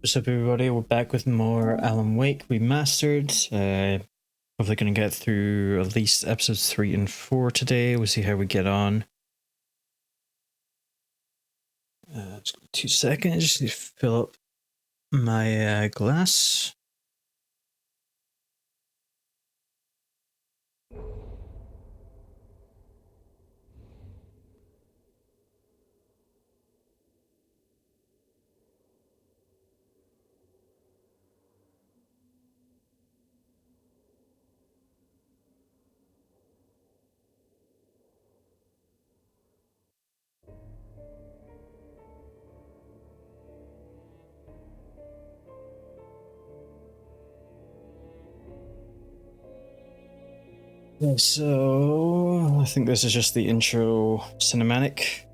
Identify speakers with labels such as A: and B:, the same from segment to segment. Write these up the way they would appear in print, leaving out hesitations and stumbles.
A: What's up, everybody? We're back with more Alan Wake Remastered. Hopefully gonna get through at least episodes 3 and 4 today. We'll see how we get on. Just 2 seconds, just need to fill up my glass. Okay, so I think this is just the intro cinematic.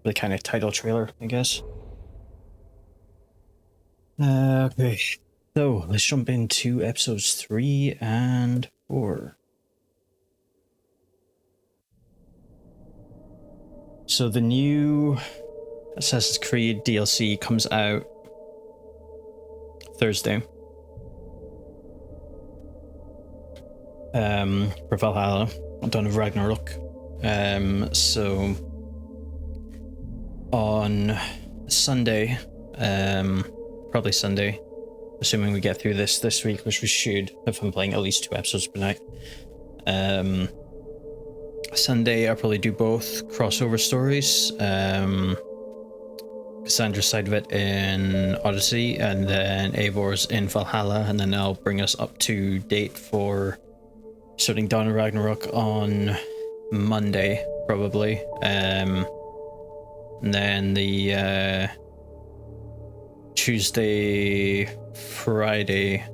A: The kind of title trailer, I guess. Okay, so let's jump into episodes 3 and 4. So the new Assassin's Creed DLC comes out Thursday. For Valhalla, Dawn of Ragnarok. So on Sunday, probably Sunday, assuming we get through this week, which we should, if I'm playing at least 2 episodes per night. Sunday, I'll probably do both crossover stories. Cassandra's side of it in Odyssey, and then Eivor's in Valhalla, and then I'll bring us up to date for starting Dawn of Ragnarok on Monday, probably. And then the Tuesday, Friday,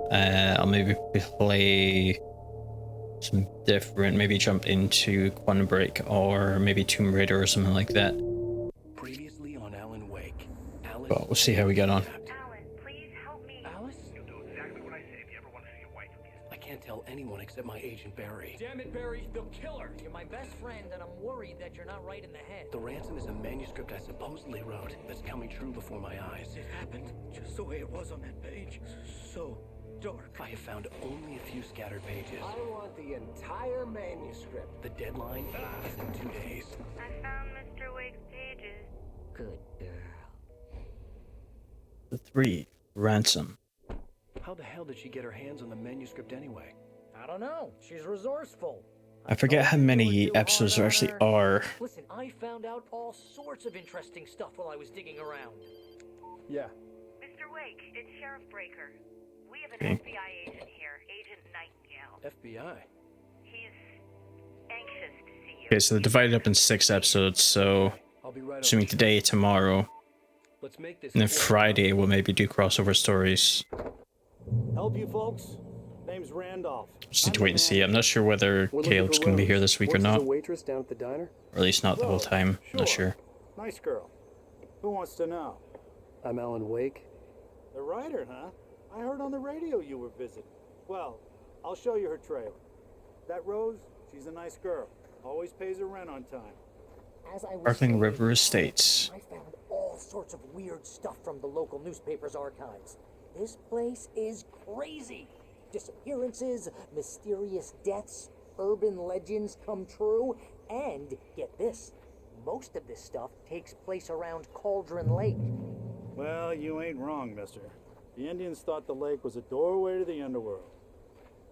A: I'll maybe play some different, maybe jump into Quantum Break or maybe Tomb Raider or something like that.
B: Previously on Alan Wake. Alice,
A: well, we'll see how we get on.
C: Alan, please help me.
B: Alice?
D: You'll do exactly what I say if you ever want to see your wife again.
B: I can't tell anyone except my agent Barry.
E: Damn it, Barry, they'll kill her. You're my best friend, and I'm worried that you're not right in the head.
B: The ransom is a manuscript I supposedly wrote that's coming true before my eyes.
E: It happened just the way it was on that page. So dark.
B: I have found only a few scattered pages.
F: I want the entire manuscript.
B: The deadline is in 2 days.
C: I found Mr. Wake's pages.
E: Good girl.
A: The 3, Ransom.
B: How the hell did she get her hands on the manuscript anyway?
E: I don't know. She's resourceful.
A: I forget how many episodes there actually are.
E: Listen, I found out all sorts of interesting stuff while I was digging around.
F: Yeah.
C: Mr. Wake, it's Sheriff Breaker. We have an
A: Okay.
C: FBI agent here, Agent Nightingale.
B: FBI?
C: He's anxious to see you.
A: Okay, so they're divided up in 6 episodes, so
B: I'll be right
A: assuming
B: over.
A: today, tomorrow,
B: Let's make this
A: and then
B: quick.
A: Friday we'll maybe do crossover stories.
F: Help you folks? Name's Randolph.
A: Just need to wait and see. I'm not sure whether
F: We're looking
A: Caleb's
F: for
A: going to be
F: Rose.
A: here this week or
F: Works as
A: not,
F: a waitress down at the diner?
A: or at least not the whole
F: Rose,
A: time. Not sure.
F: Nice girl. Who wants to know?
B: I'm Alan Wake.
F: The writer, huh? I heard on the radio you were visiting. Well, I'll show you her trailer. That Rose, she's a nice girl. Always pays her rent on time.
E: As I was
A: Sparkling
E: saying,
A: River Estates.
E: I found all sorts of weird stuff from the local newspaper's archives. This place is crazy. Disappearances, mysterious deaths, urban legends come true, and get this, most of this stuff takes place around Cauldron Lake.
F: Well, you ain't wrong, mister. The Indians thought the lake was a doorway to the underworld.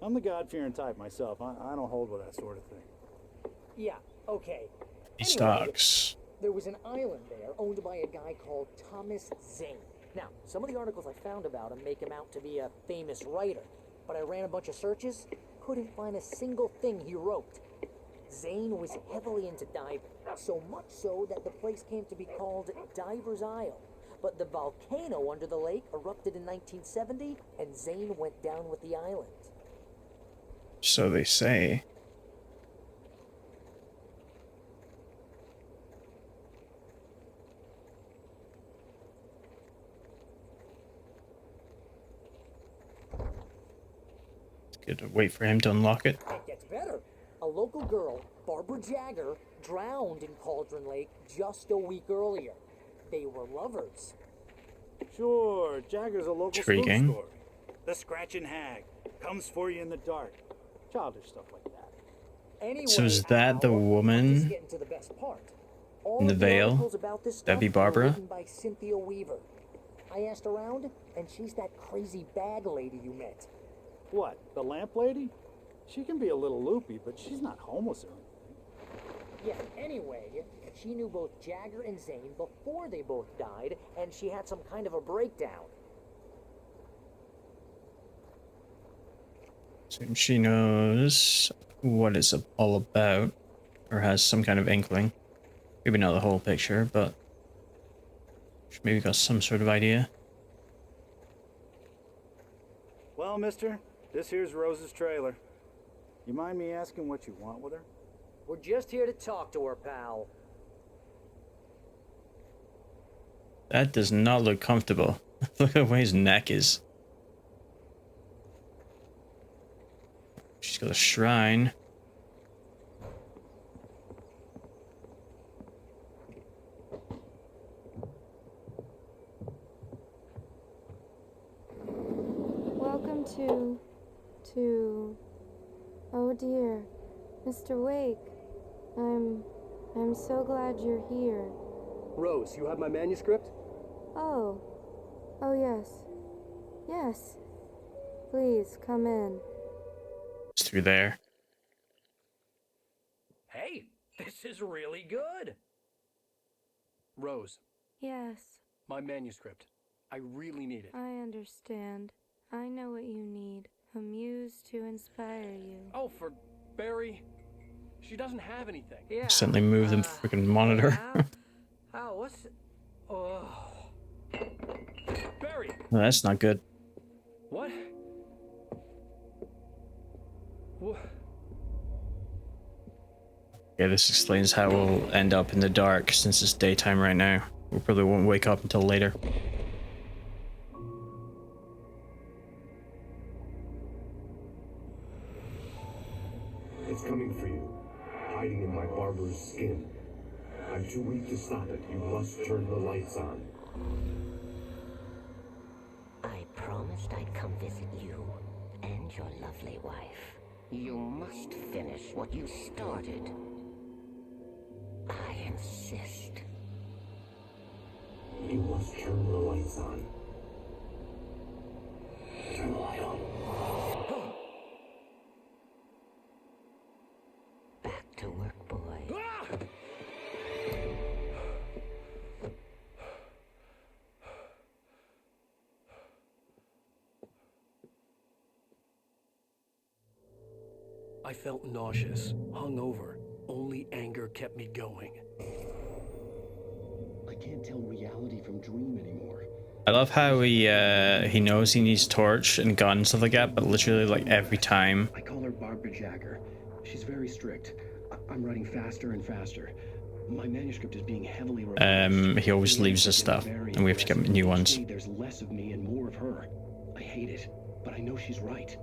F: I'm the God-fearing type myself. I don't hold with that sort of thing.
E: Yeah, okay.
A: These
E: Anyway,
A: dogs.
E: there was an island there owned by a guy called Thomas Zane. Now, some of the articles I found about him make him out to be a famous writer, but I ran a bunch of searches, couldn't find a single thing he wrote. Zane was heavily into diving, so much so that the place came to be called Diver's Isle. But the volcano under the lake erupted in 1970, and Zane went down with the island.
A: So they say. Good to wait for him to unlock it.
E: It gets better. A local girl, Barbara Jagger, drowned in Cauldron Lake just a week earlier. They were lovers.
F: Sure, Jagger's a local spook
A: Intriguing.
F: story. The Scratching Hag comes for you in the dark. Childish stuff like that.
E: Anyway,
A: So is that the
E: Al, I'm
A: woman
E: just getting to the best part. All
A: in the
E: of
A: veil?
E: articles about this
A: That'd be
E: stuff were
A: Barbara?
E: written by Cynthia Weaver. I asked around, and she's that crazy bag lady you met.
F: What, the lamp lady? She can be a little loopy, but she's not homeless or anything.
E: Yeah, anyway, she knew both Jagger and Zane before they both died, and she had some kind of a breakdown.
A: So she knows what it's all about, or has some kind of inkling. Maybe not the whole picture, but she maybe got some sort of idea.
F: Well, mister, this here's Rose's trailer. You mind me asking what you want with her?
E: We're just here to talk to her, pal.
A: That does not look comfortable. Look at the way his neck is. She's got a shrine.
G: Welcome to... Oh dear, Mr. Wake. I'm so glad you're here.
B: Rose, you have my manuscript?
G: Oh. Oh yes. Yes. Please, come in.
A: It's through there.
B: Hey, this is really good. Rose,
G: Yes,
B: my manuscript. I really need it.
G: I understand. I know what you need. A muse to inspire you.
B: Oh, for Barry. She doesn't have anything.
E: Yeah.
A: Accidentally move the freaking monitor.
E: Al, what's... Oh...
B: Barry!
A: Well, that's not good.
B: What? What?
A: Yeah, this explains how we'll end up in the dark since it's daytime right now. We probably won't wake up until later.
H: It's coming for you, hiding in my barber's skin. I'm too weak to stop it. You must turn the lights on.
I: I promised I'd come visit you and your lovely wife. You must finish what you started. I insist.
H: You must turn the lights on. Turn the light on.
I: Back to work, boy.
B: I felt nauseous, hungover. Only anger kept me going.
H: I can't tell reality from dream anymore.
A: I love how he knows he needs torch and gun and stuff like that, but literally like every time
H: I call her Barbara Jagger. She's very strict. I'm writing faster and faster. My manuscript is being heavily revised.
A: he always leaves us stuff, and we have to get new ones.
H: There's less of me and more of her. I hate it, but I know she's right.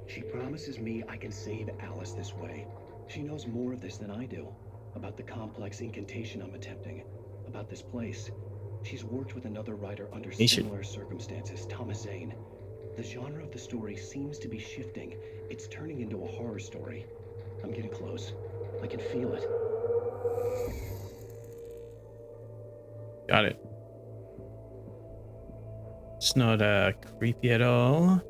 H: She promises me I can save Alice this way. She knows more of this than I do. About the complex incantation I'm attempting. About this place. She's worked with another writer under similar circumstances, Thomas Zane. The genre of the story seems to be shifting. It's turning into a horror story. I'm getting close. I can feel it.
A: Got it. It's not creepy at all.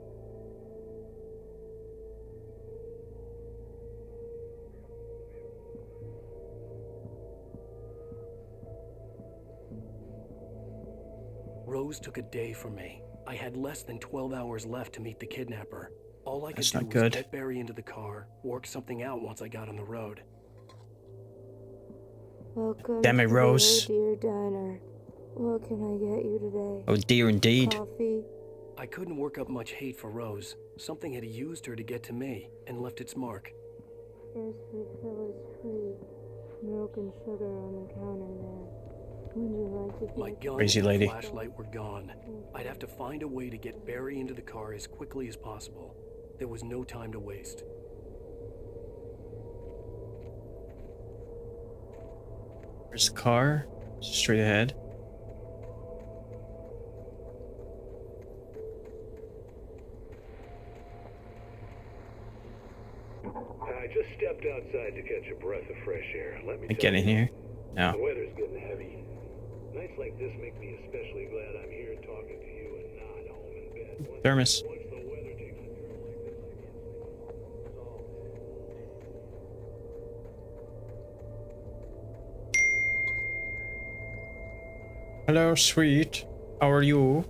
B: Rose took a day from me. I had less than 12 hours left to meet the kidnapper. All I could
A: That's
B: do
A: not
B: was
A: good.
B: get Barry into the car, work something out once I got on the road.
G: Welcome
A: Damn it,
G: to
A: Rose.
G: the Oh Dear Diner. What can I get you today?
A: Oh dear, indeed.
G: Coffee?
B: I couldn't work up much hate for Rose. Something had used her to get to me and left its mark.
G: First refill is free. Milk and sugar on the counter there. Would you like to get
B: My gun
A: Crazy
B: and
A: lady.
B: flashlight were gone. I'd have to find a way to get Barry into the car as quickly as possible. There was no time to waste.
A: Where's the car? Straight ahead.
D: I just stepped outside to catch a breath of fresh air. Let me
A: I get in here? No.
D: the weather's getting heavy. Nights like this make me especially glad I'm here talking to you and not home in bed.
A: Thermos.
D: Once the weather takes a turn like this, I can't sleep.
A: Hello, sweet. How are you?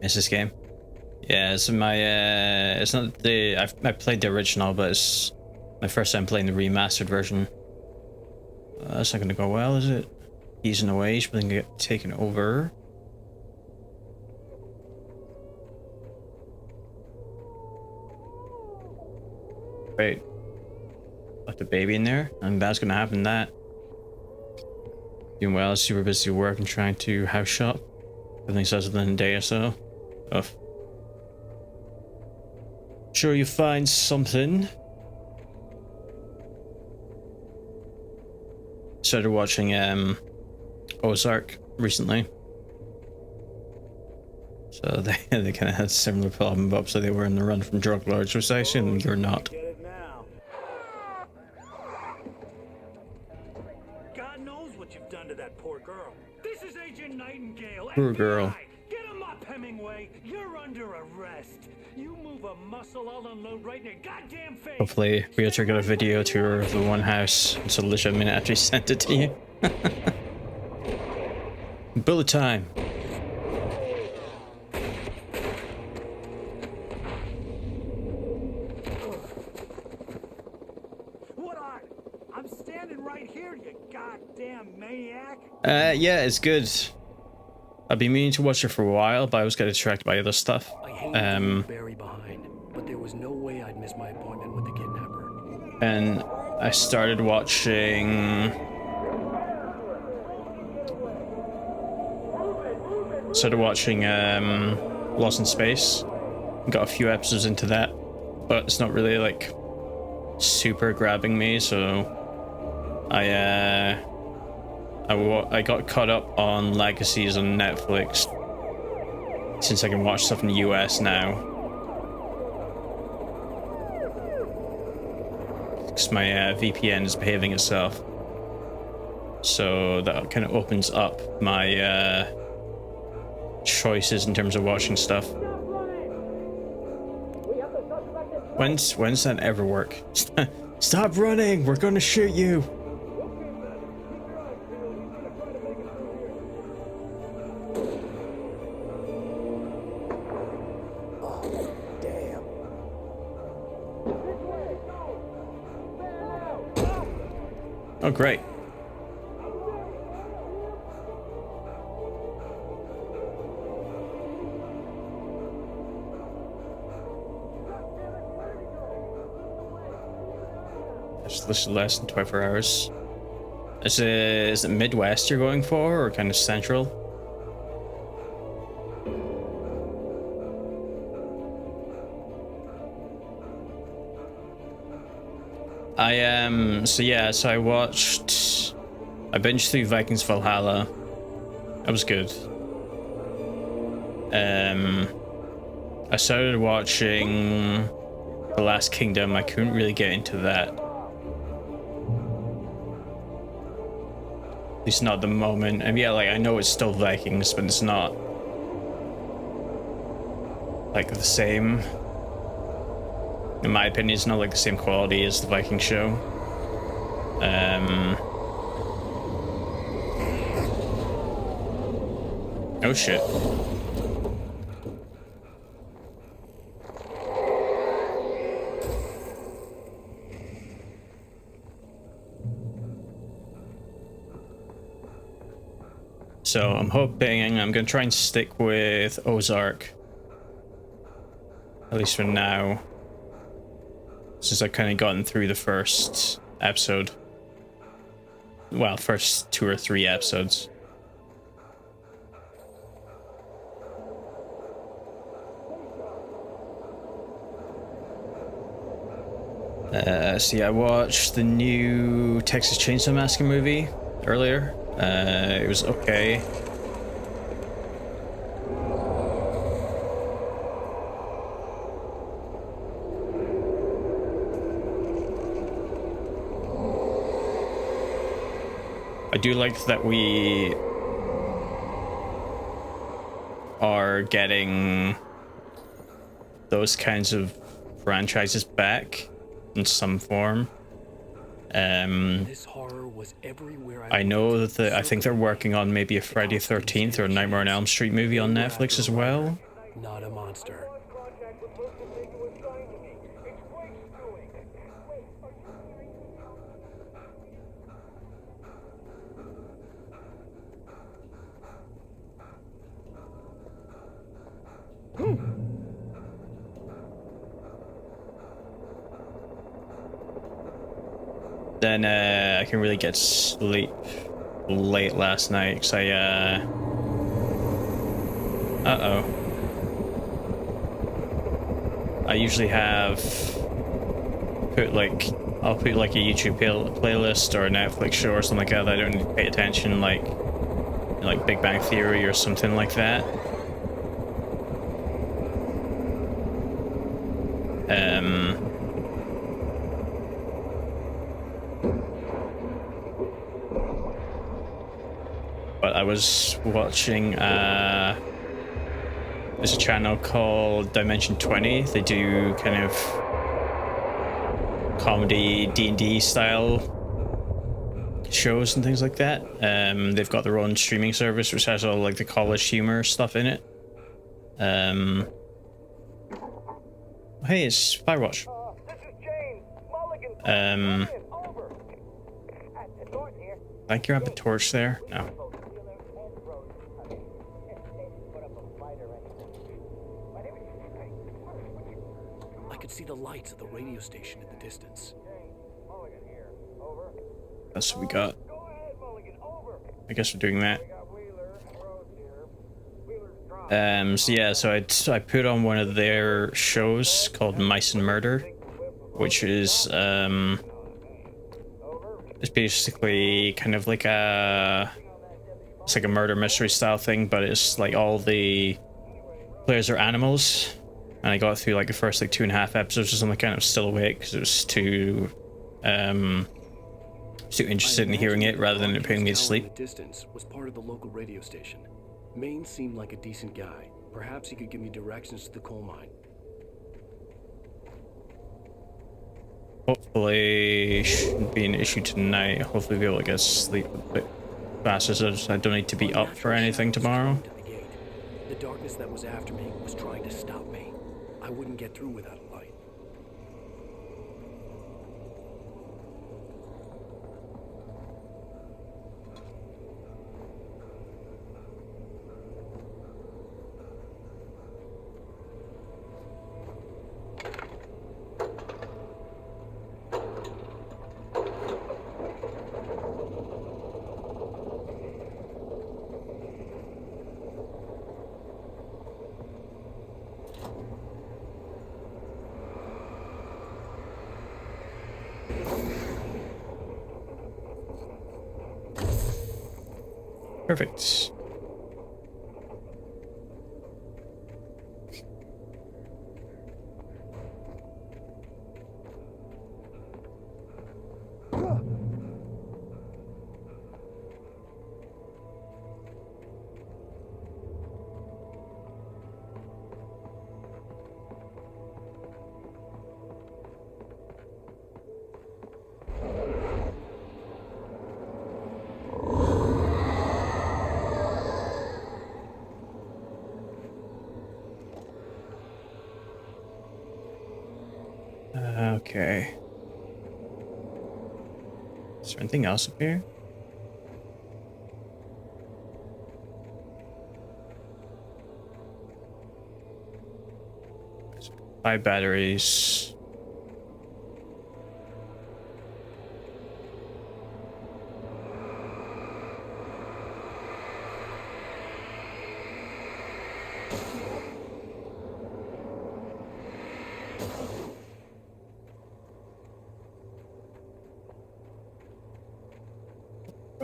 A: Miss this game. Yeah, it's my it's not the I played the original, but it's my first time playing the remastered version. That's not gonna go well, is it? He's in the way, he's gonna get taken over. Wait. Left the baby in there? And that's gonna happen that. Doing well, super busy working, trying to house shop. Everything says within a day or so. Oh. Sure you find something. Started watching Ozark recently. So they kind of had a similar problem, but so they were in the run from drug lords, which I assume you're not.
F: Get it now. God knows what you've done to that poor girl. This is Agent Nightingale.
A: Poor
F: FBI.
A: girl.
F: Get him up, Hemingway. You're under arrest. You move a muscle, I'll unload right in your goddamn face.
A: Hopefully, Realtor got a video tour of the one house until literally a minute after he sent it to you. Bullet time.
F: What are? I'm standing right here, you goddamn maniac.
A: Yeah, it's good. I've been meaning to watch it for a while, but I was getting distracted by other stuff.
B: I hated to leave Barry behind, but there was no way I'd miss my appointment with the kidnapper.
A: And I started watching... Lost in Space. Got a few episodes into that, but it's not really like super grabbing me, so I got caught up on Legacies on Netflix since I can watch stuff in the US now. Because my VPN is behaving itself. So that kind of opens up my choices in terms of watching stuff. When's that ever work? Stop running! We're gonna shoot you! Oh, great. This is less than 24 hours. Is it Midwest you're going for, or kind of central? So I binged through Vikings Valhalla. That was good. I started watching The Last Kingdom. I couldn't really get into that. At least not at the moment. And yeah, like I know it's still Vikings, but it's not like the same. In my opinion, it's not like the same quality as the Viking show. Oh shit. So I'm hoping I'm gonna try and stick with Ozark, at least for now, since I've kind of gotten through the first episode. Well, first 2 or 3 episodes. So yeah, I watched the new Texas Chainsaw Massacre movie earlier. It was okay. I do like that we are getting those kinds of franchises back in some form.
B: This horror was everywhere
A: I know that I think they're working on maybe a Friday 13th or a Nightmare on Elm Street movie on Netflix as well.
B: Not a monster.
A: Then I can really get sleep late last night because I I usually have I'll put like a YouTube playlist or a Netflix show or something like that. I don't need to pay attention, like Big Bang Theory or something like that. But I was watching there's a channel called Dimension 20. They do kind of comedy D&D style shows and things like that. They've got their own streaming service which has all like the college humor stuff in it. Hey, it's Firewatch. I think you have a torch there? No.
B: I could see the lights of the radio station in the distance.
A: That's what we got. I guess we're doing that. So yeah, so I put on one of their shows called Mice and Murder, which is it's basically kind of like it's like a murder mystery style thing, but it's like all the players are animals. And I got through like the first like 2.5 episodes or something, kind of still awake because it was too interested in hearing it rather than it putting me to sleep.
B: The distance was part of the local radio station. Maine seemed like a decent guy. Perhaps he could give me directions to the coal mine.
A: Hopefully shouldn't be an issue tonight. Hopefully be able to get sleep a bit faster so I don't need to be up for anything tomorrow.
B: The darkness that was after me was trying to stop me. I wouldn't get through without a light.
A: Perfect. Okay. Is there anything else up here? There's 5 batteries.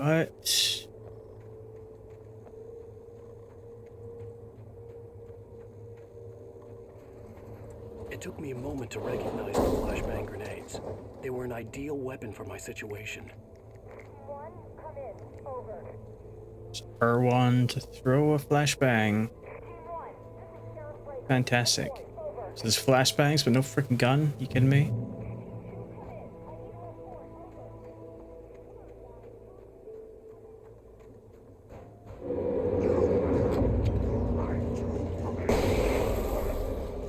A: What?
B: It took me a moment to recognize the flashbang grenades. They were an ideal weapon for my situation.
C: One, come in. Over.
A: R1 to throw a flashbang.
C: Team 1, this is Sheriff Breaker.
A: Fantastic.
C: Over.
A: So there's flashbangs, but no freaking gun? You kidding me?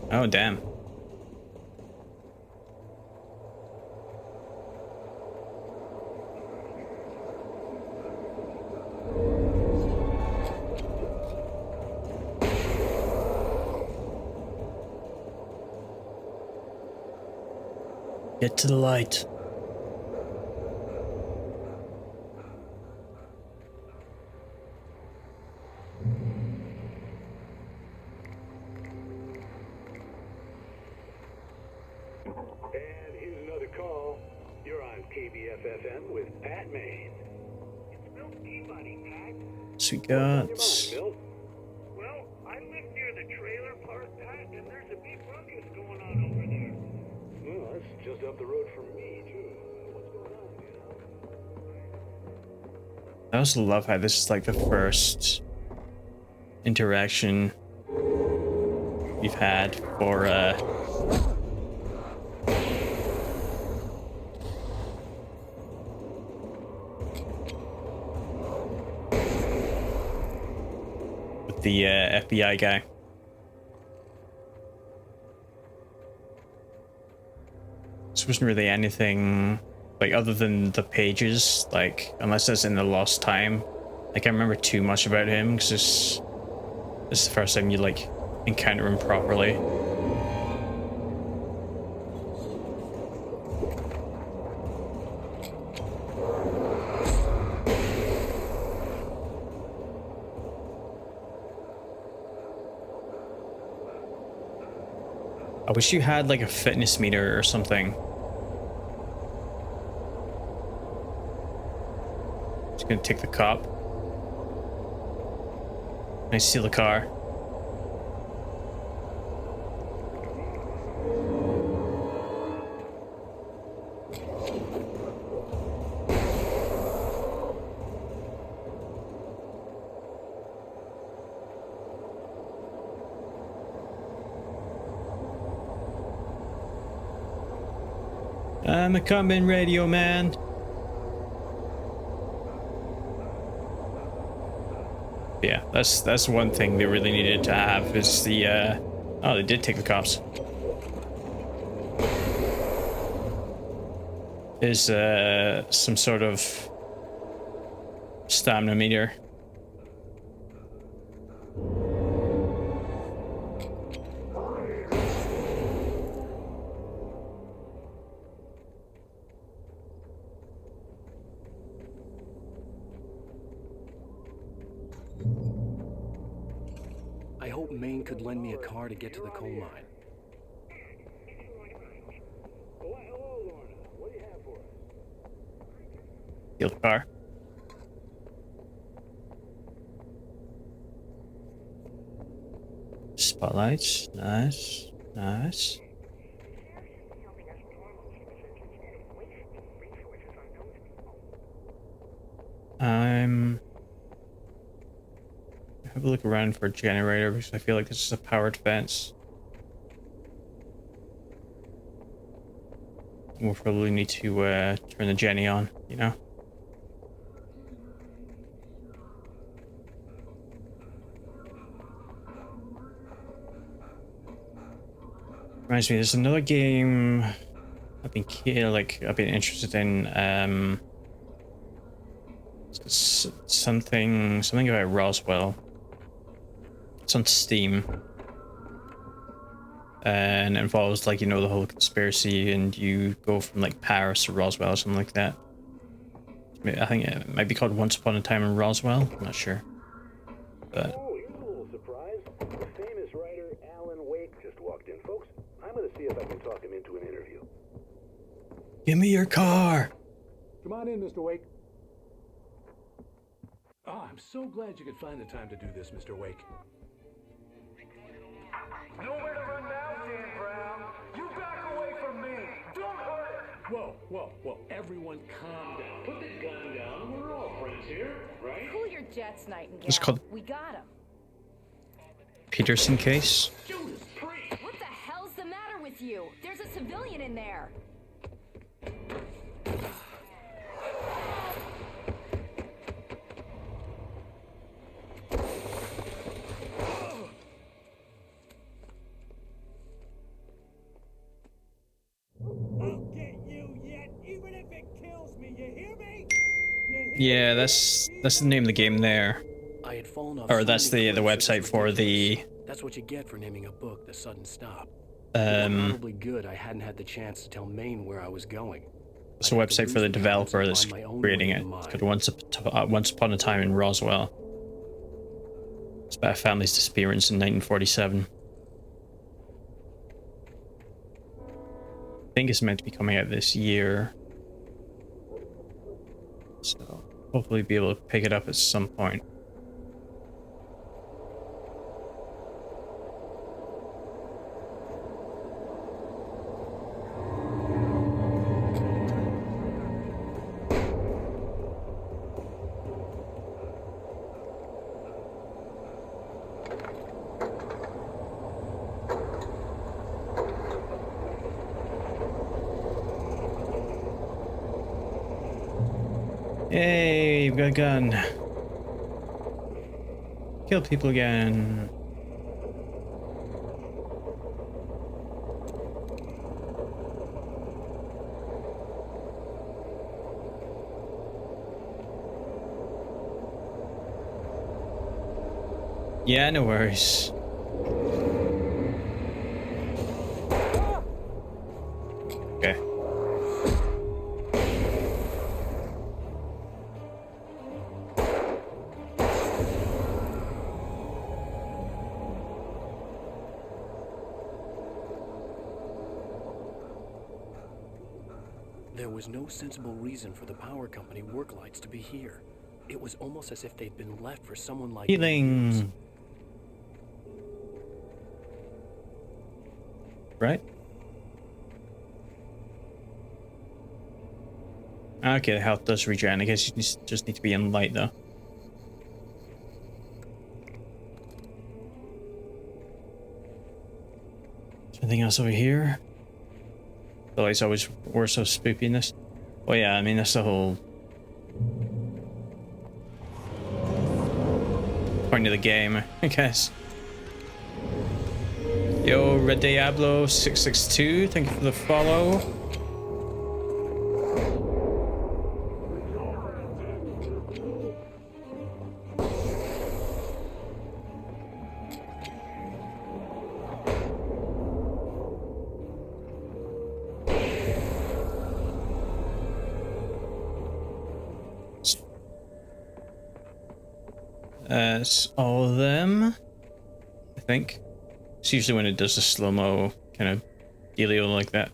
A: Oh, damn. Get to the light.
D: And here's another call. You're on KBFFM with Pat Maine. It's Milt Peabody, Pat.
A: So we got...
D: Milt? Well, I live near the trailer park, Pat, and there's a big ruckus going on over there. Well, that's just up the road from me, too. What's going on, you know?
A: I also love how this is like the first interaction we've had for with the FBI guy. This wasn't really anything like other than the pages, like unless it's in the lost time. I can't remember too much about him because this is the first time you like encounter him properly. I wish you had like a fitness meter or something. Just gonna take the cop. I steal the car. I'm a coming, radio man. Yeah, that's one thing they really needed to have is the oh, they did take the cops. Is some sort of stamina meter.
B: I hope Maine could lend me a car to get to the coal mine.
D: Hello, Lorna. What do you have for us?
A: Steal the car. Spotlights, nice, nice. Have a look around for a generator because I feel like this is a powered fence. We'll probably need to turn the Jenny on, you know? Reminds me, there's another game I've been interested in. Something about Roswell. It's on Steam. And it involves like, you know, the whole conspiracy and you go from like Paris to Roswell or something like that. I think it might be called Once Upon a Time in Roswell. I'm not sure. But
D: Oh, here's a little surprise. The famous writer Alan Wake just walked in, folks. I'm going to see if I can talk him into an interview.
A: give me your car.
F: Come on in, Mr. Wake.
B: Oh, I'm so glad you could find the time to do this, Mr. Wake.
D: Nowhere to run now, Dan Brown. You back away from me. Don't hurt it.
B: Whoa. Everyone calm down. Put the gun down. We're all friends here, right?
C: Cool your jets, Nightingale.
A: It's called
C: We got him.
A: Peterson case.
B: Judas Priest!
C: What the hell's the matter with you? There's a civilian in there.
D: I'll get you yet, even if it kills me. You hear me?
A: Yeah, that's the name of the game there.
B: I had fallen off
A: Or
B: so
A: that's
B: many
A: the
B: cliffs, it
A: website
B: was
A: for the
B: ridiculous. That's what you get for naming a book The Sudden Stop. It was probably good I hadn't had the chance to tell Maine where I was going.
A: it's a website for the developer that's creating it. It's called Once Upon a Time in Roswell. It's about a family's disappearance in 1947. I think it's meant to be coming out this year. So hopefully be able to pick it up at some point. Hey, we've got a gun. Kill people again. Yeah, no worries. Okay.
B: There was no sensible reason for the power company work lights to be here. It was almost as if they'd been left for someone like me to use.
A: Healing. Right? Okay, the health does regen. I guess you just need to be in light though. Anything else over here? The lights always were so spoopy in this. Well, yeah, I mean, that's the whole point of the game, I guess. Yo, Red Diablo 662, thank you for the follow. That's all of them, I think. It's usually when it does a slow-mo kind of dealio like that.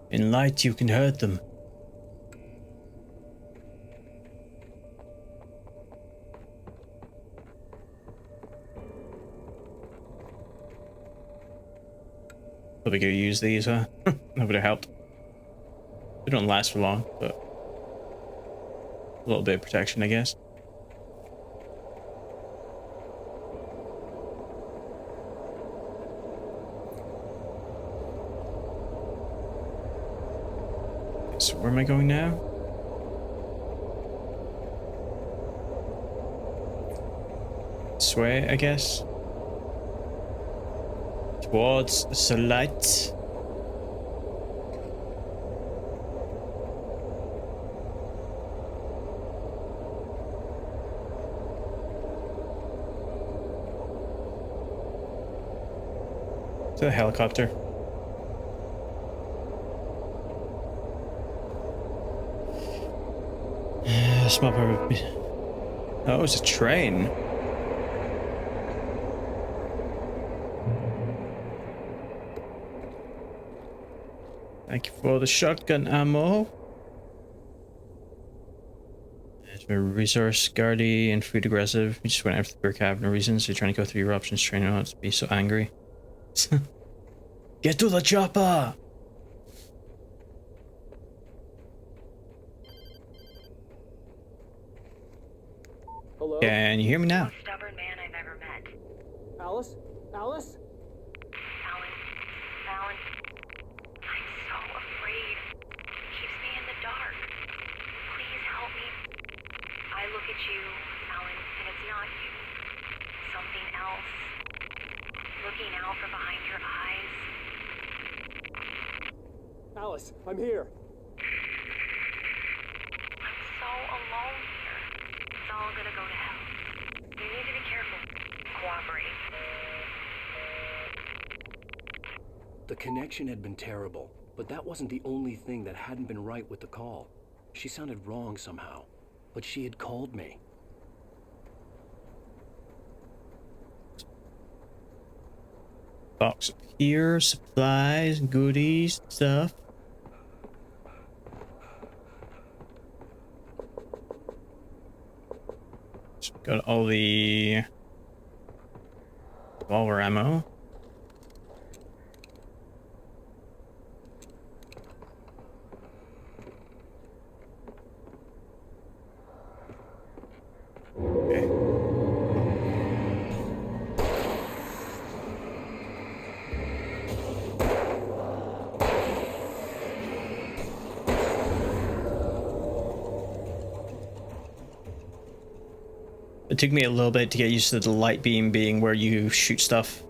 A: In light, you can hurt them. Probably go use these, huh? That would have helped. They don't last for long, but a little bit of protection, I guess. So where am I going now? This way, I guess. Towards the light. To the helicopter. Small part of it. Oh, it was a train. Thank you for the shotgun ammo. There's my resource guardy and food aggressive. You just went after the beer cab for no reason, so you're trying to go through your options, trying not to be so angry. Get to the chopper!
E: Hello?
A: Can you hear me now?
C: Most stubborn man I've ever met.
E: Alice? Alice?
C: Alan, I'm so afraid. He keeps me in the dark. Please help me. I look at you, Alan, and it's not you. Something else. Looking out from behind your eyes.
E: Alice, I'm here.
C: I'm so alone here. It's all gonna go to hell. You need to be careful. Cooperate.
B: The connection had been terrible, but that wasn't the only thing that hadn't been right with the call. She sounded wrong somehow, but she had called me.
A: Box up here, supplies, goodies, stuff. Got all the revolver ammo. Okay. It took me a little bit to get used to the light beam being where you shoot stuff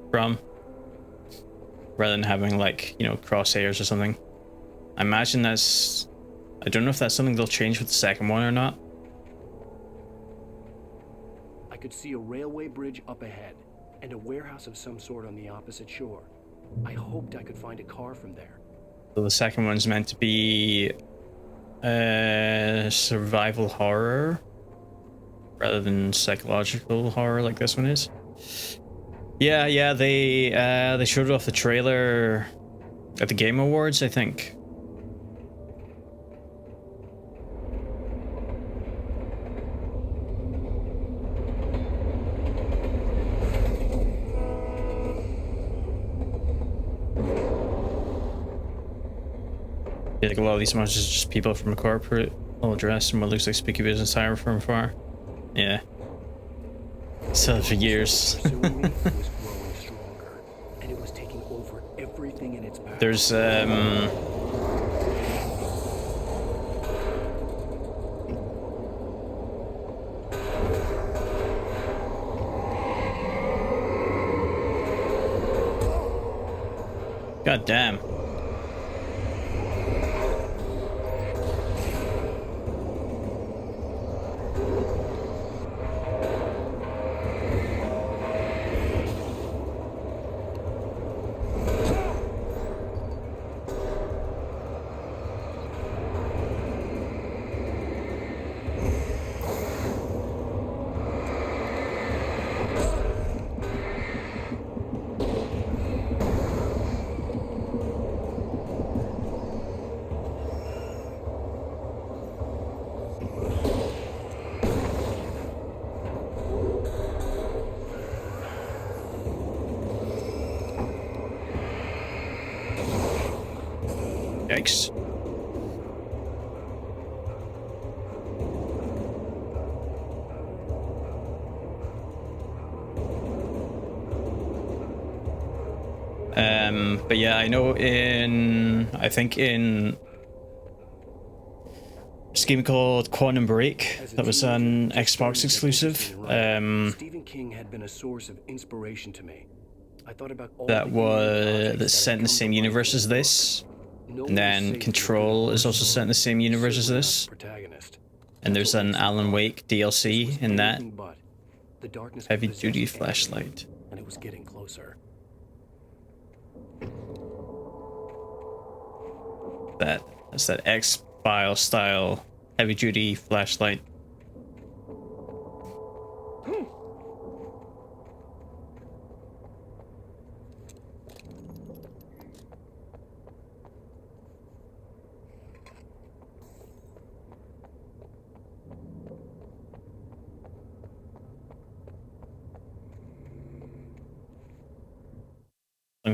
A: from, rather than having, like, you know, crosshairs or something. I imagine that's... I don't know if that's something they'll change with the second one or not.
B: I could see a railway bridge up ahead, and a warehouse of some sort on the opposite shore. I hoped I could find a car from there.
A: So the second one's meant to be survival horror rather than psychological horror like this one is. Yeah, they showed off the trailer at the Game Awards, I think. Yeah, like a lot of these monsters are just people from a corporate, all dressed in what looks like spooky business attire from afar. Yeah. So for years.
B: Pursuing me was growing stronger, and it was taking over everything in its path.
A: There's God damn. Yikes. But yeah, I know I think in this game called Quantum Break, that was an Xbox exclusive.
B: Stephen King had been a source of inspiration to me. I thought about all
A: that's set in the same universe as this. And then Control is also set in the same universe as this. And there's an Alan Wake DLC in that. Heavy duty flashlight.
B: And it was getting closer.
A: That's that X-File style heavy duty flashlight.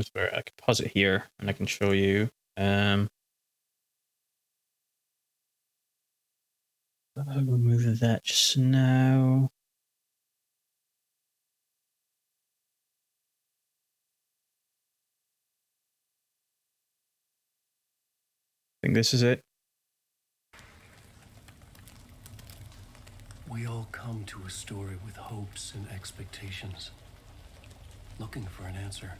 A: flipping through it. I can pause it here and I can show you. I'll remove that just now. I think this is it.
B: We all come to a story with hopes and expectations, looking for an answer.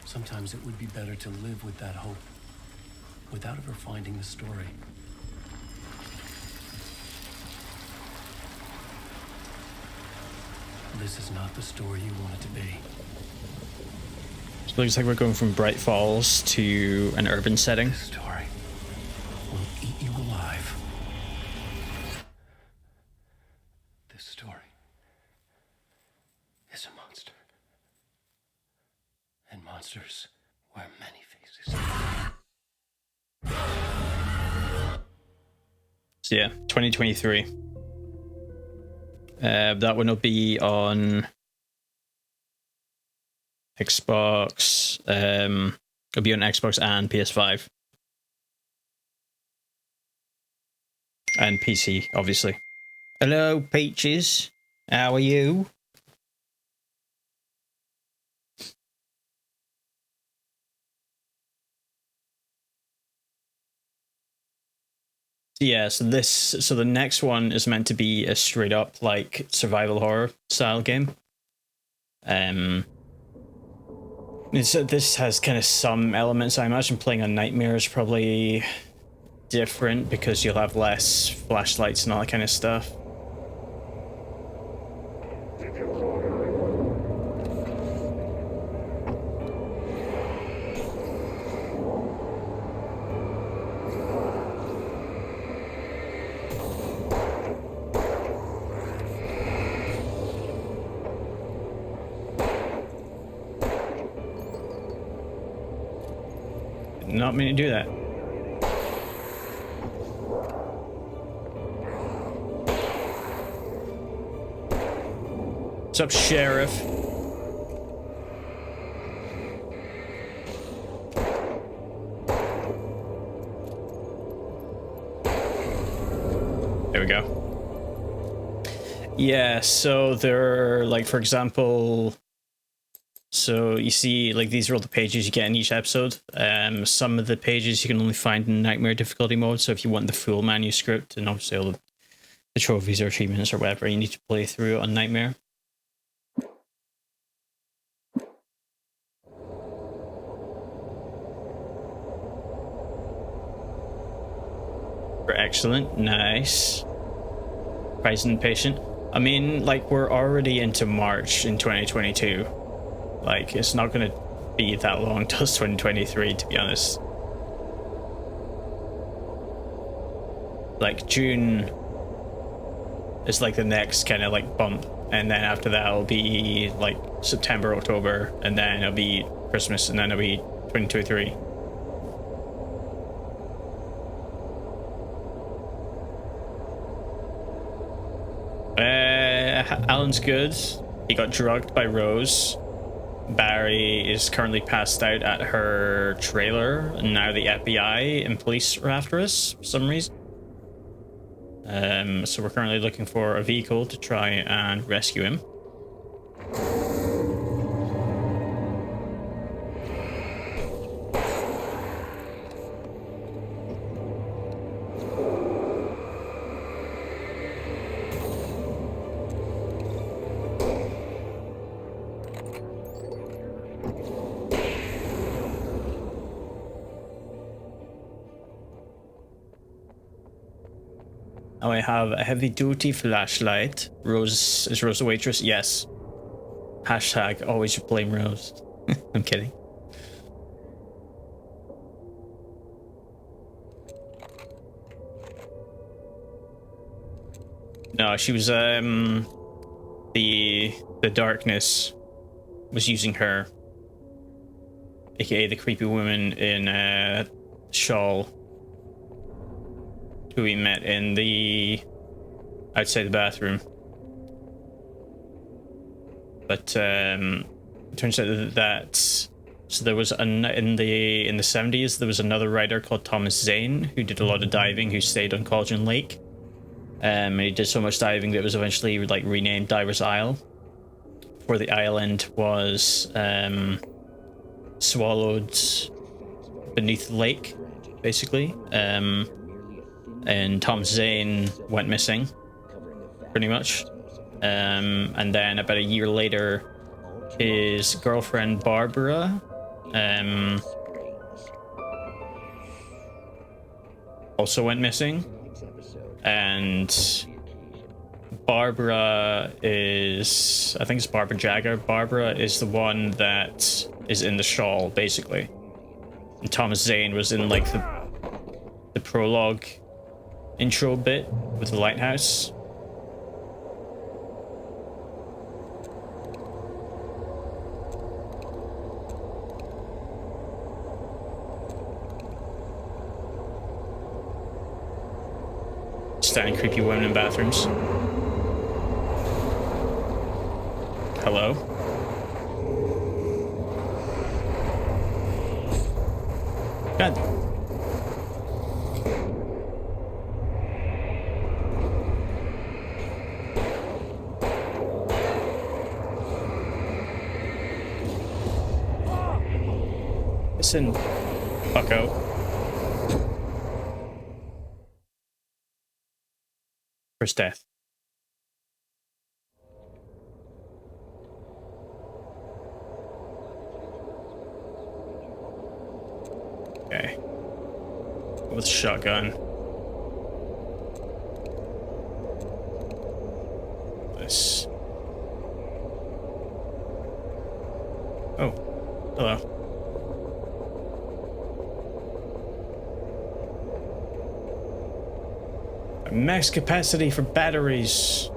B: Sometimes it would be better to live with that hope, without ever finding the story. This is not the story you want it to be.
A: So it looks like we're going from Bright Falls to an urban setting.
B: This story will eat you alive. This story is a monster. And monsters wear many faces.
A: So yeah, 2023. That one will be on Xbox. It'll be on Xbox and PS5. And PC, obviously. Hello, Peaches. How are you? Yeah, so the next one is meant to be a straight up like survival horror style game. This has kind of some elements. I imagine playing on Nightmare is probably different because you'll have less flashlights and all that kind of stuff. Not mean to do that. What's up, Sheriff? There we go. Yeah, so there are, like, for example, so you see, like, these are all the pages you get in each episode. Some of the pages you can only find in Nightmare difficulty mode, so if you want the full manuscript and obviously all the trophies or achievements or whatever, you need to play through it on Nightmare. Excellent, nice. Present and patient. I mean, like, we're already into March in 2022. Like, it's not going to be that long till 2023, to be honest. Like, June is like the next kind of like bump, and then after that it'll be like September, October, and then it'll be Christmas, and then it'll be 2023. Alan's good. He got drugged by Rose. Barry is currently passed out at her trailer, and now the FBI and police are after us for some reason. So we're currently looking for a vehicle to try and rescue him. Now I have a heavy-duty flashlight. Rose, is Rose a waitress? Yes. Hashtag always blame Rose. I'm kidding. No, she was the darkness was using her, aka the creepy woman in shawl, who we met in the outside the bathroom. But it turns out that so there was in the 70s there was another writer called Thomas Zane who did a lot of diving, who stayed on Cauldron Lake. And he did so much diving that it was eventually like renamed Diver's Isle, where the island was swallowed beneath the lake, basically. And Tom Zane went missing, pretty much. And then about a year later, his girlfriend Barbara also went missing. And Barbara is, I think it's Barbara Jagger. Barbara is the one that is in the shawl, basically. And Thomas Zane was in like the prologue intro bit with the lighthouse. Standing creepy women in bathrooms. Hello? God. Listen, fucko. First death. Okay. With shotgun. This. Oh, hello. Max capacity for batteries.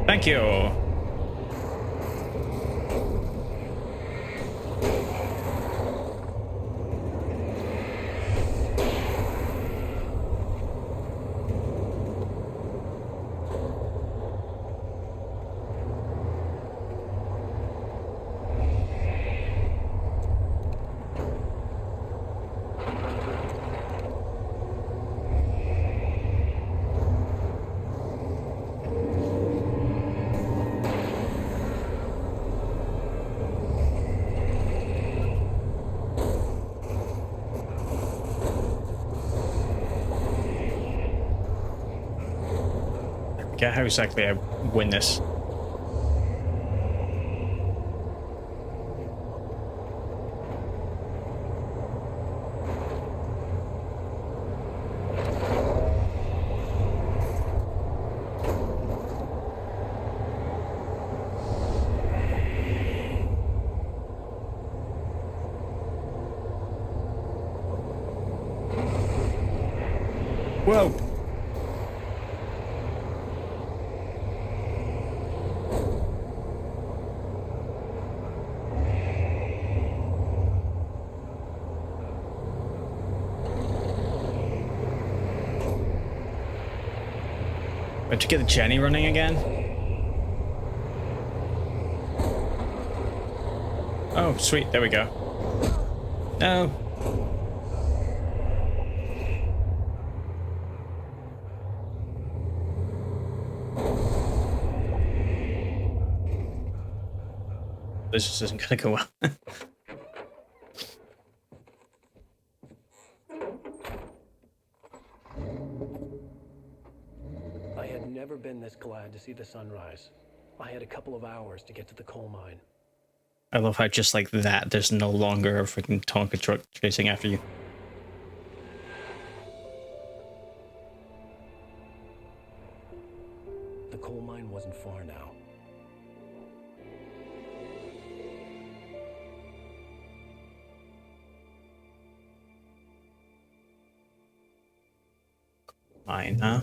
A: Thank you. How exactly I win this. Whoa. Have to get the Jenny running again? Oh, sweet, there we go. No. This just isn't gonna go well.
B: I had never bbeen this glad to see the sunrise. I had a couple of hours to get to the coal mine.
A: I love how just like that, there's no longer a freaking Tonka truck chasing after you.
B: The coal mine wasn't far now.
A: Mine, huh?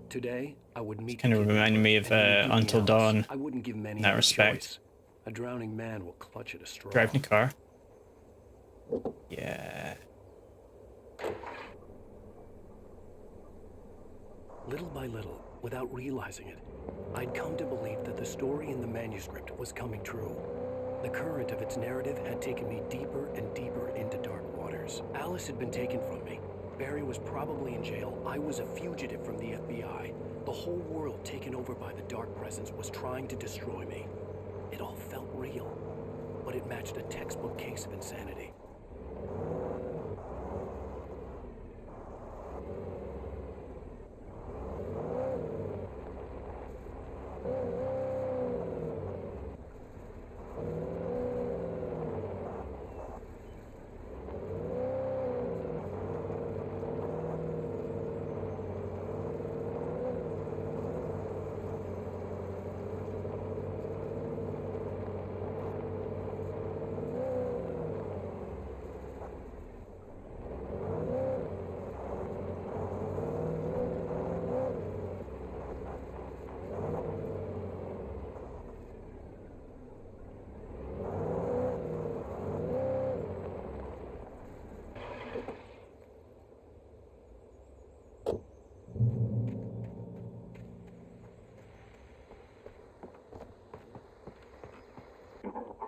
B: Today, I would meet.
A: Kind of reminded me of Until Dawn.
B: I wouldn't give many
A: in that respect.
B: choice. A drowning man will clutch at a straw.
A: Driving a car. Yeah.
B: Little by little, without realizing it, I'd come to believe that the story in the manuscript was coming true. The current of its narrative had taken me deeper and deeper into dark waters. Alice had been taken from me. Barry was probably in jail. I was a fugitive from the FBI. The whole world taken over by the Dark Presence was trying to destroy me. It all felt real, but it matched a textbook case of insanity.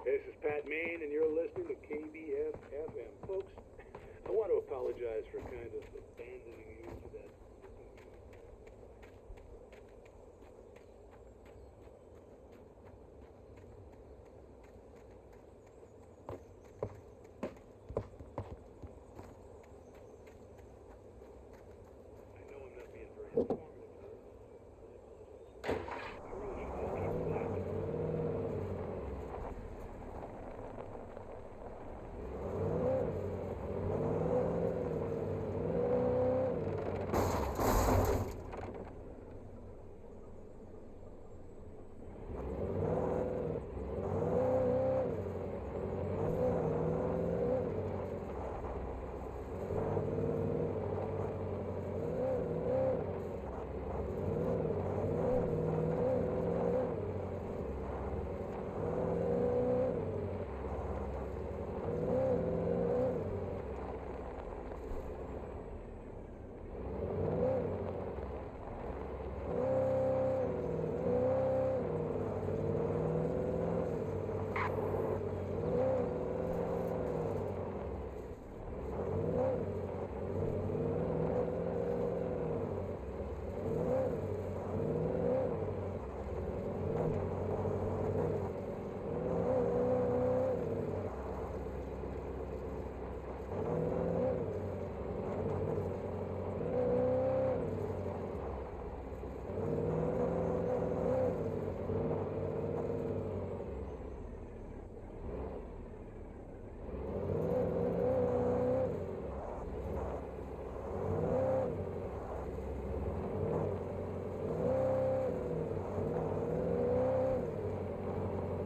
D: This is Pat Main, and you're listening to KBF-FM. Folks, I want to apologize for kind of abandoning you to that. I know I'm not being very informative, sir. I really should just keep quiet.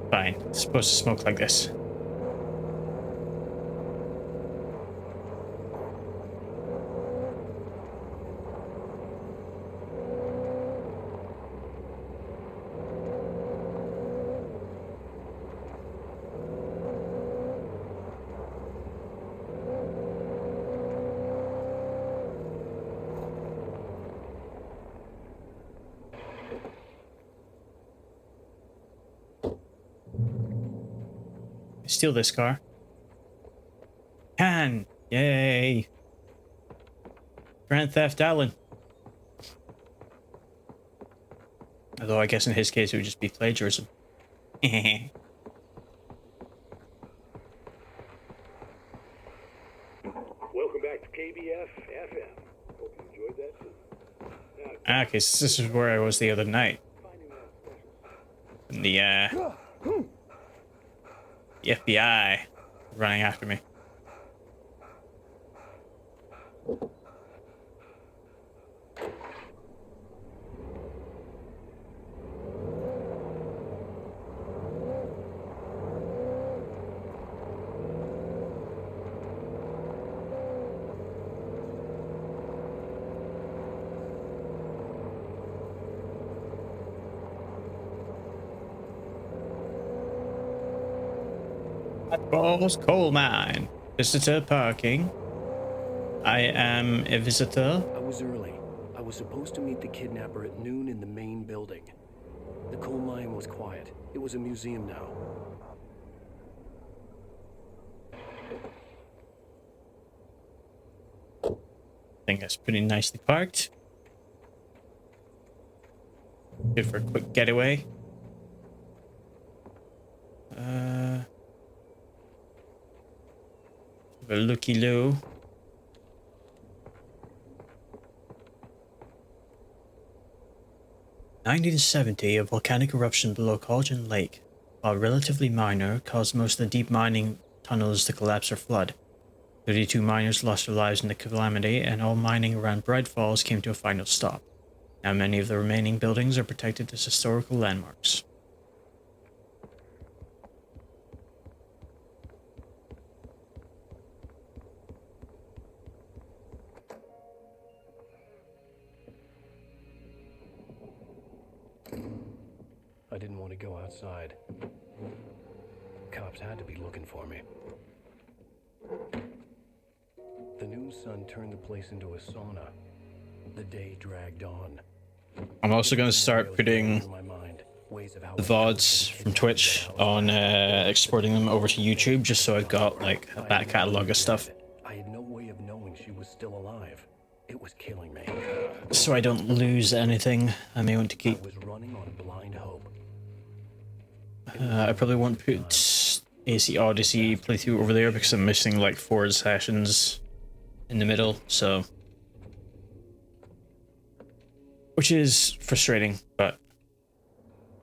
A: Fine. It's supposed to smoke like this. Steal this car. Can! Yay! Grand Theft Alan. Although I guess in his case it would just be plagiarism.
D: Welcome back to KBF-FM. Hope you enjoyed that too. Now,
A: Okay, so this is where I was the other night.
D: finding that special.
A: In the The FBI running after me. Balls coal mine. Visitor parking. I am a visitor.
B: I was early. I was supposed to meet the kidnapper at noon in the main building. The coal mine was quiet. It was a museum now.
A: I think that's pretty nicely parked. Good for a quick getaway. A looky loo. In 1970, a volcanic eruption below Cauldron Lake, while relatively minor, caused most of the deep mining tunnels to collapse or flood. 32 miners lost their lives in the calamity, and all mining around Bright Falls came to a final stop. Now many of the remaining buildings are protected as historical landmarks.
B: I didn't want to go outside. Cops had to be looking for me. The noon sun turned the place into a sauna. The day dragged on.
A: I'm also going to start putting the VODs from Twitch on exporting them over to YouTube, just so I've got like a back catalogue of stuff.
B: I had no way of knowing she was still alive. It was killing me.
A: So I don't lose anything I may want to keep.
B: I was running on blind hope.
A: I probably won't put AC Odyssey playthrough over there because I'm missing like 4 sessions in the middle, so... Which is frustrating, but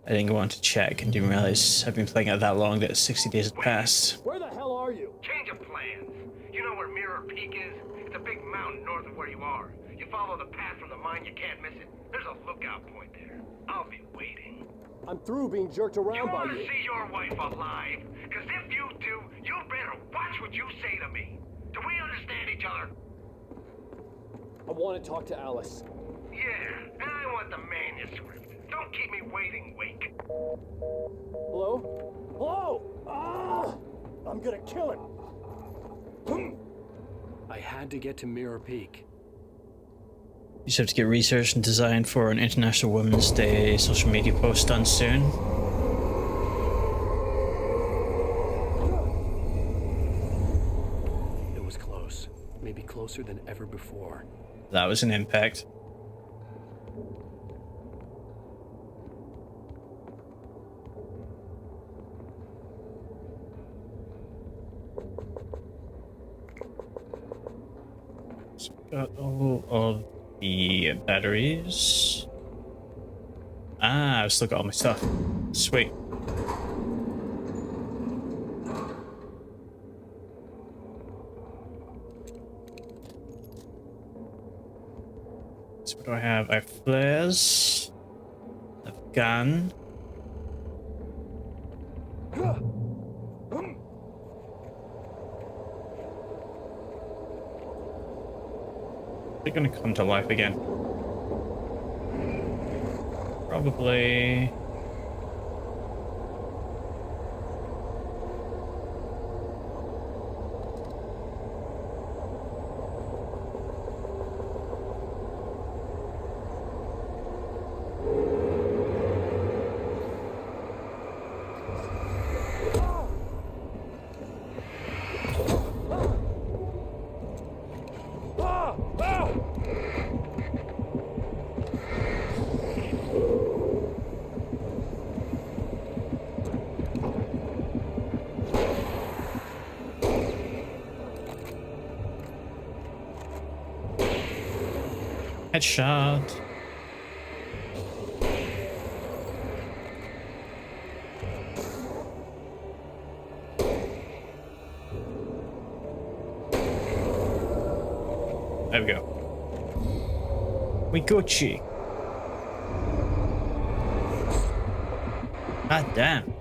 A: I didn't go on to check and didn't realize I've been playing it that long that 60 days had passed.
D: Where the hell are you?
J: Change of plans. You know where Mirror Peak is? It's a big mountain north of where you are. You follow the path from the mine, you can't miss it. There's a lookout point there. I'll be waiting.
D: I'm through being jerked around
J: You
D: by
J: want to
D: you.
J: see your wife alive? Because if you do, you better watch what you say to me. Do we understand each other?
D: I want to talk to Alice.
J: Yeah, and I want the manuscript. Don't keep me waiting, Wake.
D: Hello? Hello? Ah! I'm gonna kill him.
B: I had to get to Mirror Peak.
A: You just have to get researched and designed for an International Women's Day social media post done soon.
B: It was close. Maybe closer than ever before.
A: That was an impact. So got all of the batteries. Ah, I've still got all my stuff. Sweet. So what do I have? I have flares. I have a gun. They're gonna come to life again. Probably. Headshot. There we go. We got you. God damn.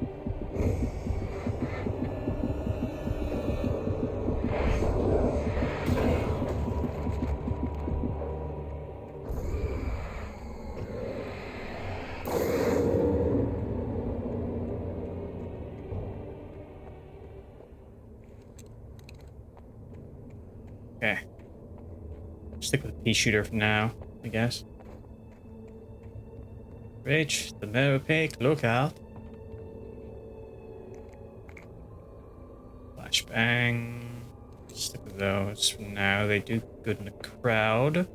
A: Okay. Stick with the pea shooter for now, I guess. Reach the mirror peak, look out. Flashbang. Stick with those for now. They do good in the crowd.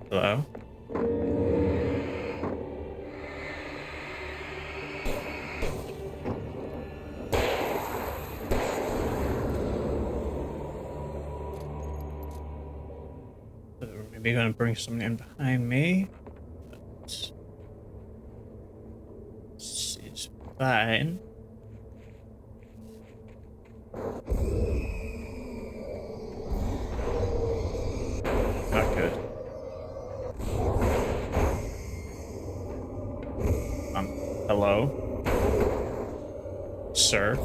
A: Hello? Maybe gonna bring someone in behind me. But this is fine. Not good. Hello? Sir?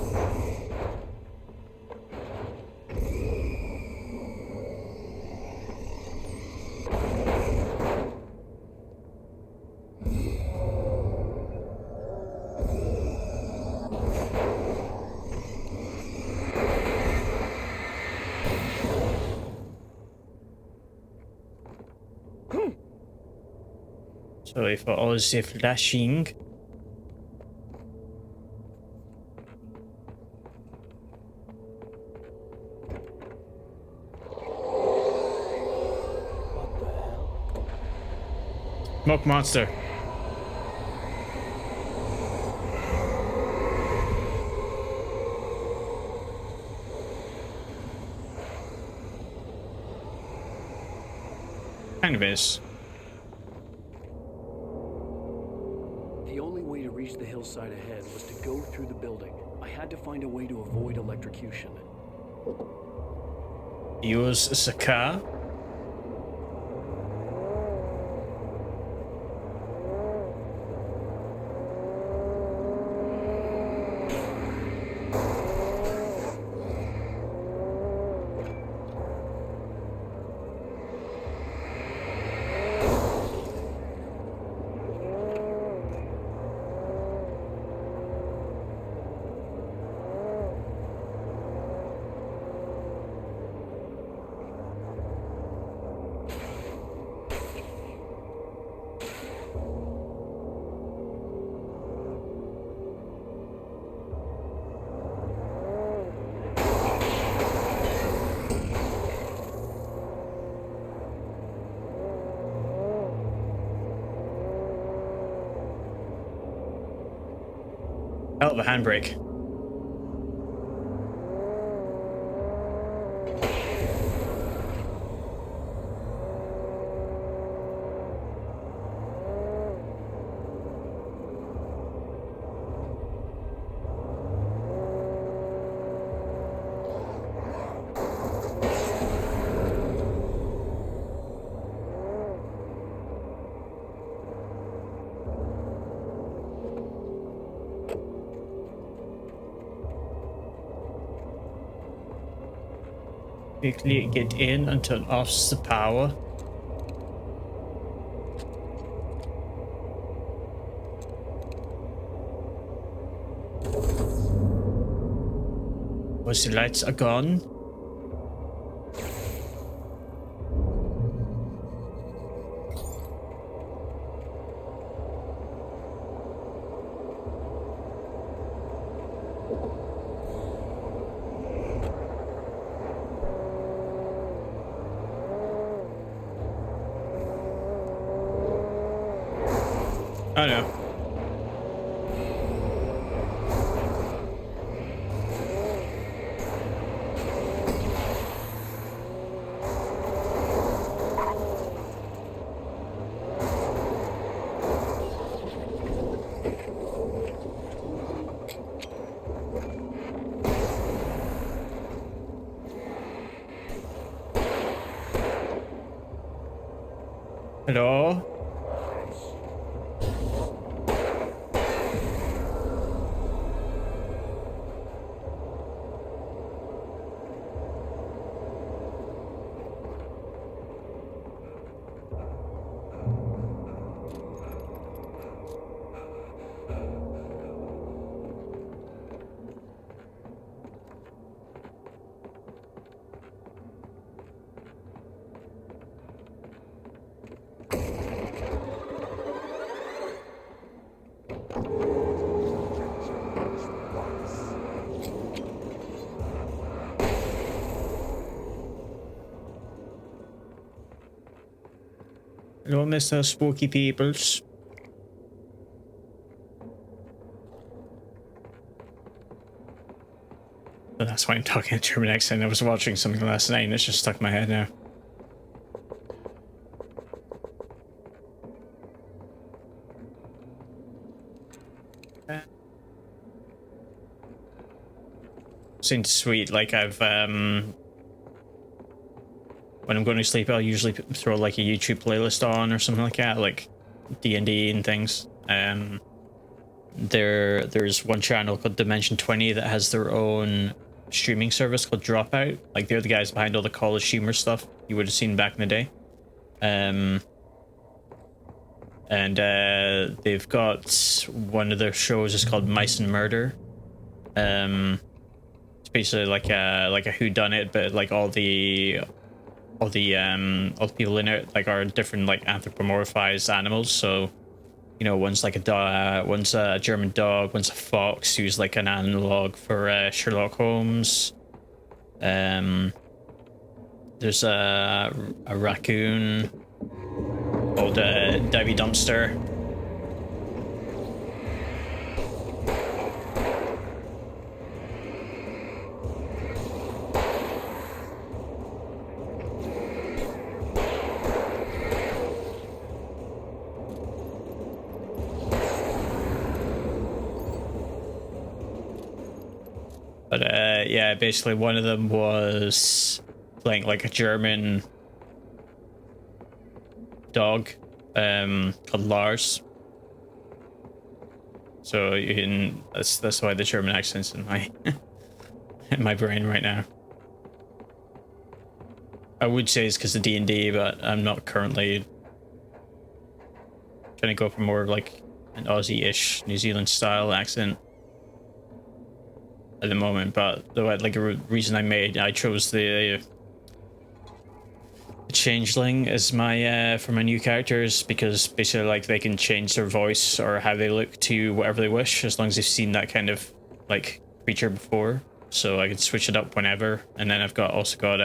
A: Sorry for all the flashing. Smoke monster. Kind of is.
B: The only way to reach the hillside ahead was to go through the building. I had to find a way to avoid electrocution.
A: Use the car. Hell of a handbrake. Quickly get in and turn off the power. Once the lights are gone. Oh no. Hello? Hello, Mr. Spooky Peoples. Oh, that's why I'm talking in German accent. I was watching something last night and it's just stuck in my head now. Seems sweet. Like I've when I'm going to sleep, I'll usually throw like a YouTube playlist on or something like that, like D&D and things. There's one channel called Dimension 20 that has their own streaming service called Dropout. Like they're the guys behind all the College Humor stuff you would have seen back in the day. And they've got one of their shows is called Mice and Murder. It's basically like a whodunit, but like all the people in it like are different like anthropomorphized animals. So, you know, one's like a dog, one's a German dog, one's a fox who's like an analog for Sherlock Holmes. There's a raccoon called Davy Dumpster. But yeah, basically one of them was playing like a German dog called Lars. So you can, that's why the German accent's in my in my brain right now. I would say it's because of D&D, but I'm not currently trying to go for more like an Aussie-ish New Zealand style accent at the moment. But the like a reason I chose the changeling as my for my new characters, because basically like they can change their voice or how they look to whatever they wish, as long as they've seen that kind of like creature before. So I can switch it up whenever. And then I've also got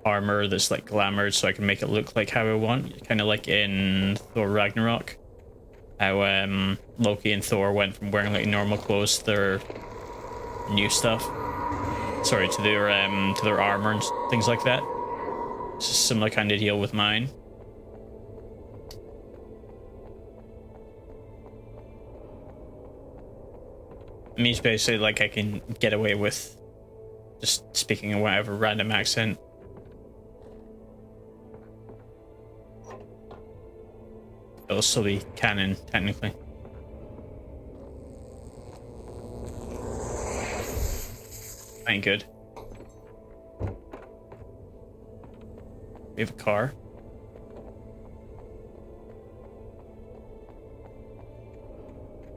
A: armor that's like glamored, so I can make it look like how I want, kind of like in Thor Ragnarok, how Loki and Thor went from wearing like normal clothes to their new stuff, sorry, to their armor and things like that. It's a similar kind of deal with mine. It means basically like I can get away with just speaking in whatever random accent. It'll still be canon, technically. Ain't good. We have a car.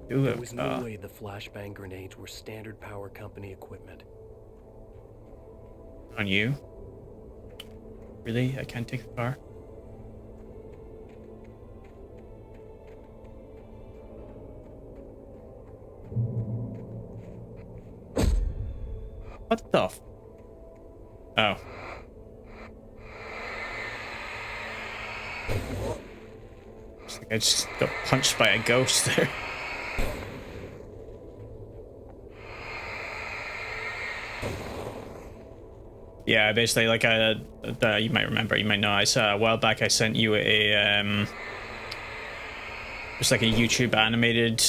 B: There was no way the flashbang grenades were standard power company equipment.
A: On you? Really? I can't take the car? What the f... Oh. Looks like I just got punched by a ghost there. Yeah, basically, like you might remember, you might know. I saw a while back. I sent you a it's like a YouTube animated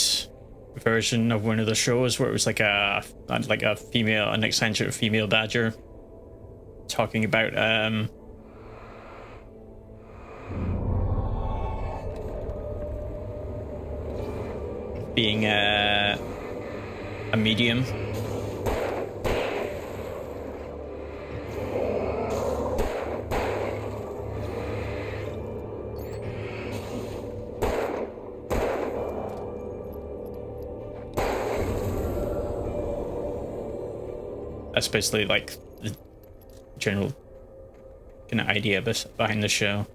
A: version of one of the shows where it was like a female, an eccentric female badger talking about being a medium. That's basically like the general kind of idea behind the show.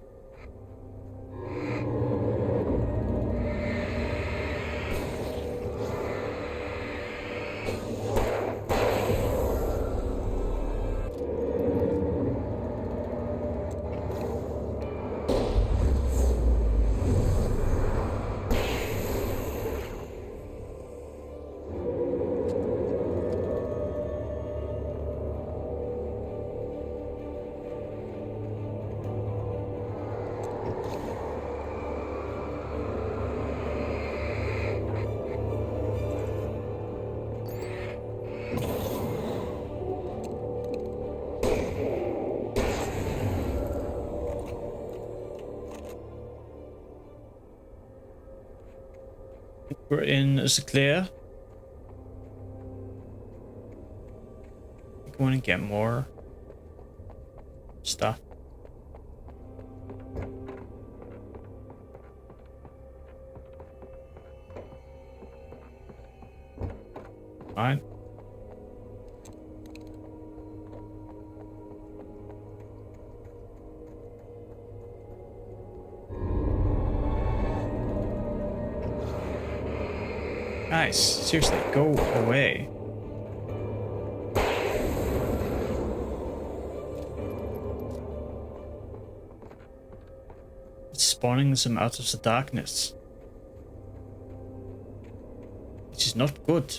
A: We're in Zclair. I want to get more stuff. Fine. Nice. Seriously, go away. It's spawning them out of the darkness. Which is not good.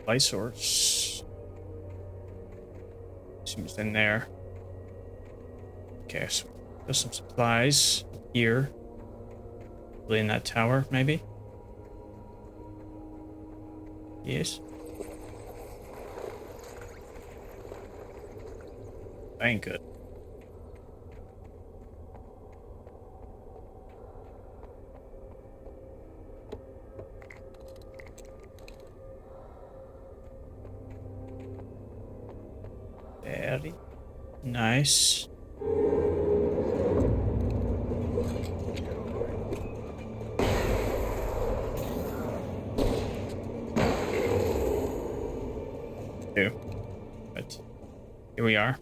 A: Light source. Seems in there. Okay, so there's some supplies here. Probably in that tower, maybe? Yes. Ain't good. Very nice. Two. But here we are.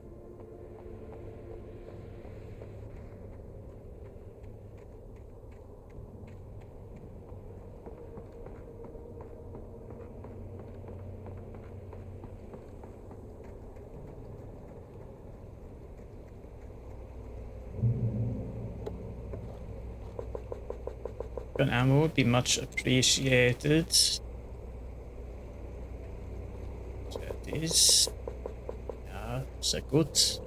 A: Gun ammo would be much appreciated. That is, yeah, sehr gut.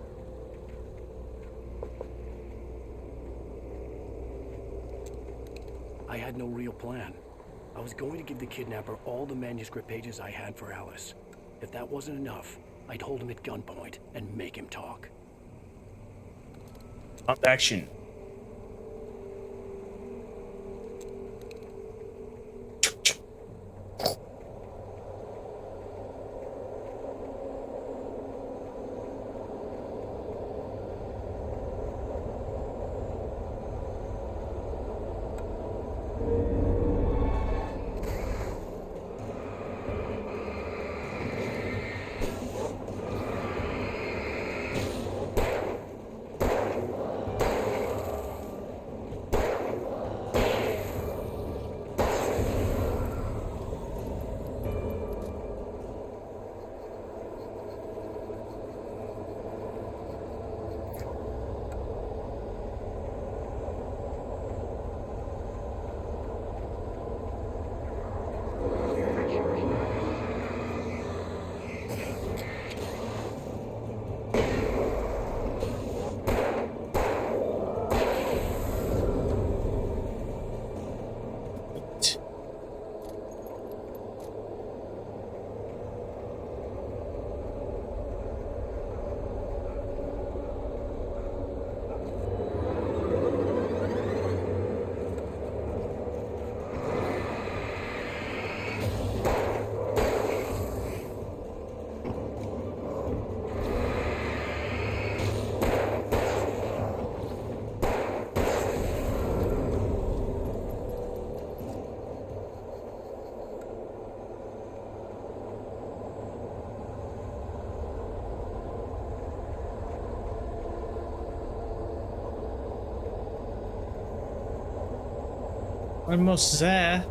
B: I had no real plan. I was going to give the kidnapper all the manuscript pages I had for Alice. If that wasn't enough, I'd hold him at gunpoint and make him talk.
A: Pump action. Almost there.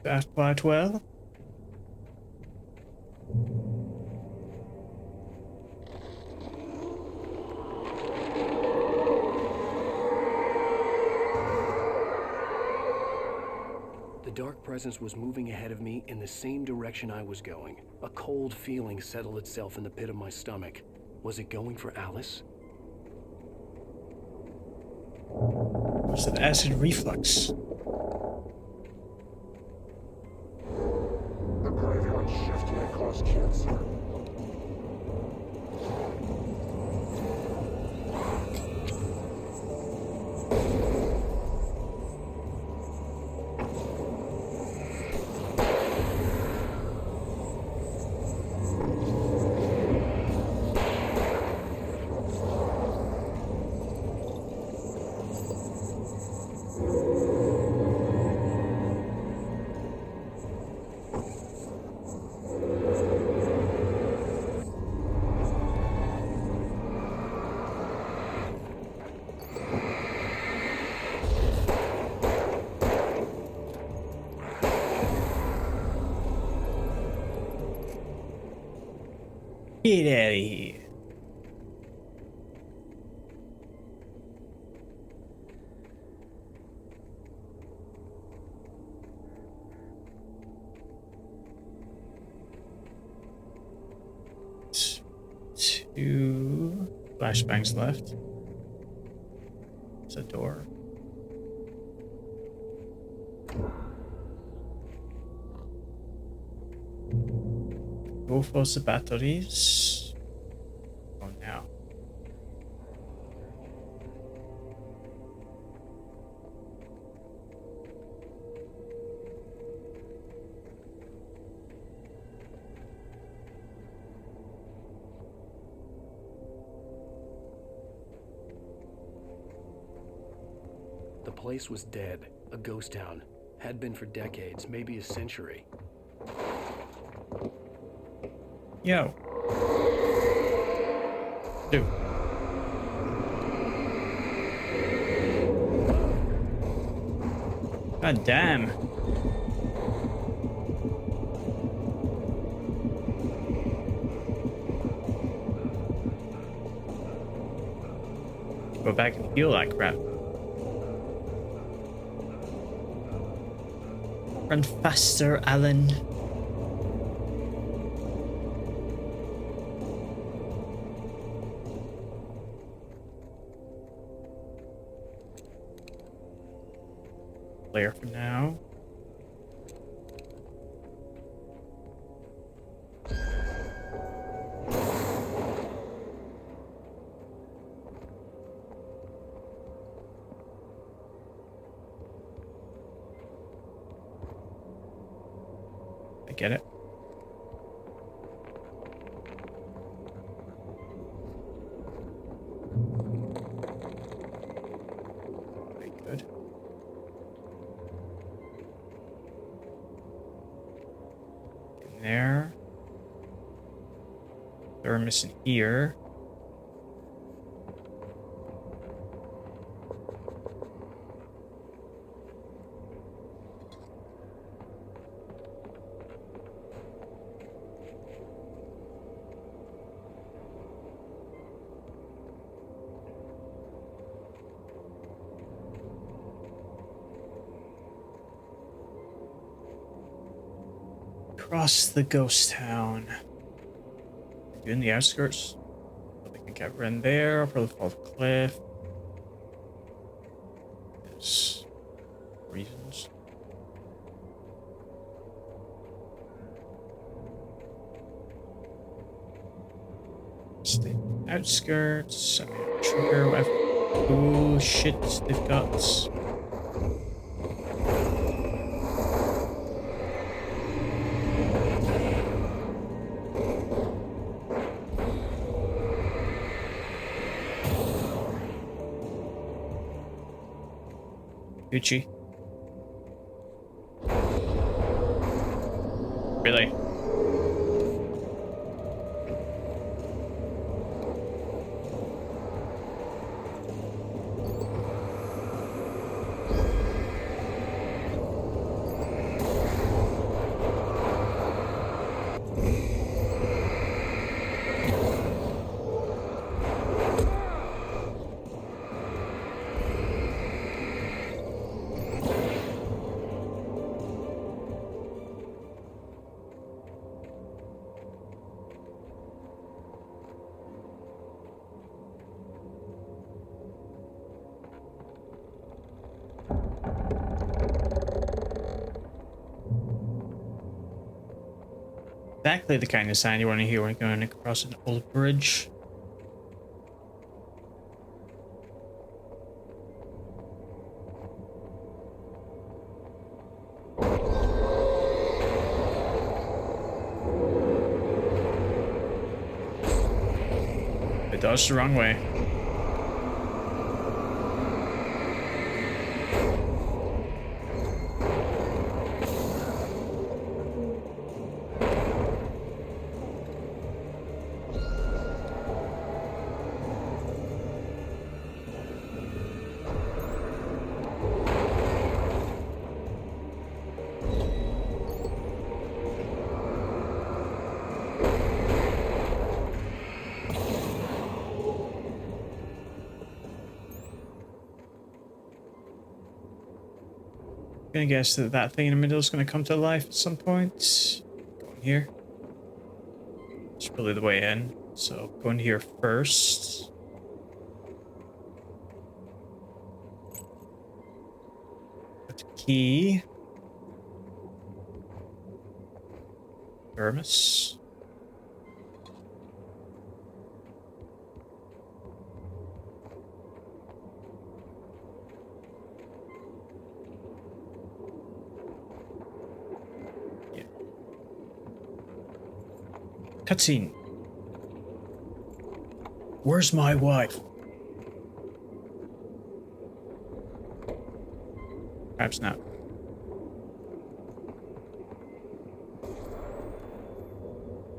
A: That quite well.
B: The dark presence was moving ahead of me in the same direction I was going. A cold feeling settled itself in the pit of my stomach. Was it going for Alice?
A: Was it acid reflux?
D: The graveyard shift may cause cancer.
A: Get out of here. Two flashbangs left. There's a door. Go for the batteries. Oh, now.
B: The place was dead, a ghost town. Had been for decades, maybe a century.
A: Yo. Dude. God damn. Go back and heal that crap. Run faster, Alan. Player for now. I get it. Very good. In there. They're missing here. Across the ghost town. You in the outskirts? They can get in there, probably fall off a cliff. There's reasons. Stay outskirts. Trigger, whatever. Oh shit, they've got. Gucci. Really? Exactly the kind of sound you want to hear when going across an old bridge. It does the wrong way. Gonna guess that that thing in the middle is gonna come to life at some point. Going here. It's probably the way in. So going here first. Got the key. Thermos. Cutscene. Where's my wife? Perhaps not.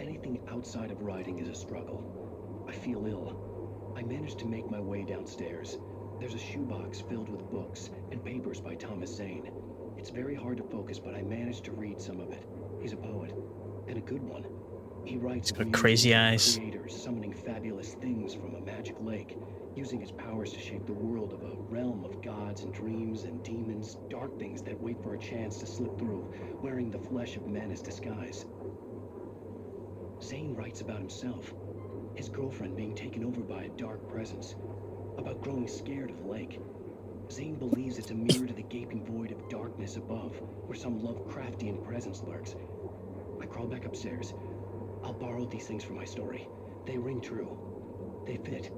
H: Anything outside of riding is a struggle. I feel ill. I managed to make my way downstairs. There's a shoebox filled with books and papers by Thomas Zane. It's very hard to focus, but I managed to read some of it. He's a poet, and a good one. He writes
A: He's got crazy eyes.
H: Creators summoning fabulous things from a magic lake, using his powers to shape the world of a realm of gods and dreams and demons, dark things that wait for a chance to slip through, wearing the flesh of men as disguise. Zane writes about himself, his girlfriend being taken over by a dark presence, about growing scared of the lake. Zane believes it's a mirror to the gaping void of darkness above, where some Lovecraftian presence lurks. I crawl back upstairs. I'll borrow these things for my story. They ring true. They fit.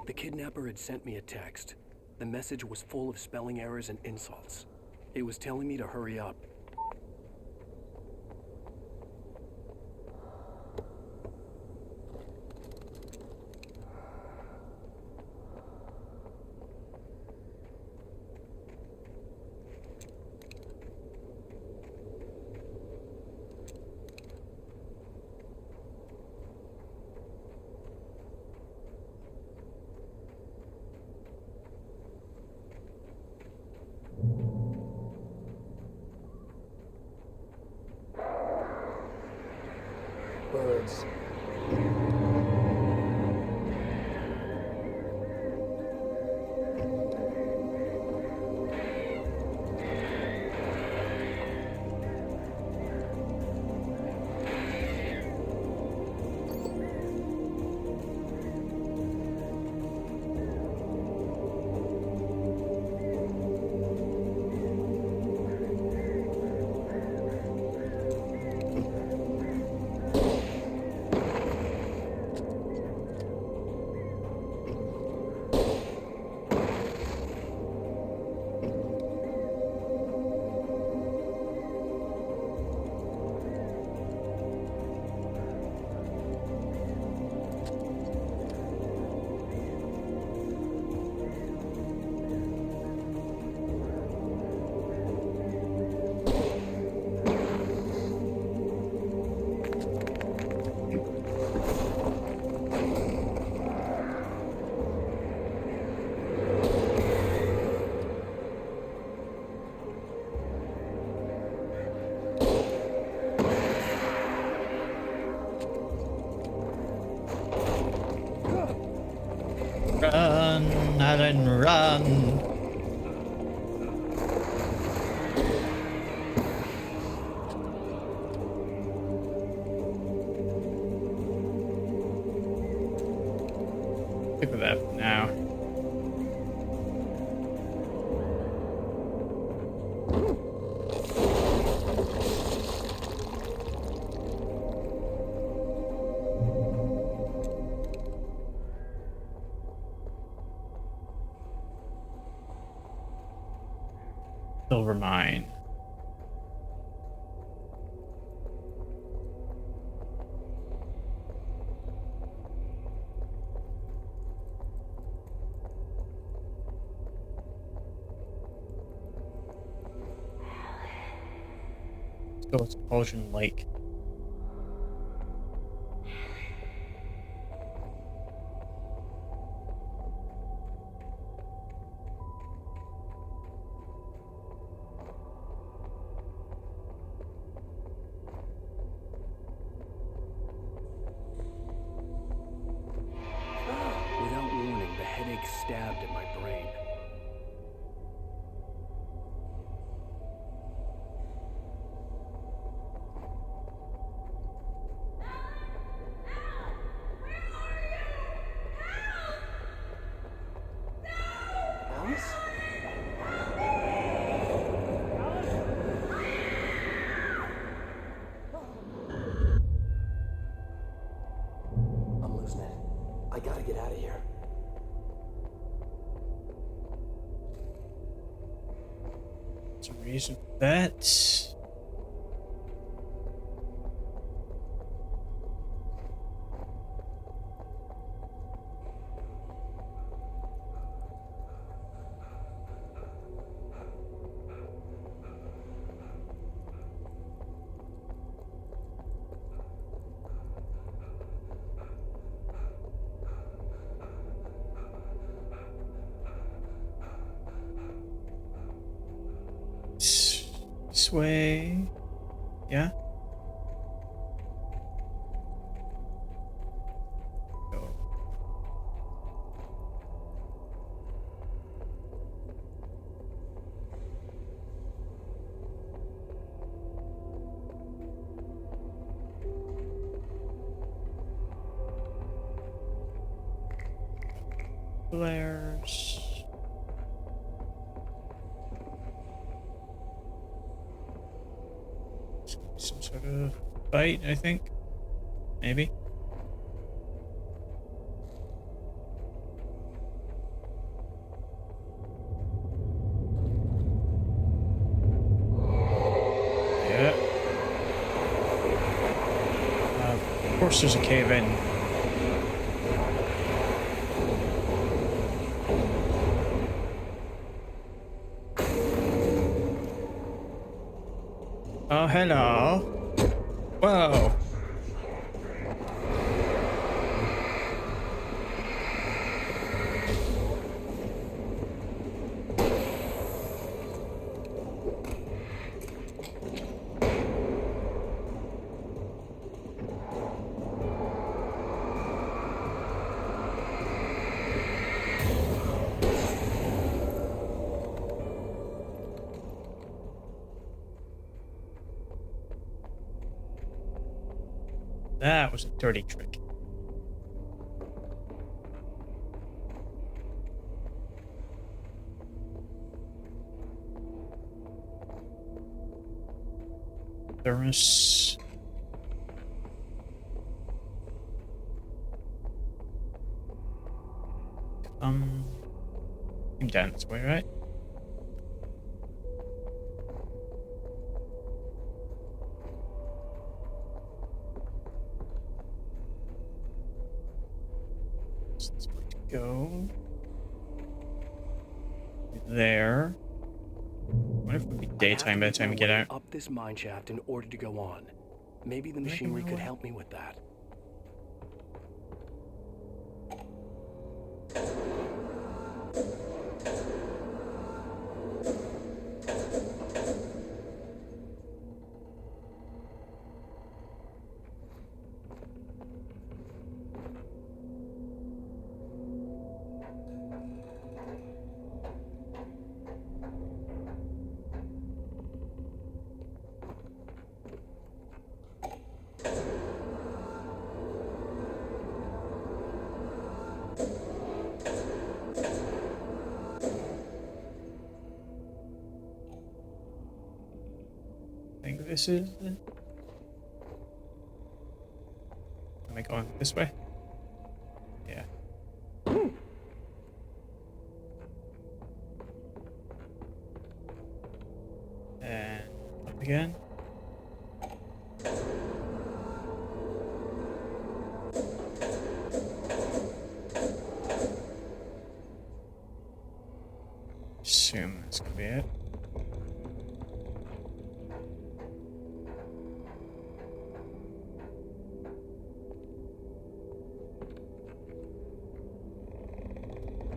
B: The kidnapper had sent me a text. The message was full of spelling errors and insults. It was telling me to hurry up.
E: Birds.
A: Run, Alan, run! Stick with that for now. Silver mine. Let's go with Cauldron Lake.
B: Without warning, the headache stabbed at my brain. Alice? I'm losing it. I gotta get out of here.
A: Some reason for that. This way. Yeah. Go. Flares. Some sort of fight, I think. Maybe. Yeah. Of course there's a cave in. Oh, hello. Whoa. That was a dirty trick. Thermos. Came down this way, right? So this way to go. There. I wonder if it would be daytime by the time we get out.
B: Up this mine shaft in order to go on. Maybe the machinery could help me with that.
A: I think this is it. Am I going this way? Yeah. And up again. Assume that's gonna be it.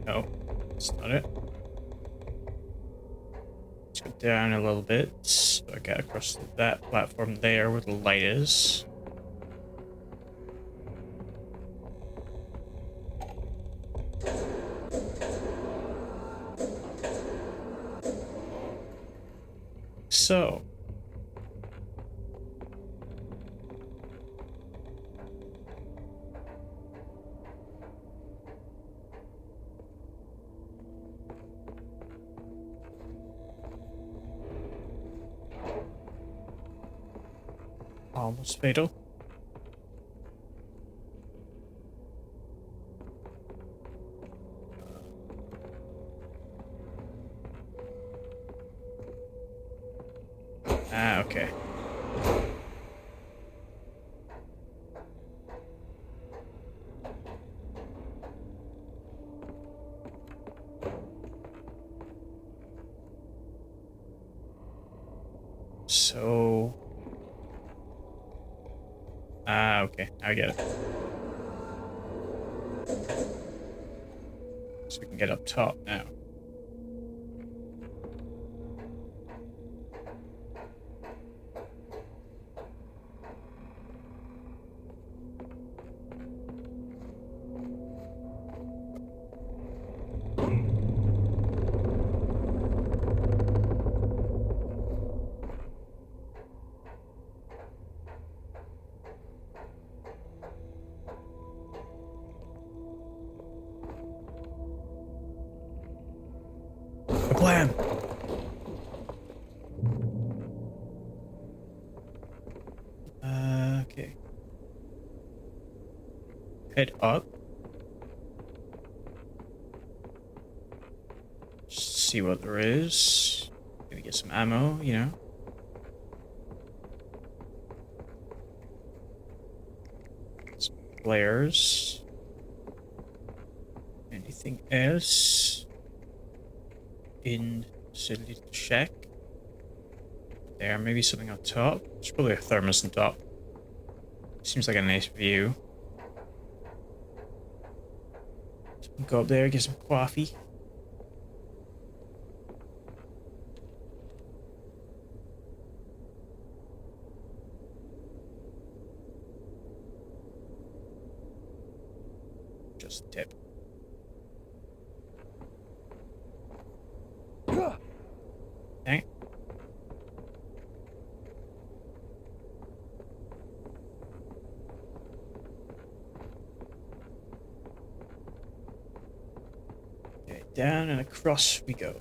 A: No, that's not it. Let's go down a little bit. So I got across that platform there where the light is. So. Almost fatal. Ah, okay. So... Ah, okay. I get it. So we can get up top now. Blam! Okay. Head up. See what there is. Maybe get some ammo, you know. Some flares. Anything else? In the little shack. There, maybe something on top. There's probably a thermos on top. Seems like a nice view. So go up there, get some coffee. Just a tip. Dang. Down and across we go.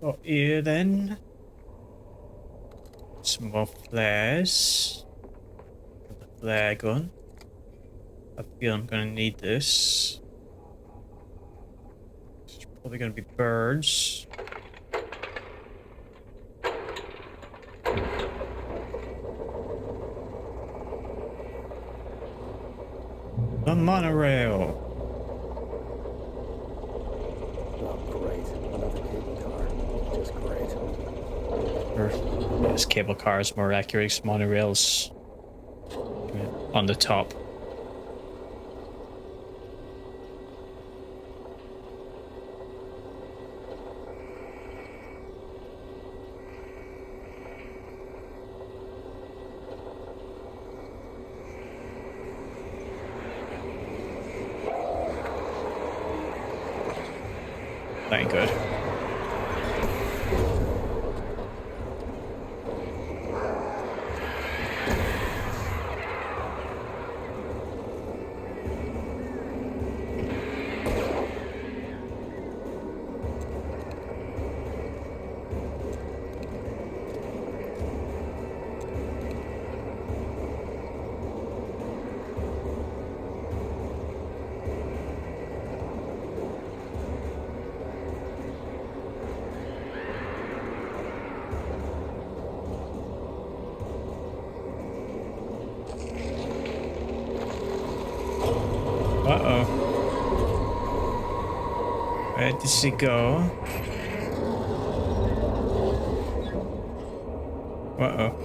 A: Oh, here then. Some more flares. The flare gun. I feel I'm gonna need this. It's probably gonna be birds. The monorail.
B: Oh, great. Another cable car. Just great.
A: Or yes, cable cars, more accurate, monorails on the top. That ain't good. Uh-oh. Where did she go? Uh-oh.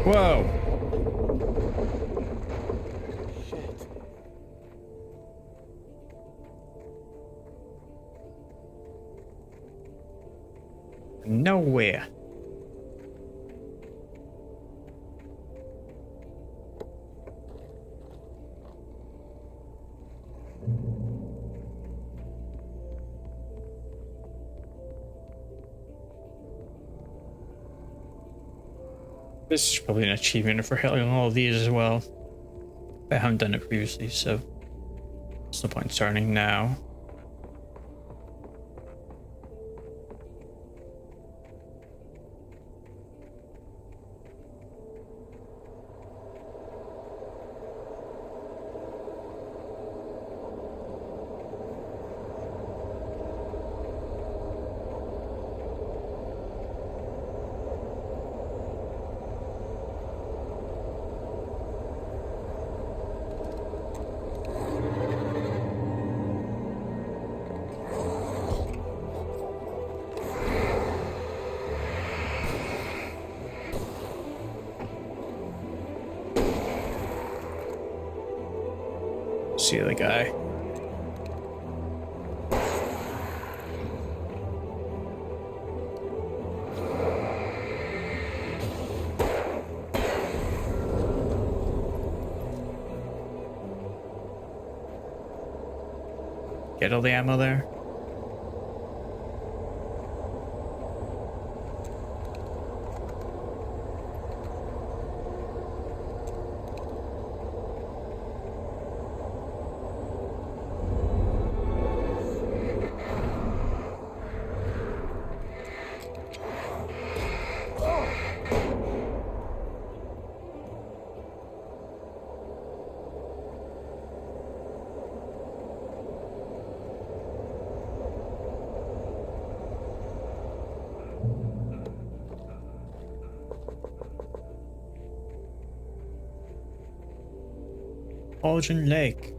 A: Whoa.
B: Shit.
A: Nowhere. This is probably an achievement for hitting all of these as well. But I haven't done it previously, so there's no point starting now. See the guy. Get all the ammo there. Pauldron Lake.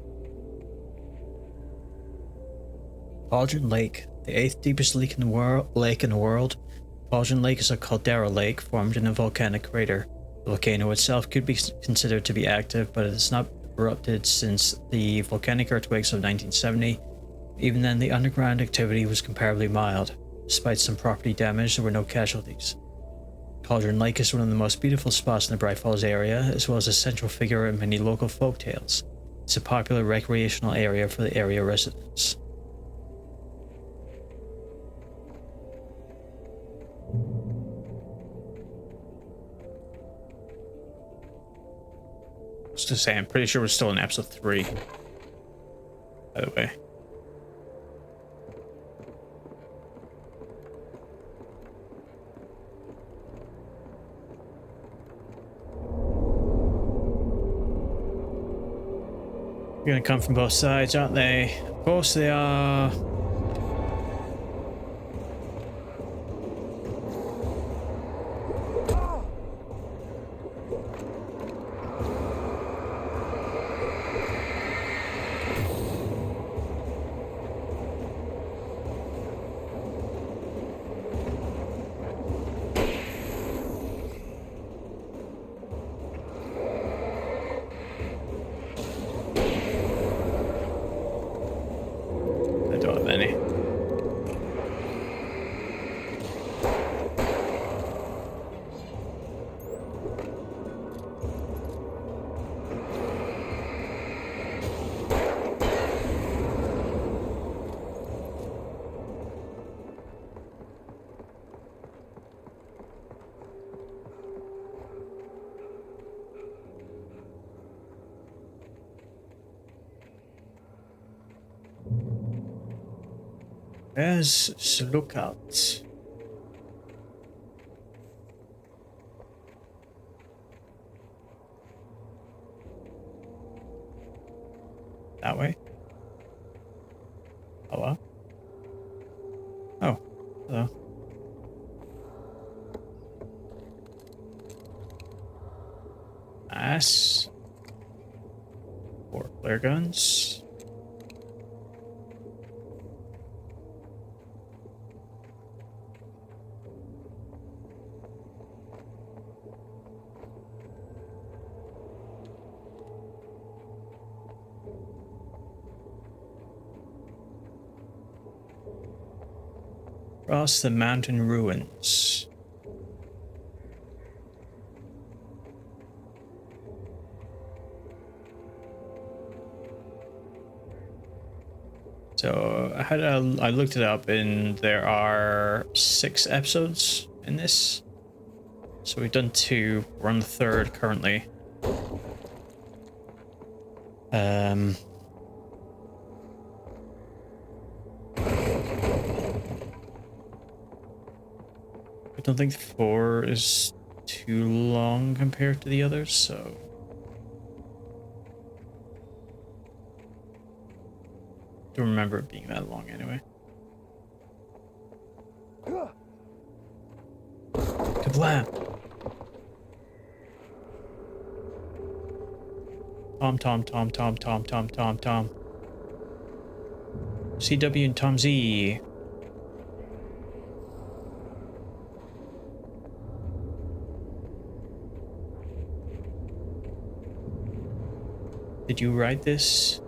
A: Pauldron Lake, the 8th deepest lake in the world. Pauldron Lake is a caldera lake formed in a volcanic crater. The volcano itself could be considered to be active, but it has not erupted since the volcanic earthquakes of 1970. Even then, the underground activity was comparably mild. Despite some property damage, there were no casualties. Pauldron Lake is one of the most beautiful spots in the Bright Falls area, as well as a central figure in many local folk tales. It's a popular recreational area for the area residents. Just to say, I'm pretty sure we're still in episode 3. By the way. They're gonna come from both sides, aren't they? Of course they are. There's the lookout. That way? Hello? Oh, hello. Nice. 4 flare guns. Across the mountain ruins. So I looked it up, and there are 6 episodes in this. So we've done 2. We're on the 3rd currently. I don't think 4 is too long compared to the others, so... don't remember it being that long anyway. Kablam! Tom. CW and Tom Z. Did you write this?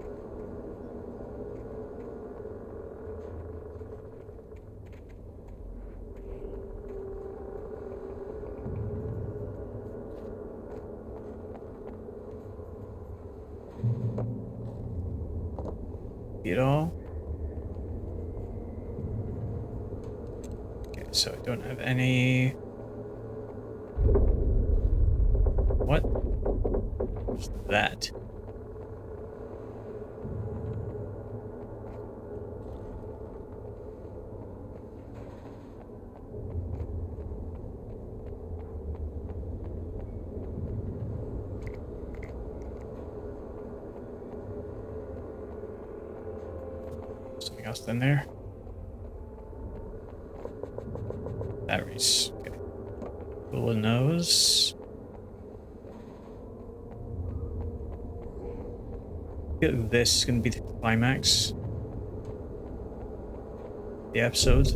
A: It all? Okay, so I don't have any... What? What's that? Something else in there? Batteries. Okay. Full of nose. feel this is going to be the climax. The episode.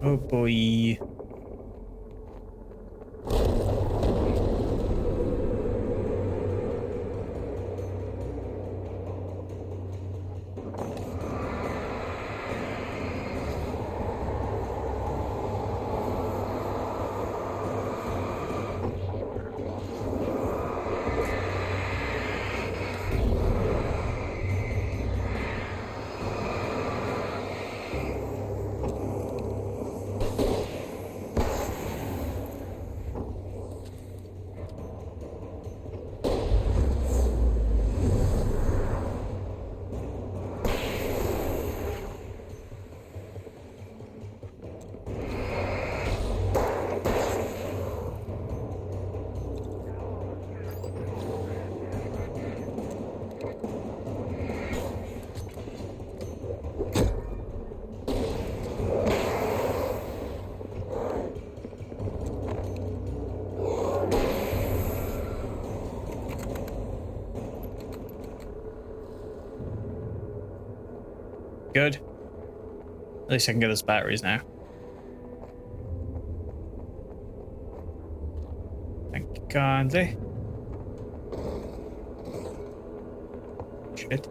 A: Oh boy. Good. At least I can get those batteries now. Thank you kindly. Shit.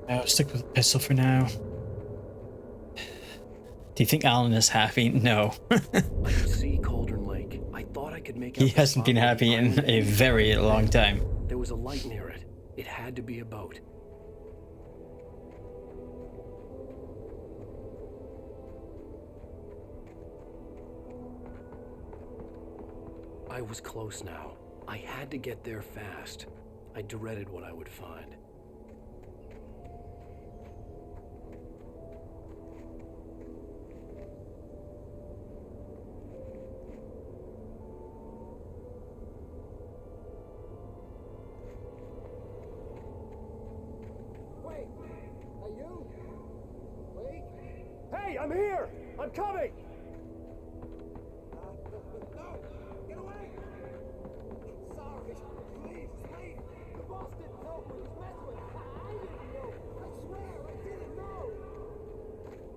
A: I'll stick with the pistol for now. Do you think Alan is happy? No.
B: I could see Cauldron Lake. I thought I could make out
A: He hasn't been happy in a very long time.
B: There was a light near it. It had to be a boat. I was close now. I had to get there fast. I dreaded what I would find.
D: Wait! Are you? Wait! Hey, I'm here! I'm coming! No! Get away! Sorry. Please, leave. The boss didn't know who he was messing with. I didn't know. I swear, I didn't know.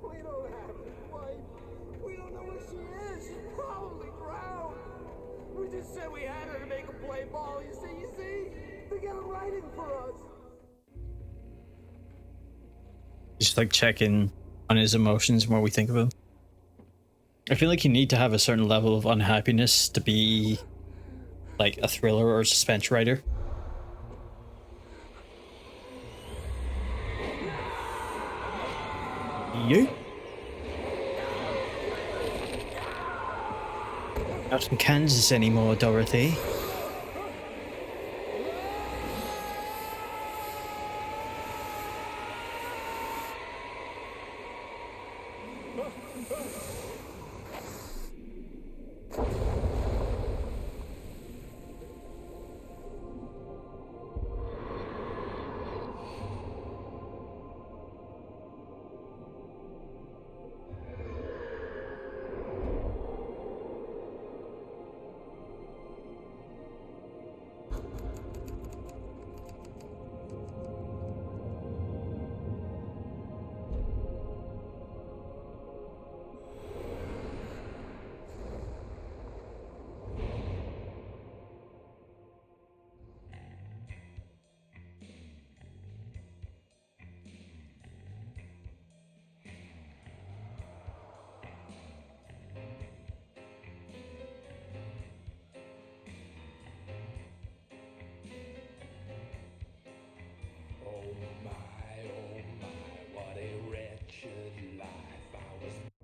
D: We don't have his wife. We don't know where she is. She's probably drowned. We just said we had her to make a play ball. You see? They got it writing for us.
A: Just like checking on his emotions and what we think of him. I feel like you need to have a certain level of unhappiness to be like a thriller or a suspense writer. You? Not in Kansas anymore, Dorothy.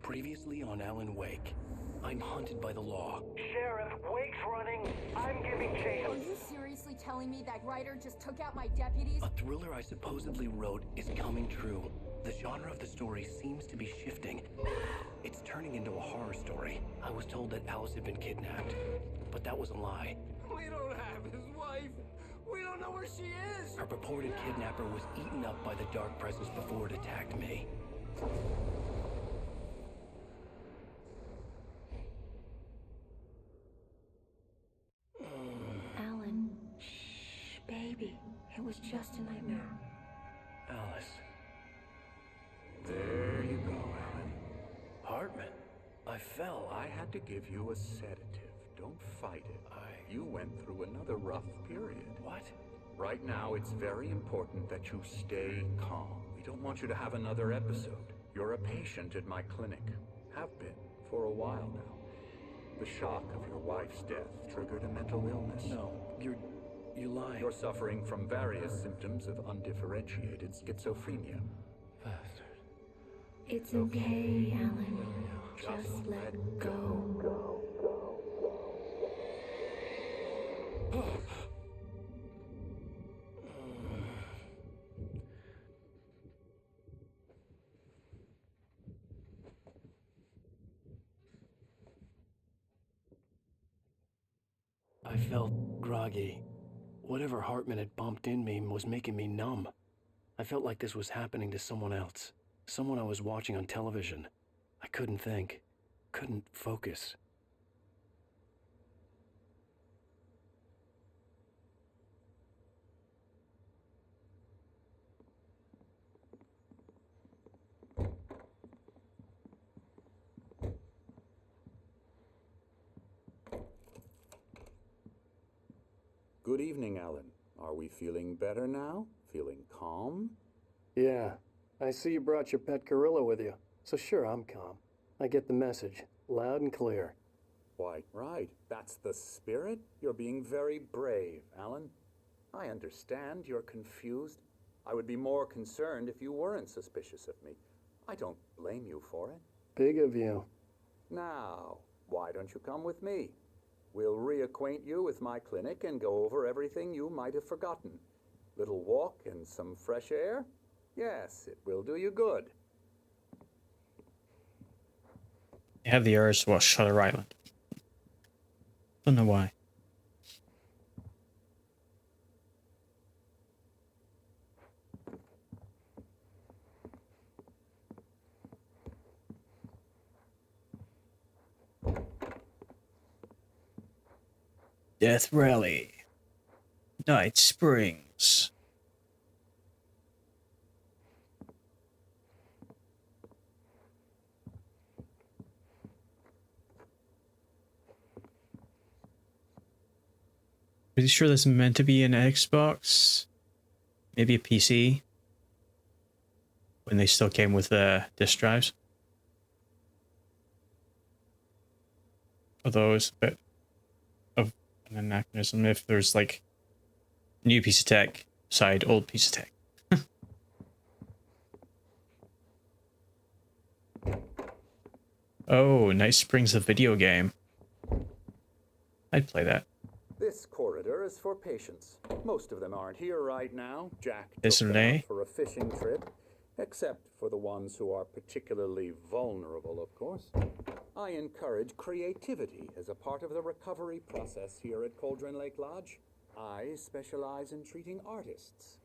B: Previously on Alan Wake, I'm hunted by the law.
D: Sheriff, Wake's running. I'm giving chase.
K: Are you seriously telling me that writer just took out my deputies?
B: A thriller I supposedly wrote is coming true. The genre of the story seems to be shifting. It's turning into a horror story. I was told that Alice had been kidnapped, but that was a lie.
D: We don't have his wife. We don't know where she is.
B: Her purported kidnapper was eaten up by the dark presence before it attacked me.
I: Alan, shh, baby. It was just a nightmare.
B: Alice.
L: There you go, Alan.
B: Hartman. I fell.
L: I had to give you a sedative. Don't fight it. You went through another rough period.
B: What?
L: Right now, it's very important that you stay calm. We don't want you to have another episode. You're a patient at my clinic. Have been for a while now. The shock of your wife's death triggered a mental illness.
B: No, you lie.
L: You're suffering from various symptoms of undifferentiated schizophrenia.
B: Bastard.
I: It's okay, Alan. Just let go.
B: I felt groggy. Whatever Hartman had bumped in me was making me numb. I felt like this was happening to someone else. Someone I was watching on television. I couldn't think. Couldn't focus.
L: Good evening, Alan. Are we feeling better now? Feeling calm?
B: Yeah, I see you brought your pet gorilla with you. So sure, I'm calm. I get the message, loud and clear.
L: Why, right. That's the spirit. You're being very brave, Alan. I understand you're confused. I would be more concerned if you weren't suspicious of me. I don't blame you for it.
B: Big of you.
L: Now, why don't you come with me? We'll reacquaint you with my clinic and go over everything you might have forgotten. Little walk and some fresh air? Yes, it will do you good.
A: I have the urge to watch Shutter Island. Don't know why. Death Rally. Night Springs. Pretty sure this is meant to be an Xbox. Maybe a PC. When they still came with disk drives. Although it's a bit of an anachronism if there's like new piece of tech beside old piece of tech. Oh, Night Springs, the video game. I'd play that.
L: This corridor is for patients. Most of them aren't here right now. Jack
A: This
L: took them
A: Renee?
L: out for a fishing trip, except for the ones who are particularly vulnerable, of course. I encourage creativity as a part of the recovery process here at Cauldron Lake Lodge. I specialize in treating artists.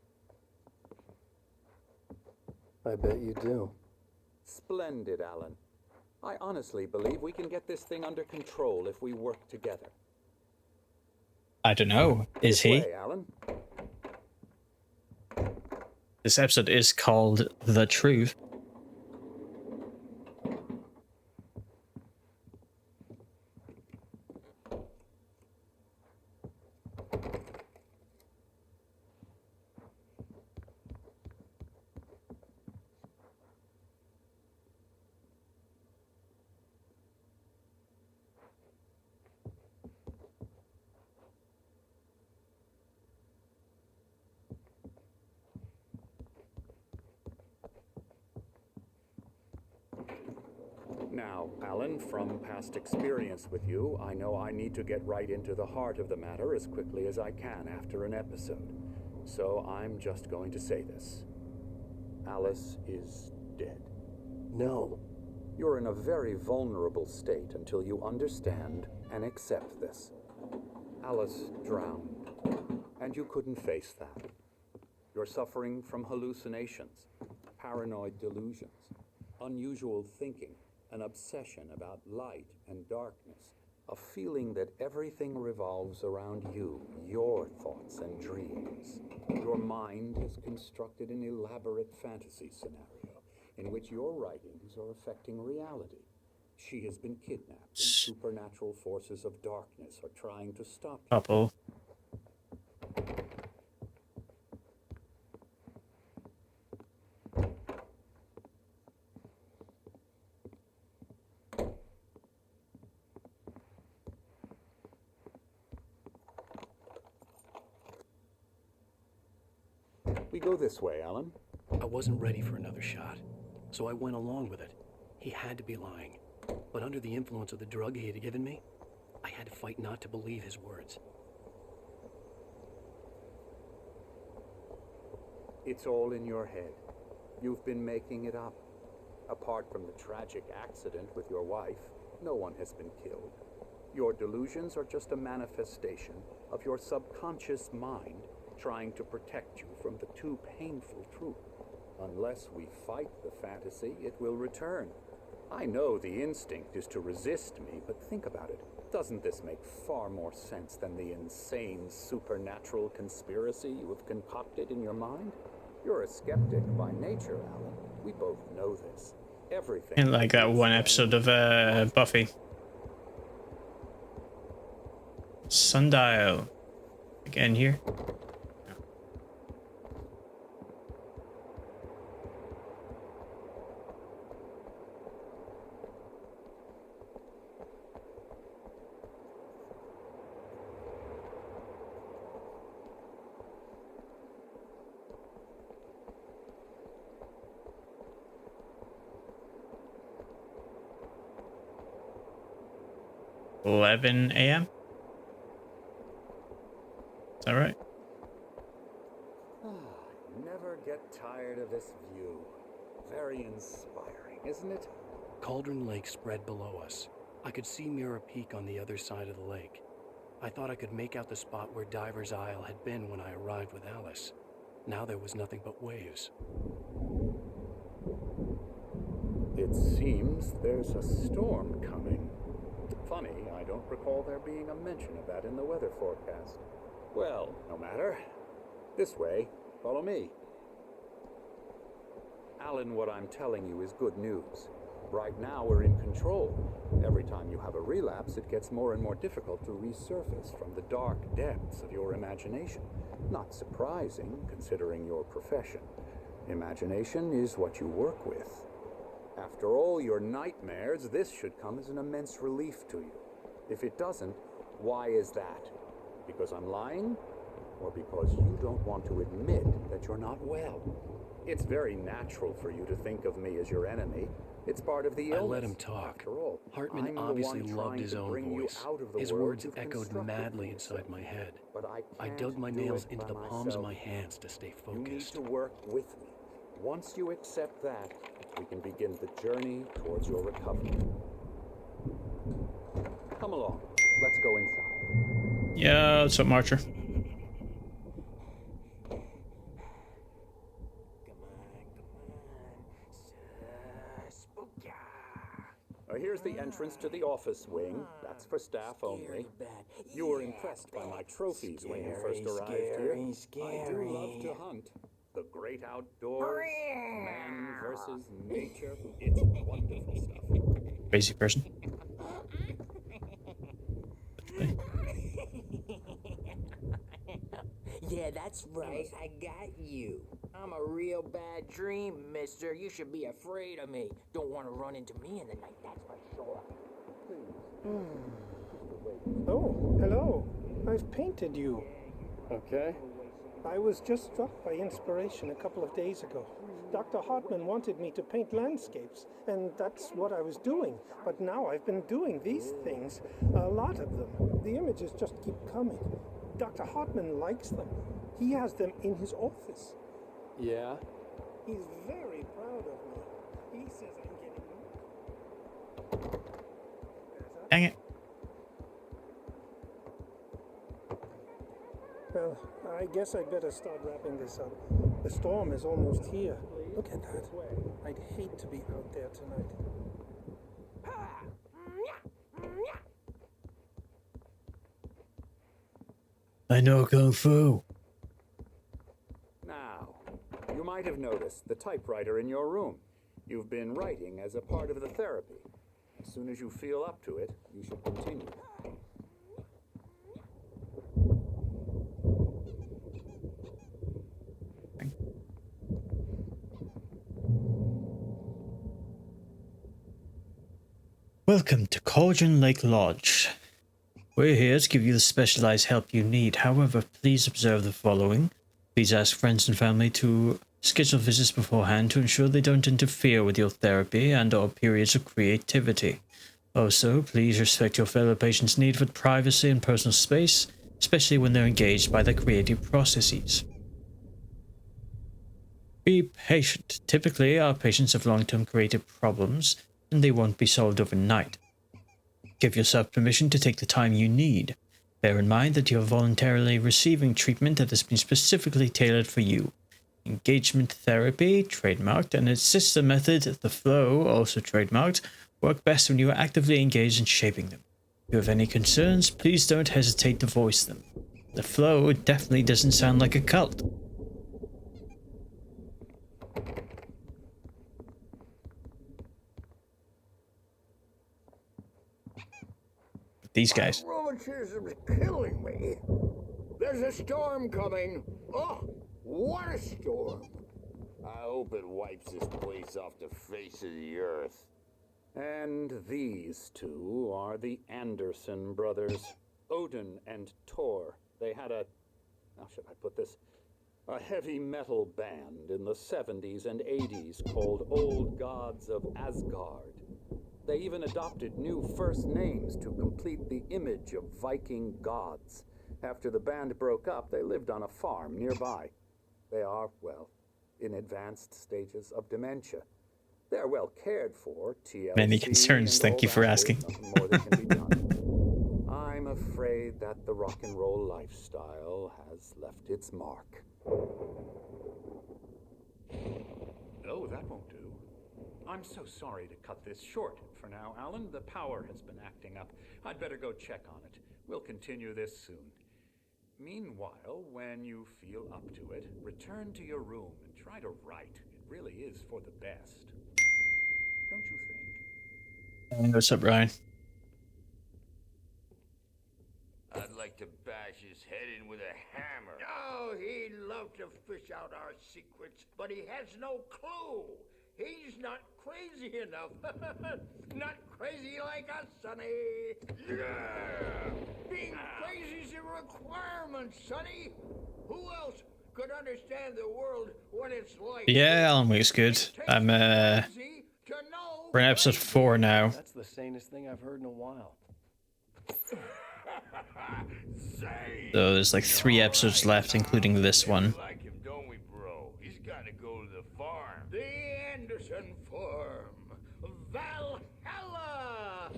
B: I bet you do.
L: Splendid, Alan. I honestly believe we can get this thing under control if we work together.
A: I don't know. Is
L: This
A: he?
L: way, Alan.
A: This episode is called The Truth.
L: Now, Alan, from past experience with you, I know I need to get right into the heart of the matter as quickly as I can after an episode. So I'm just going to say this. Alice is dead.
B: No.
L: You're in a very vulnerable state until you understand and accept this. Alice drowned, and you couldn't face that. You're suffering from hallucinations, paranoid delusions, unusual thinking, an obsession about light and darkness, a feeling that everything revolves around you, your thoughts and dreams. Your mind has constructed an elaborate fantasy scenario in which your writings are affecting reality. She has been kidnapped, and supernatural forces of darkness are trying to stop you.
A: Couple.
L: We go this way, Alan.
B: I wasn't ready for another shot, so I went along with it. He had to be lying. But under the influence of the drug he had given me, I had to fight not to believe his words.
L: It's all in your head. You've been making it up. Apart from the tragic accident with your wife, no one has been killed. Your delusions are just a manifestation of your subconscious mind trying to protect you from the too painful truth. Unless we fight the fantasy, it will return. I know the instinct is to resist me, but think about it. Doesn't this make far more sense than the insane supernatural conspiracy you have concocted in your mind? You're a skeptic by nature, Alan. We both know this. Everything.
A: In like that one episode of Buffy. Sundial. Again here. 11 a.m. Is that right?
L: Never get tired of this view. Very inspiring, isn't it?
B: Cauldron Lake spread below us. I could see Mirror Peak on the other side of the lake. I thought I could make out the spot where Diver's Isle had been when I arrived with Alice. Now there was nothing but waves.
L: It seems there's a storm coming. Funny, I don't recall there being a mention of that in the weather forecast. Well, no matter. This way, follow me. Alan, what I'm telling you is good news. Right now we're in control. Every time you have a relapse, it gets more and more difficult to resurface from the dark depths of your imagination. Not surprising, considering your profession. Imagination is what you work with. After all your nightmares, this should come as an immense relief to you. If it doesn't, why is that? Because I'm lying? Or because you don't want to admit that you're not well? It's very natural for you to think of me as your enemy. It's part of the illness.
B: I let him talk.
L: After all,
B: Hartman
L: I'm the
B: obviously
L: one
B: loved
L: trying
B: his
L: to
B: own
L: bring you
B: voice.
L: out of the
B: His
L: world
B: words
L: you've
B: echoed
L: constructed
B: madly
L: for
B: inside
L: yourself.
B: my head.
L: But
B: I
L: can't
B: dug my
L: do
B: nails
L: it
B: into
L: by
B: the palms of
L: myself.
B: my hands to stay
L: You need
B: focused.
L: to work with me. Once you accept that, we can begin the journey towards your recovery. Come along. Let's go inside.
A: Yeah, what's up, Marcher?
L: Here's the entrance to the office wing. That's for staff only. You were impressed by my trophies when you first arrived here. I do love to hunt. The great outdoors, man versus nature. It's wonderful stuff.
A: Crazy person.
E: Yeah, that's right. I got you. I'm a real bad dream, mister. You should be afraid of me. Don't want to run into me in the night, that's for sure.
M: Oh, hello. I've painted you.
F: Okay.
M: I was just struck by inspiration a couple of days ago. Dr. Hartman wanted me to paint landscapes, and that's what I was doing. But now I've been doing these things, a lot of them. The images just keep coming. Dr. Hartman likes them. He has them in his office.
B: Yeah?
M: He's very proud of me. He says I'm getting...
A: Dang it.
M: Well, I guess I'd better start wrapping this up. The storm is almost here. Look at that. I'd hate to be out there tonight.
A: I know Kung Fu.
L: Now, you might have noticed the typewriter in your room. You've been writing as a part of the therapy. As soon as you feel up to it, you should continue.
A: Welcome to Cauldron Lake Lodge. We're here to give you the specialized help you need. However, please observe the following. Please ask friends and family to schedule visits beforehand to ensure they don't interfere with your therapy and/or periods of creativity. Also, please respect your fellow patients' need for privacy and personal space, especially when they're engaged by their creative processes. Be patient. Typically, our patients have long-term creative problems, and they won't be solved overnight. Give yourself permission to take the time you need. Bear in mind that you're voluntarily receiving treatment that has been specifically tailored for you. Engagement therapy, trademarked, and its sister method, the flow, also trademarked, work best when you are actively engaged in shaping them. If you have any concerns, please don't hesitate to voice them. The flow definitely doesn't sound like a cult. These guys.
N: My rheumatism's killing me. There's a storm coming. Oh, what a storm. I hope it wipes this place off the face of the earth.
L: And these two are the Anderson brothers, Odin and Thor. They had a, how should I put this, a heavy metal band in the 70s and 80s called Old Gods of Asgard. They even adopted new first names to complete the image of Viking gods. After the band broke up, they lived on a farm nearby. They are, well, in advanced stages of dementia. They're well cared for, TLC.
A: Many concerns, thank you for asking.
L: Nothing more that can be done. I'm afraid that the rock and roll lifestyle has left its mark.
F: Oh, that won't do. I'm so sorry to cut this short for now, Alan. The power has been acting up. I'd better go check on it. We'll continue this soon. Meanwhile, when you feel up to it, return to your room and try to write. It really is for the best. Don't you think?
A: Hey, what's up, Ryan?
N: I'd like to bash his head in with a hammer. Oh, he'd love to fish out our secrets, but he has no clue. He's not crazy enough. Not crazy like us, Sonny. Yeah! Being crazy's a requirement, Sonny. Who else could understand the world when it's like...
A: Yeah, Alan Wake's good. I'm we're in episode 4 now.
B: That's the sanest thing I've heard in a while.
A: So there's like 3 episodes left, including this one.
N: Like him, don't we, bro? He's got to go to the farm. The Anderson farm. Valhalla!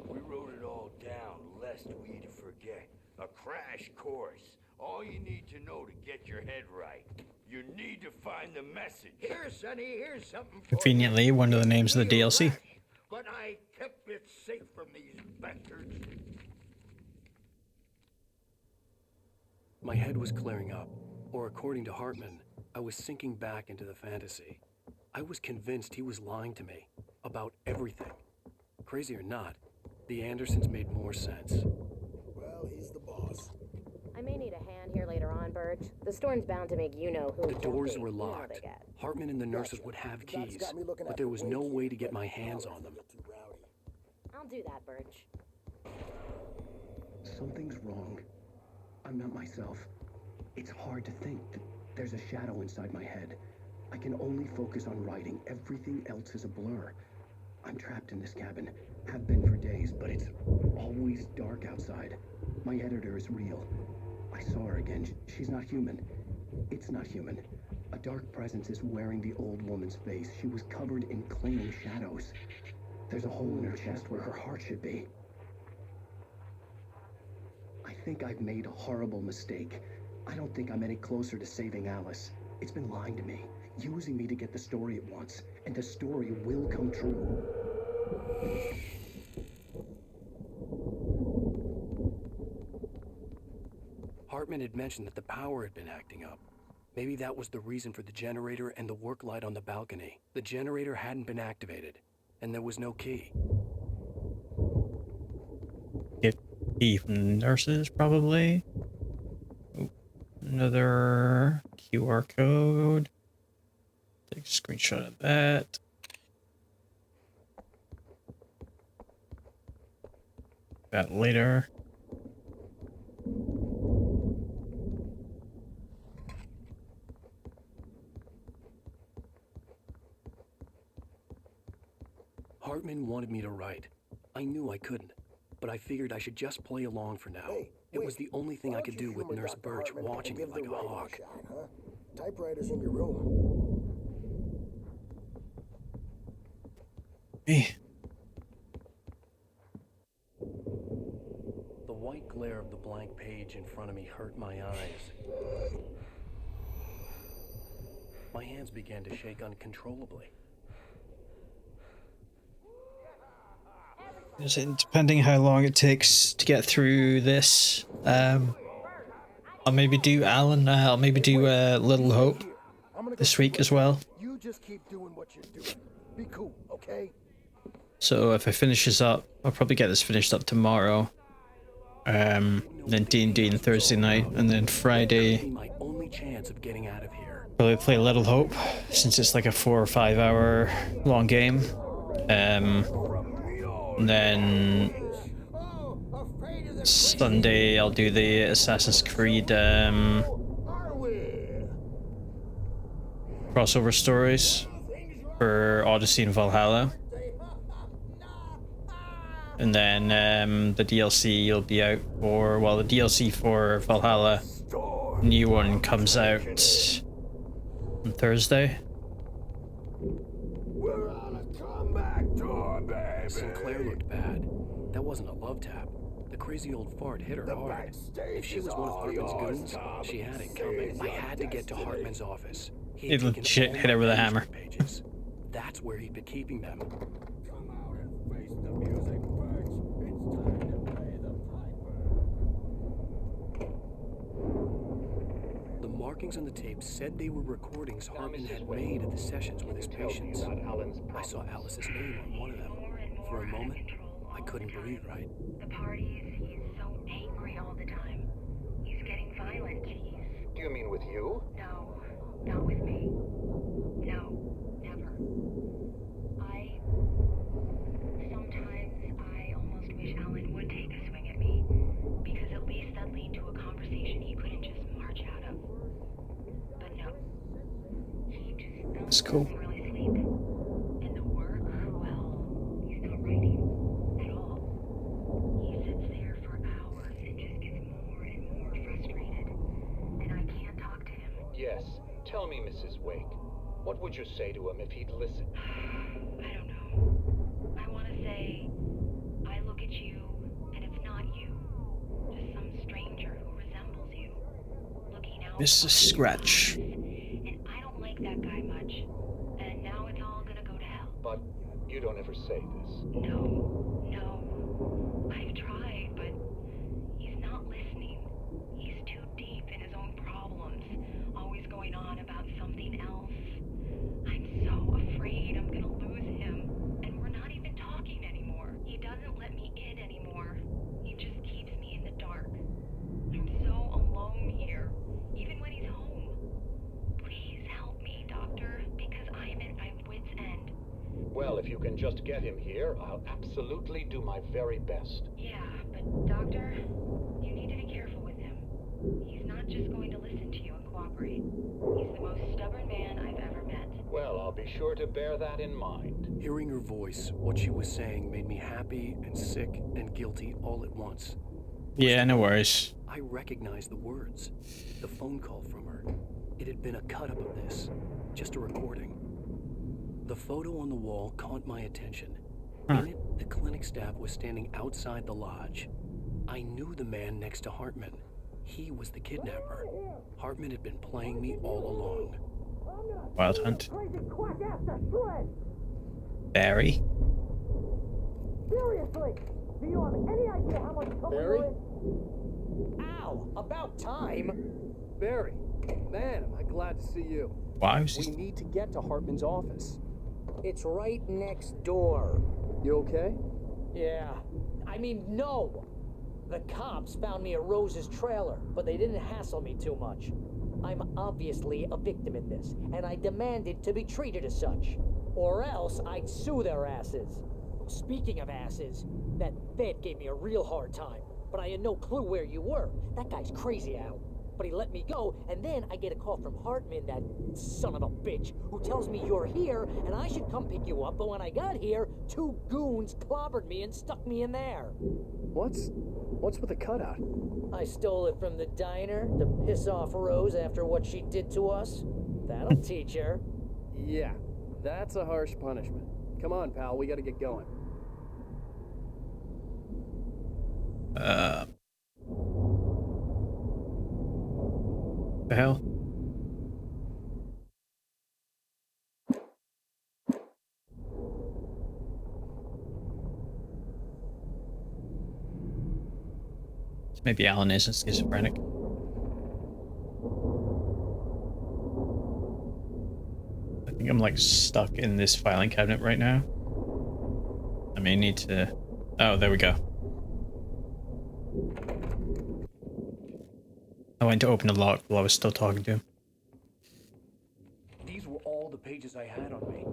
N: We wrote it all down, lest we'd forget. A crash course. All you need to know to get your head right. You need to find the message. Here, Sonny, here's something for
A: Conveniently, one of the names of the DLC.
N: But I kept it safe from these bastards.
B: My head was clearing up, or according to Hartman, I was sinking back into the fantasy. I was convinced he was lying to me about everything. Crazy or not, the Andersons made more sense.
D: Well, he's the boss.
O: I may need a hand here later on, Burge. The storm's bound to make you-know-who
B: The doors
O: jumpy.
B: were
O: You know
B: locked.
O: they get.
B: Hartman and the nurses would have keys, but there was no way to get my hands on them.
O: I'll do that, Burge.
H: Something's wrong. I'm not myself. It's hard to think. There's a shadow inside my head. I can only focus on writing. Everything else is a blur. I'm trapped in this cabin. Have been for days, but it's always dark outside. My editor is real. I saw her again. She's not human. It's not human. A dark presence is wearing the old woman's face. She was covered in clinging shadows. There's a hole in her chest where her heart should be. I think I've made a horrible mistake. I don't think I'm any closer to saving Alice. It's been lying to me, using me to get the story it wants, and the story will come true.
B: Hartman had mentioned that the power had been acting up. Maybe that was the reason for the generator and the work light on the balcony. The generator hadn't been activated, and there was no key.
A: Get key from the nurses, probably. Ooh, another QR code. Take a screenshot of that. That later.
B: Hartman wanted me to write. I knew I couldn't, but I figured I should just play along for now. It was the only thing I could do with Nurse Birch watching me like a hawk.
D: Typewriter's in your room.
A: Hey.
B: The white glare of the blank page in front of me hurt my eyes. My hands began to shake uncontrollably.
A: Depending how long it takes to get through this, I'll maybe do Alan. I'll maybe do Little Hope this week as well.
D: You just keep doing what you're doing. Be cool, okay?
A: So if I finish this up, I'll probably get this finished up tomorrow. Then D&D on Thursday night, and then Friday
B: My only chance of getting out of here.
A: probably play Little Hope, since it's like a 4 or 5 hour long game. And then Sunday I'll do the Assassin's Creed crossover stories for Odyssey and Valhalla. And then the DLC will be out for, well, the DLC for Valhalla, new one comes out on Thursday.
B: Sinclair looked bad. That wasn't a love tap. The crazy old fart hit her hard. If she was one of Hartman's goons, she had it coming. I had to get to Hartman's office.
A: It legit hit her with a hammer.
B: Pages. That's where he'd been keeping them.
D: Come out and face the music, Birch. It's time to pay the piper.
B: The markings on the tape said they were recordings Hartman had made at the sessions with his patients. I saw Alice's name on one of them. For a moment, I couldn't breathe right.
C: The parties, he's so angry all the time. He's getting violent.
J: Do you mean with you?
C: No, not with me. No, never. Sometimes I almost wish Alan would take a swing at me, because at least that'd lead to a conversation he couldn't just march out of. But no. He just doesn't really sleep. And the work, well, he's not writing at all. He sits there for hours and just gets more and more frustrated. And I can't talk to him.
J: Yes. Tell me, Mrs. Wake. What would you say to him if he'd listen?
C: I don't know. I want to say, I look at you, and it's not you. Just some stranger who resembles you. Looking out.
A: Mrs. Scratch.
C: And I don't like that guy much. And now it's all gonna go to hell.
J: But you don't ever say this.
C: No. I've tried, but he's not listening. He's too deep in his own problems. Always going on about something else. I'm so afraid I'm gonna lose him. And we're not even talking anymore. He doesn't let me in anymore. He just keeps me in the dark. I'm so alone here, even when he's home. Please help me, Doctor, because I'm at my wit's end.
J: Well, if you can just get him here, I'll absolutely do my very best.
C: Yeah, but Doctor, you need to be careful with him. He's not just going to listen to you and cooperate. He's the most stubborn man I've ever met.
F: Well, I'll be sure to bear that in mind.
B: Hearing her voice, what she was saying made me happy and sick and guilty all at once.
A: Yeah, no worries.
B: I recognized the words. The phone call from her. It had been a cut-up of this. Just a recording. The photo on the wall caught my attention. In it, the clinic staff was standing outside the lodge. I knew the man next to Hartman. He was the kidnapper. Hartman had been playing me all along.
A: Wild Hunt. Barry.
E: Seriously, do you have any idea how much trouble you're in? Ow! About time!
P: Barry, man, am I glad to see you.
A: Why was
P: We need to get to Hartman's office.
E: It's right next door.
P: You okay?
E: Yeah. I mean, no! The cops found me at Rose's trailer, but they didn't hassle me too much. I'm obviously a victim in this, and I demanded to be treated as such. Or else I'd sue their asses. Speaking of asses, that Fed gave me a real hard time, but I had no clue where you were. That guy's crazy, Al. But he let me go, and then I get a call from Hartman, that son of a bitch, who tells me you're here, and I should come pick you up, but when I got here, 2 goons clobbered me and stuck me in there.
P: What's with the cutout?
E: I stole it from the diner to piss off Rose after what she did to us. That'll teach her.
P: Yeah, that's a harsh punishment. Come on, pal, we gotta get going.
A: The hell? Maybe Alan isn't schizophrenic. I think I'm like stuck in this filing cabinet right now. I may need to... Oh, there we go. I went to open the lock while I was still talking to him.
B: These were all the pages I had on me.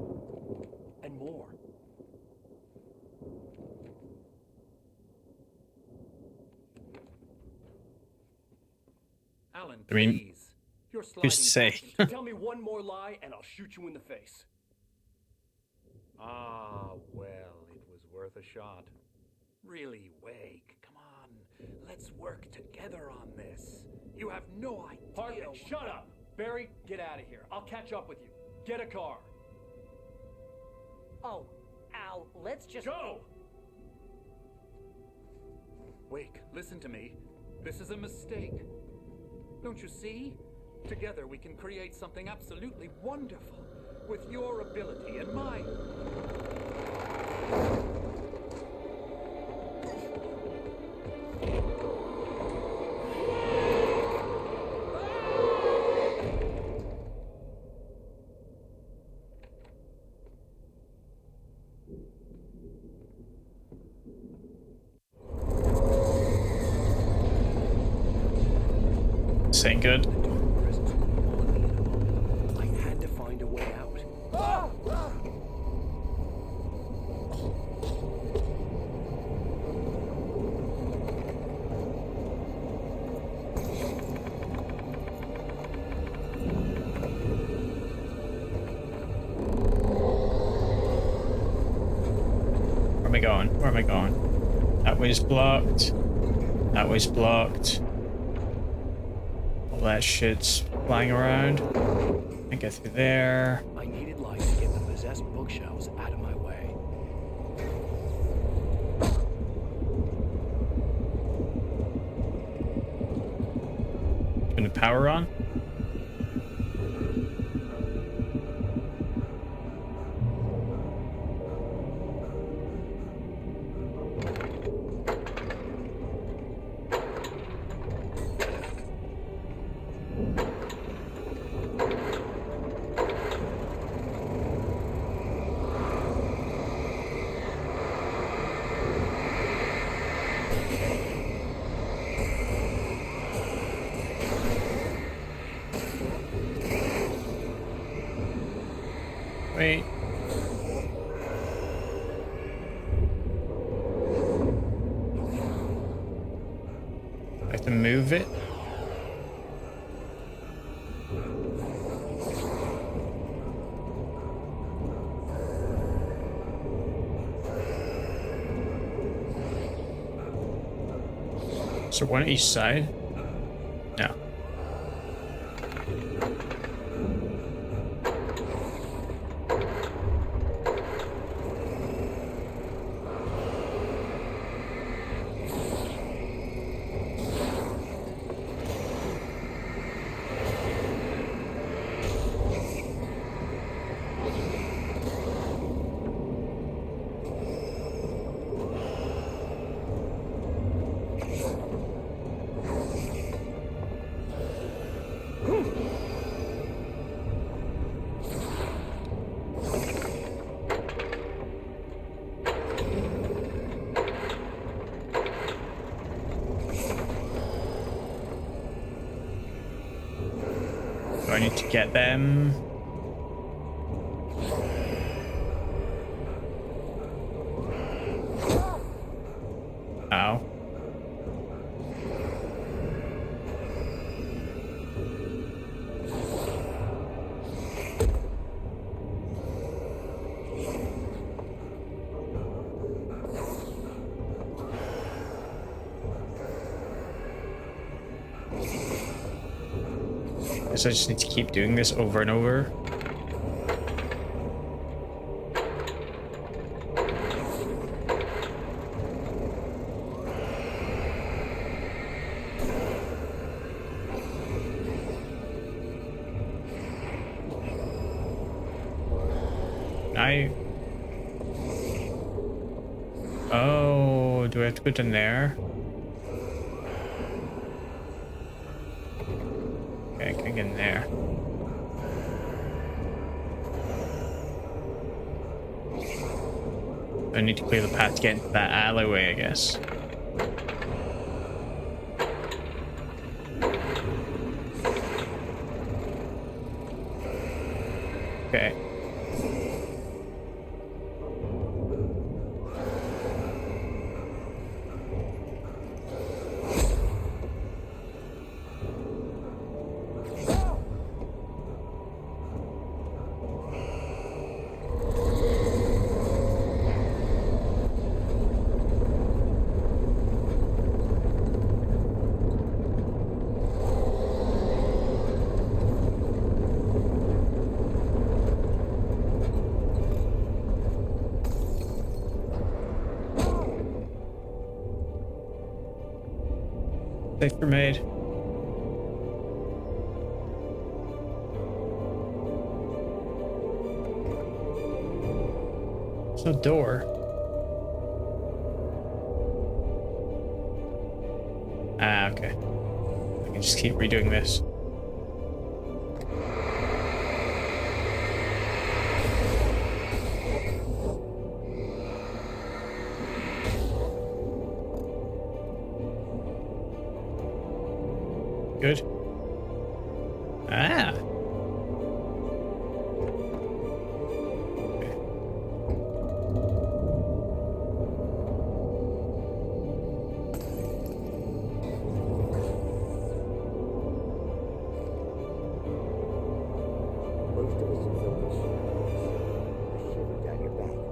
B: And more.
F: Alan,
A: I mean,
F: please. You're
A: who's to say?
B: Tell me one more lie and I'll shoot you in the face.
F: Ah, well, it was worth a shot. Really, Wake, come on. Let's work together on this. You have no idea.
B: Hartman, shut up! Barry, get out of here. I'll catch up with you. Get a car.
E: Oh, Al, let's just...
B: Go!
F: Wake, listen to me. This is a mistake. Don't you see? Together we can create something absolutely wonderful. With your ability and mine.
A: This ain't good.
B: I had to find a way out.
A: Where am I going? Where am I going? That way's blocked. That way's blocked. All that shit's flying around. I get through there.
B: I needed light to get the possessed bookshelves out of my way.
A: Turn the power on. Wait. I have to move it. So one each side? No. Do I need to get them? Ow. Guess I just need to keep doing this over and over. Oh, do I have to go down there? Okay, I can get in there. I need to clear the path to get into that alleyway, I guess. Okay. Safer made. There's no door. Ah, okay. I can just keep redoing this. Good. Ah.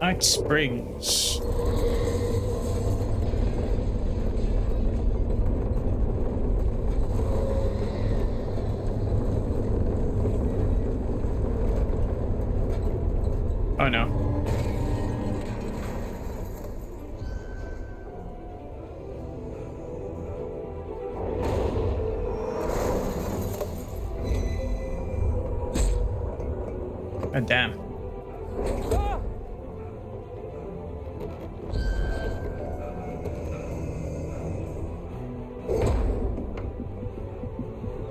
A: Night Springs. Oh no. God damn.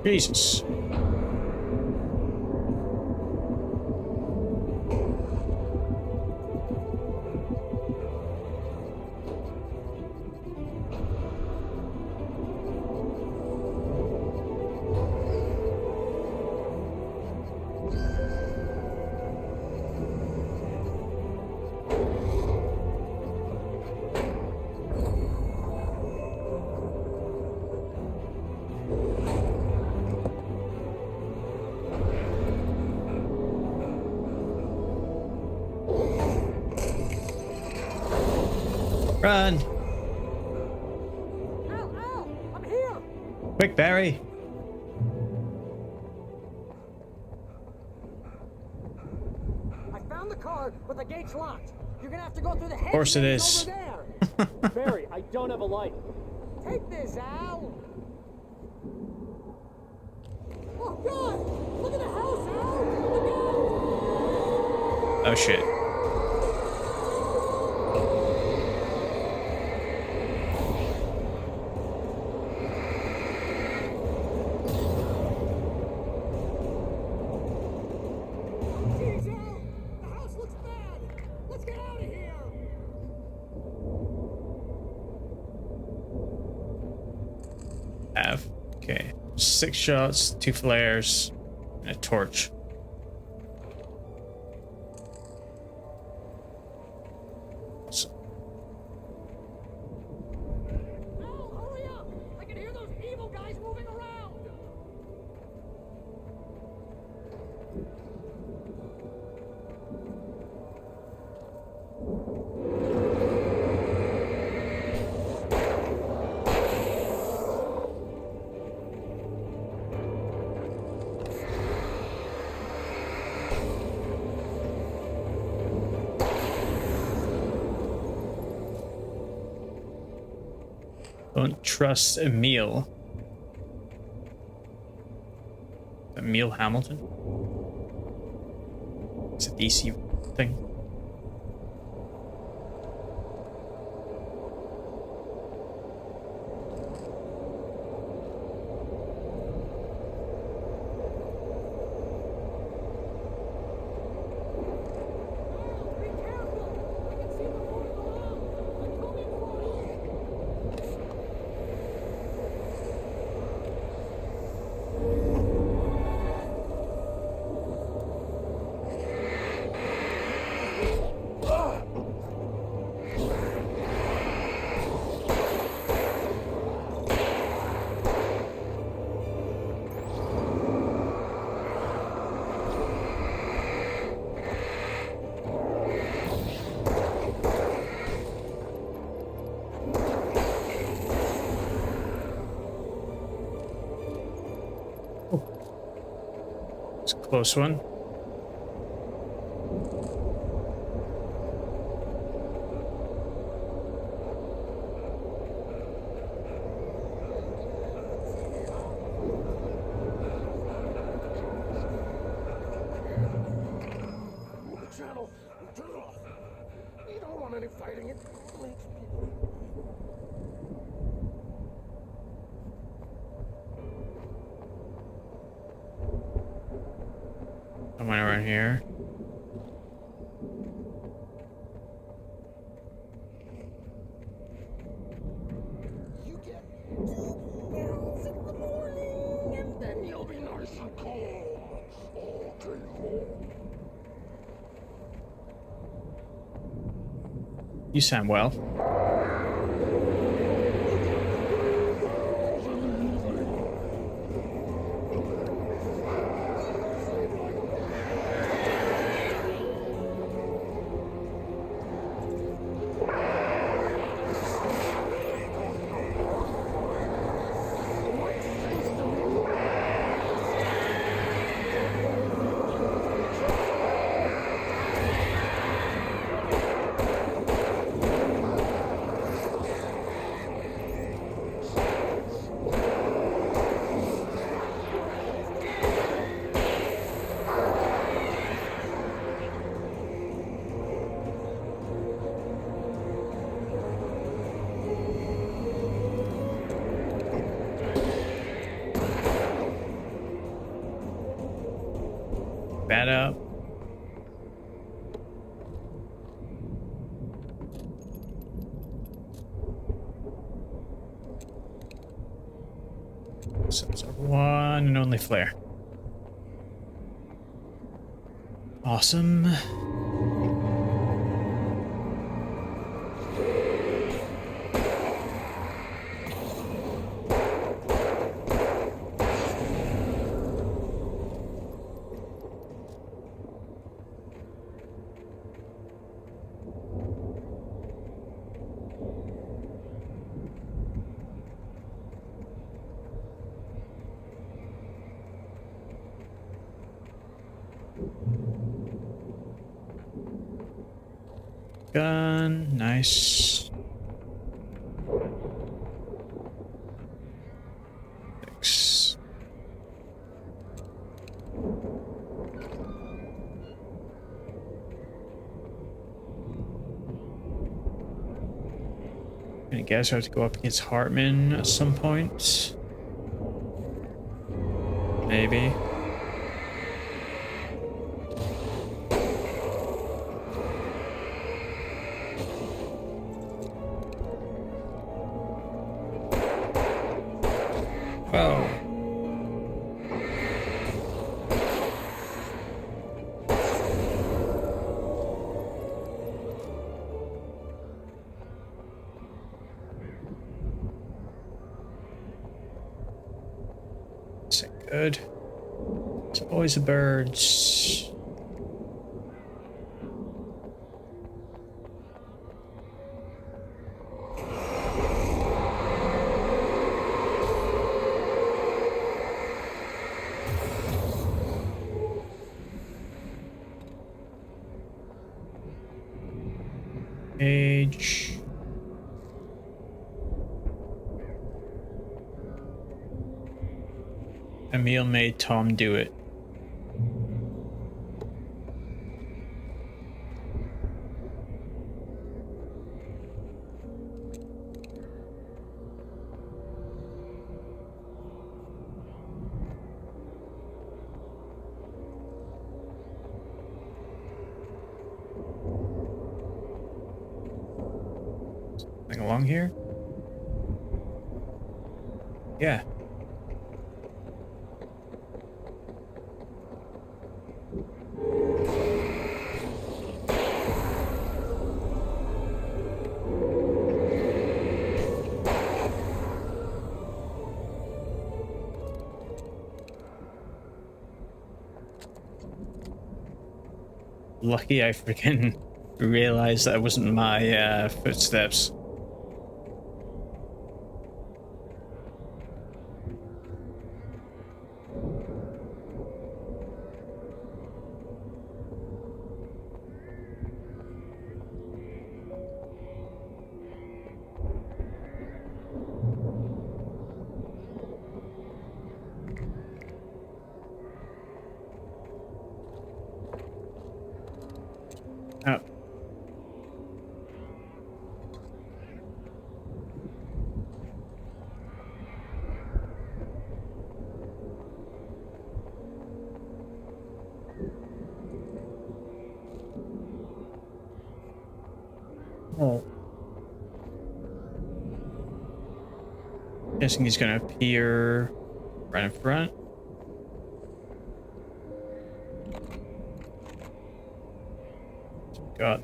A: Jesus. Run!
D: Ow, ow! I'm
A: Quick, Barry.
E: I found the car, but the gate's locked. You're gonna have to go through the hedge.
A: Of course it is.
E: Over there.
P: Barry, I don't have a light.
E: Take this, Al. Oh God! Look at the house, Al. Look out!
A: Oh shit.
D: Jeez, Al! The house looks bad! Let's get out of here!
A: Have. Okay. 6 shots, 2 flares, and a torch.
D: Al, hurry up! I can hear those evil guys moving around!
A: Don't trust Emil. Emil Hamilton? It's a DC thing. It's a close one.
D: The channel! Turn it off! You don't want any fighting. It makes people...
A: Somewhere around here.
D: You get 2 barrels in the morning, and then you'll be nice and calm all day long.
A: You sound well. Bat up. So it's a one and only flare. Awesome. Shotgun, nice. 6. I guess I have to go up against Hartman at some point. Maybe. Whoa. Is it good? It's always the birds. Age. Emil made Tom do it. Something along here? Yeah. Lucky I freaking realized that wasn't my footsteps. Oh. Oh. Guessing he's gonna appear right in front. Got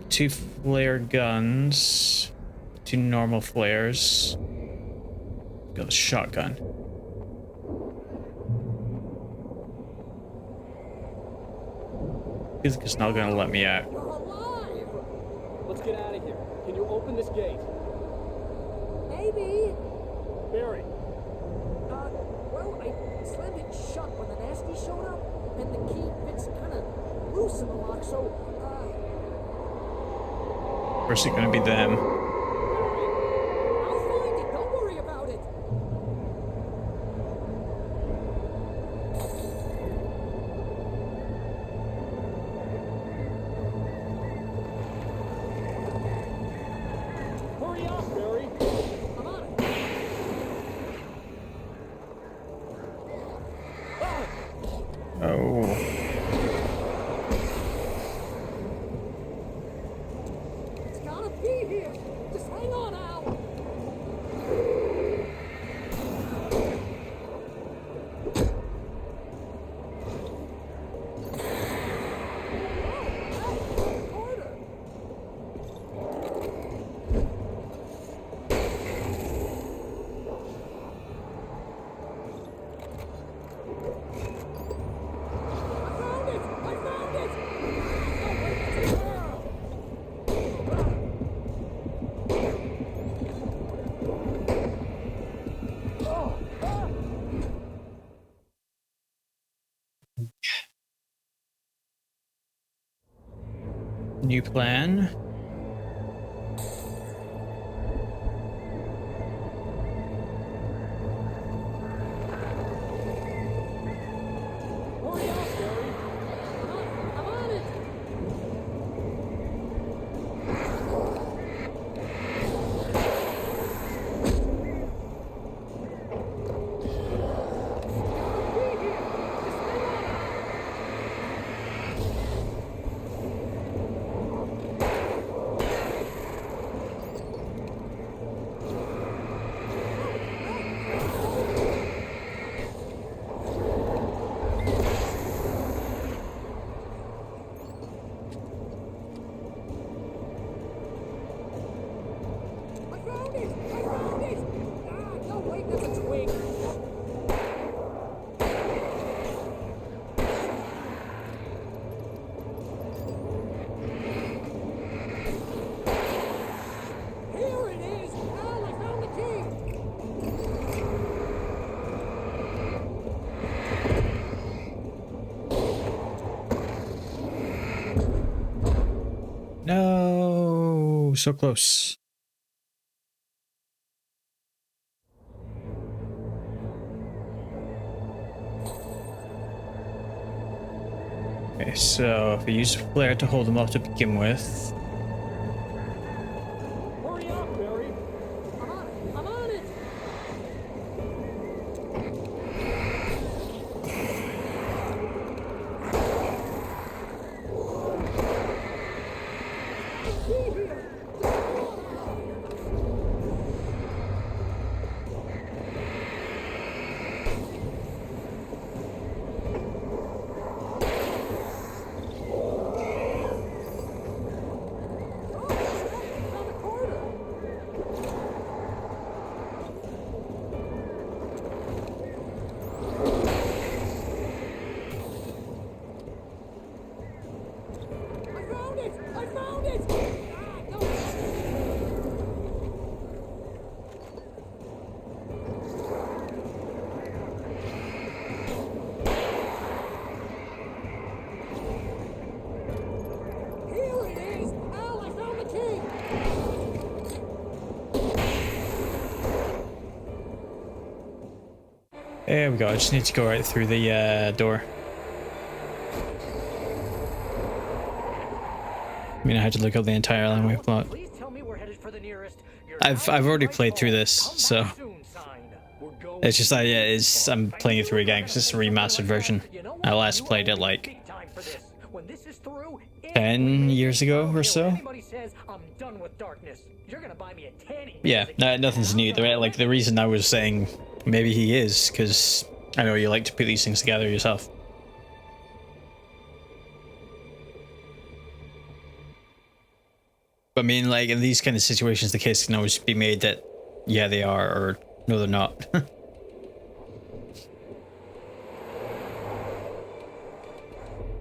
A: 2 flare guns, 2 normal flares. Got a shotgun. It's not gonna let me out.
P: Let's get out of here. Can you open this gate?
E: Maybe.
P: Barry.
E: Well, I slammed it shut when the nasty showed up, and the key fits kind of loose in the lock, so,
A: Or is it gonna be them?
E: I'll find it. Don't worry about it.
P: Hurry up, Barry.
E: I'm on it.
A: Oh.
E: It's gotta be here. Just hang on, Al.
A: New plan. No, so close. Okay, so if we use a flare to hold them off to begin with.
M: Hurry up, Barry. I'm on it.
A: There we go. I just need to go right through the door. I mean, I had to look up the entire runway plot. I've already played through this, so it's just that I'm playing it through again because it's a remastered version. I last played it like 10 years ago or so. Yeah, nothing's new. Like the reason I was saying maybe he is because I know you like to put these things together yourself. I mean, like, in these kind of situations, the case can always be made that, yeah, they are, or no, they're not.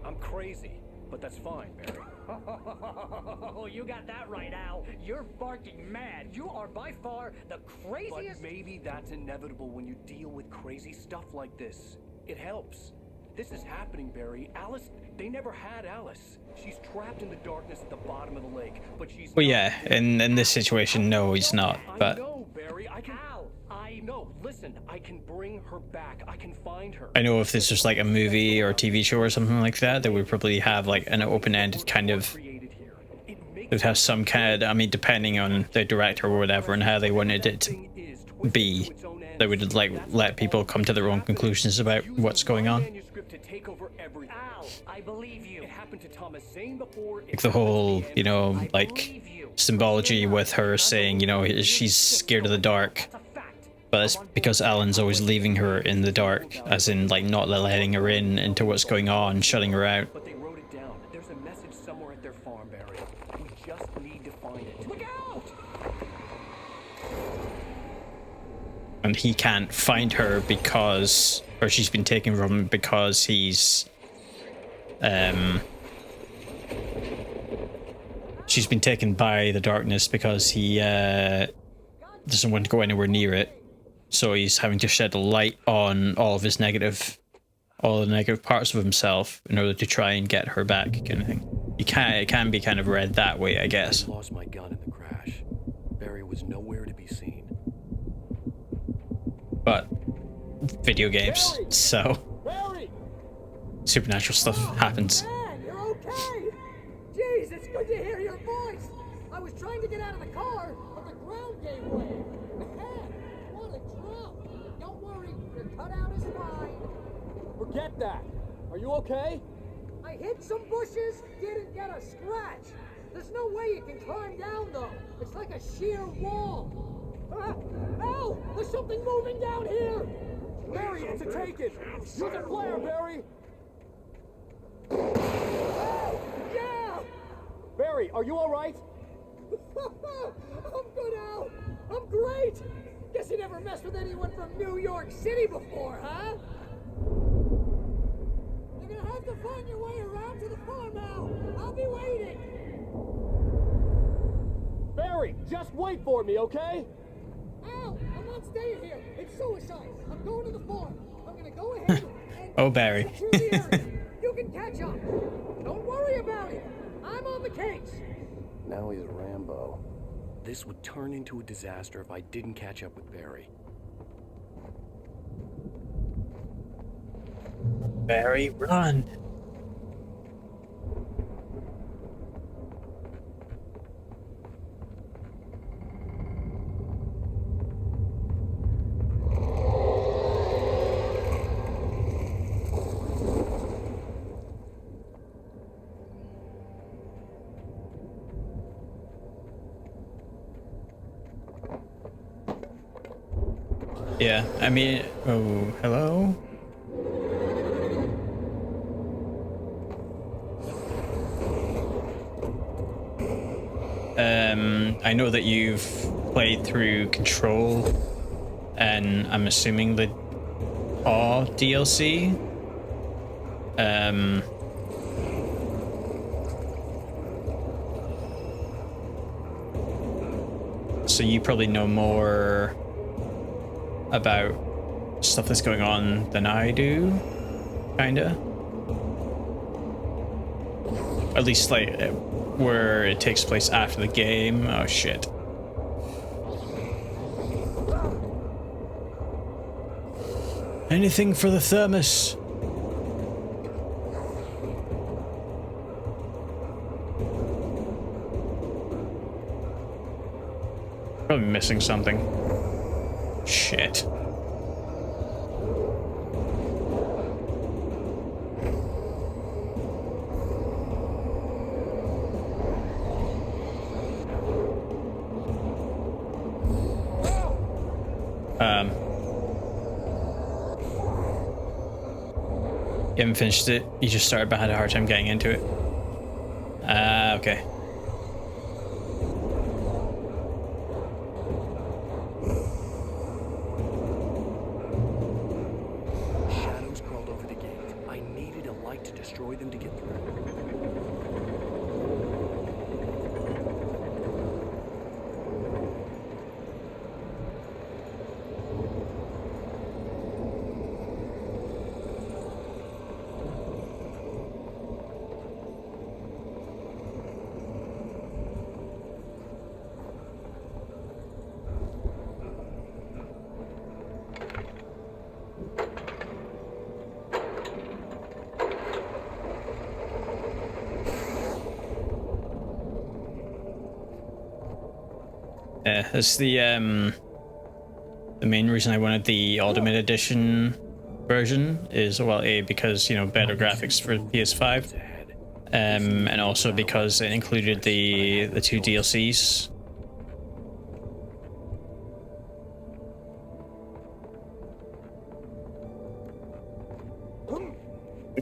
B: I'm crazy, but that's fine, Barry.
E: Oh, you got that right, Al. You're barking mad. You are by far the craziest...
B: But maybe that's inevitable when you deal with crazy stuff like this. It helps. This is happening, Barry. Alice, they never had Alice. She's trapped in the darkness at the bottom of the lake, but she's...
A: Well, yeah, in this situation, no, he's not, but...
B: I know, Barry. I can... Al, I know. Listen, I can bring her back. I can find her.
A: I know if this was like a movie or a TV show or something like that, they would probably have like an open-ended kind of... It would have some kind of... I mean, depending on the director or whatever and how they wanted it to be, they would like let people come to their own conclusions about what's going on.
E: I believe you.
B: It happened to Thomas Zane before.
A: Like the whole, you know, like symbology with her saying, you know, she's scared of the dark, but it's because Alan's always leaving her in the dark, as in like not letting her in into what's going on, shutting her out.
B: But they wrote it down. There's a message somewhere at their farm, Barry. We just need to find it. Look out!
A: And he can't find her because, or she's been taken from him because he's she's been taken by the darkness because he doesn't want to go anywhere near it, so he's having to shed a light on all of his all the negative parts of himself in order to try and get her back, kind of thing. it can be kind of read that way, I guess.
B: I lost my gun in the crash. Barry was nowhere to be seen.
A: But video games, so supernatural stuff happens.
E: Man, you're okay! Jeez, it's good to hear your voice! I was trying to get out of the car, but the ground gave way. Man, what a drop! Don't worry, your cutout is fine.
P: Forget that. Are you okay?
E: I hit some bushes, didn't get a scratch. There's no way you can climb down, though. It's like a sheer wall. Al! There's something moving down here!
P: Barry, it's a take-it! Use a flare, Barry!
E: Yeah!
P: Barry, are you alright?
E: I'm good, Al! I'm great! Guess you never messed with anyone from New York City before, huh? You're gonna have to find your way around to the farm, Al! I'll be waiting!
P: Barry, just wait for me, okay?
E: Al, I'm not staying here. It's suicide. I'm going to the farm. I'm gonna go ahead and
A: Oh, Barry.
E: secure the area. You can catch up. Don't worry about it. I'm on the case.
B: Now he's Rambo. This would turn into a disaster if I didn't catch up with Barry.
A: Barry, run! Yeah, I mean, oh, hello? I know that you've played through Control, and I'm assuming the Awe DLC. So you probably know more about stuff that's going on than I do, kinda. At least like where it takes place after the game. Oh shit. Anything for the thermos. Probably missing something. Shit. You haven't finished it, you just started but had a hard time getting into it. Okay.
B: Shadows crawled over the gate. I needed a light to destroy them to get through.
A: Yeah, that's the main reason I wanted the Ultimate Edition version is, well, A, because, you know, better graphics for PS5, and also because it included the 2 DLCs.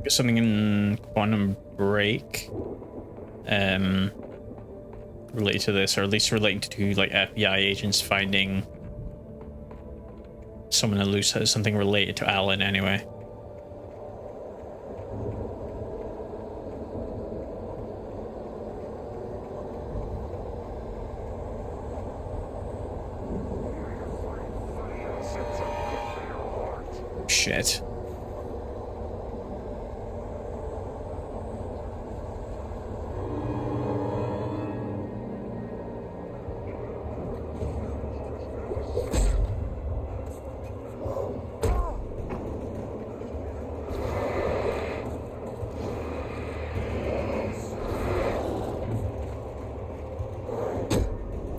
A: Something in Quantum Break, related to this, or at least relating to like FBI agents finding someone that loose has something related to Alan anyway. Shit.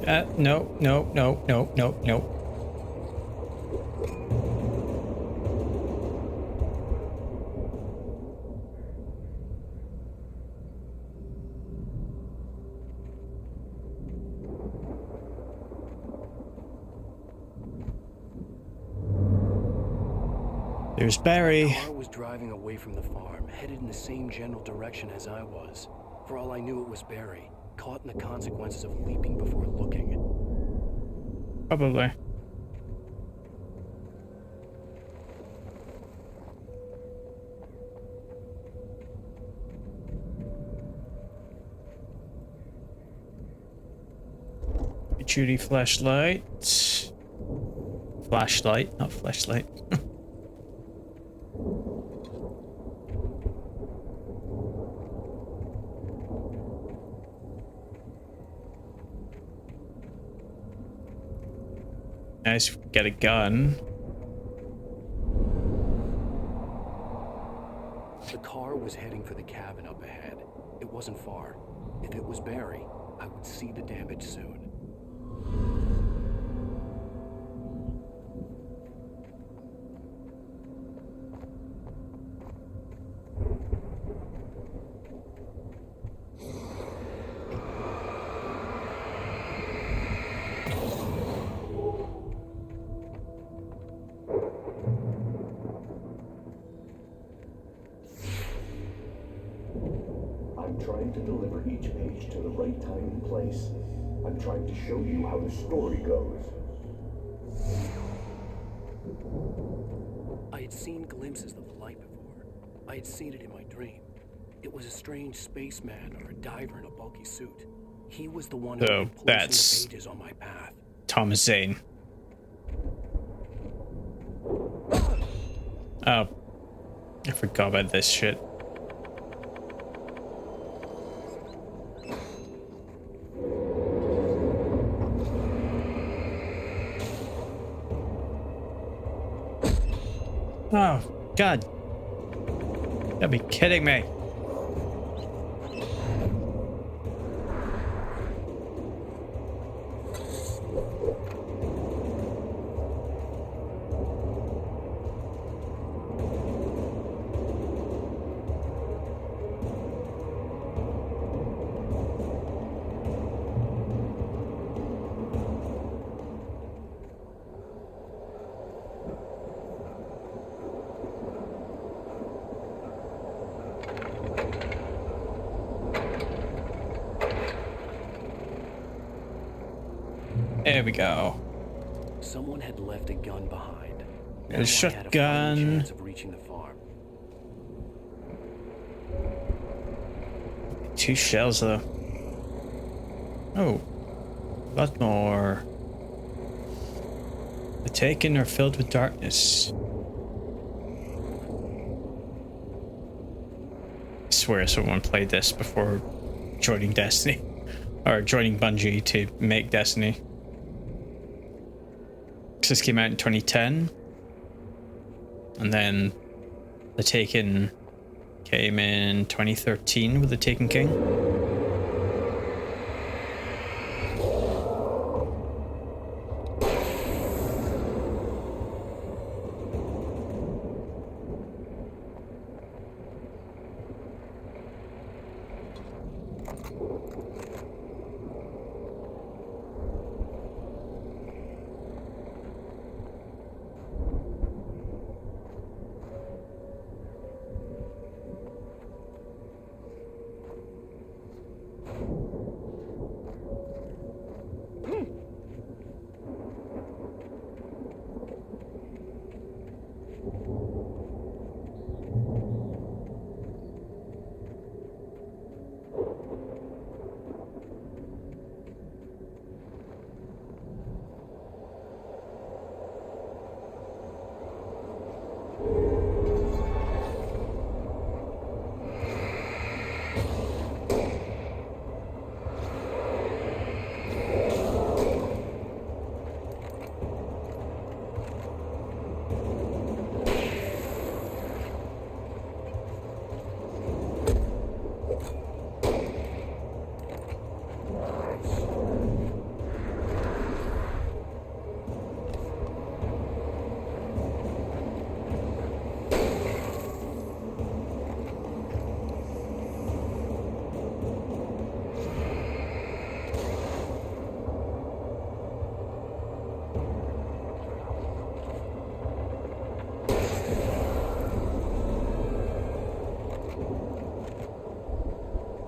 A: No, no, no, no, no, no. There's Barry.
B: The car was driving away from the farm, headed in the same general direction as I was. For all I knew, it was Barry, caught in the consequences of leaping before looking.
A: Probably. Duty flashlight. Flashlight, not flashlight. Nice, get a gun.
B: The car was heading for the cabin up ahead. It wasn't far. If it was Barry, I would see the damage soon.
H: I'm trying to deliver each page to the right time and place. I'm trying to show you how the story goes.
B: I had seen glimpses of the light before. I had seen it in my dream. It was a strange spaceman or a diver in a bulky suit. He was the one who
A: So
B: had been
A: that's
B: the pages on my path.
A: Thomas Zane. Oh, I forgot about this shit. Oh, God. You gotta be kidding me. There we go.
B: Someone had left a gun behind.
A: A shotgun.
B: Chance of reaching the farm.
A: 2 shells though. Oh, a lot more. The Taken are filled with darkness. I swear someone played this before joining Destiny. Or joining Bungie to make Destiny. This came out in 2010. And then The Taken came in 2013 with The Taken King.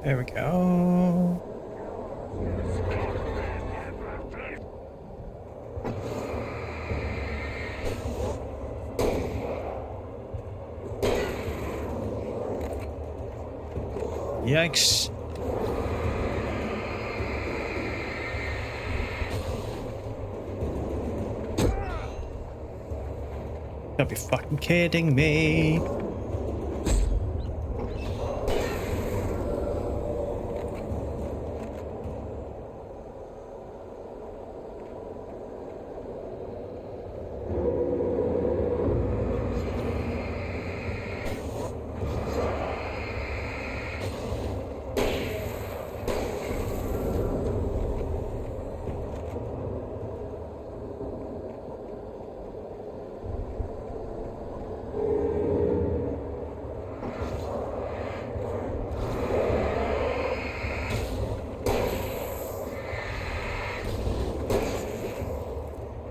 A: There we go. Yikes. Gotta be fucking kidding me.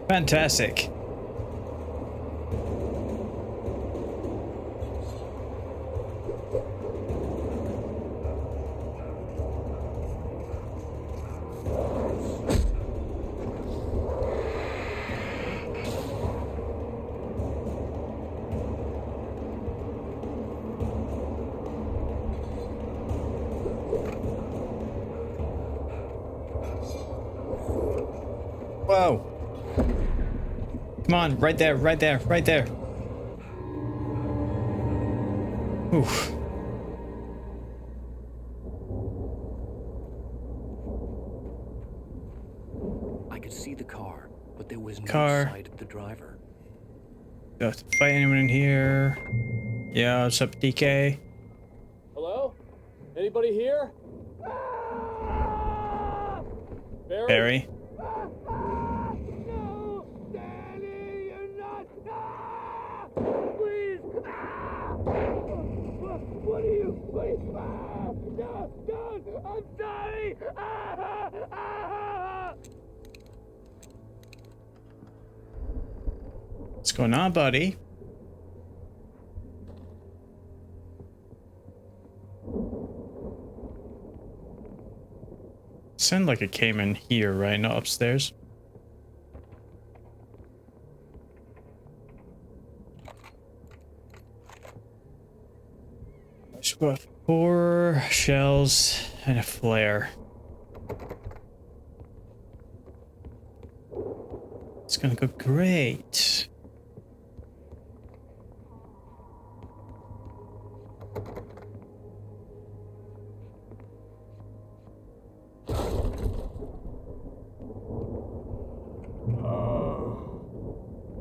A: Fantastic. Whoa. Come on, right there, right there, right there. Oof.
B: I could see the car, but there was no
A: Car.
B: sight of the driver.
A: Do I have to fight anyone in here? Yeah, what's up, DK?
P: Hello? Anybody here?
A: Barry?
D: Please! What are you? Please! No! Don't! I'm sorry!
A: What's going on, buddy? Sound like it came in here, right? Not upstairs. Should go 4 shells and a flare. It's gonna go great.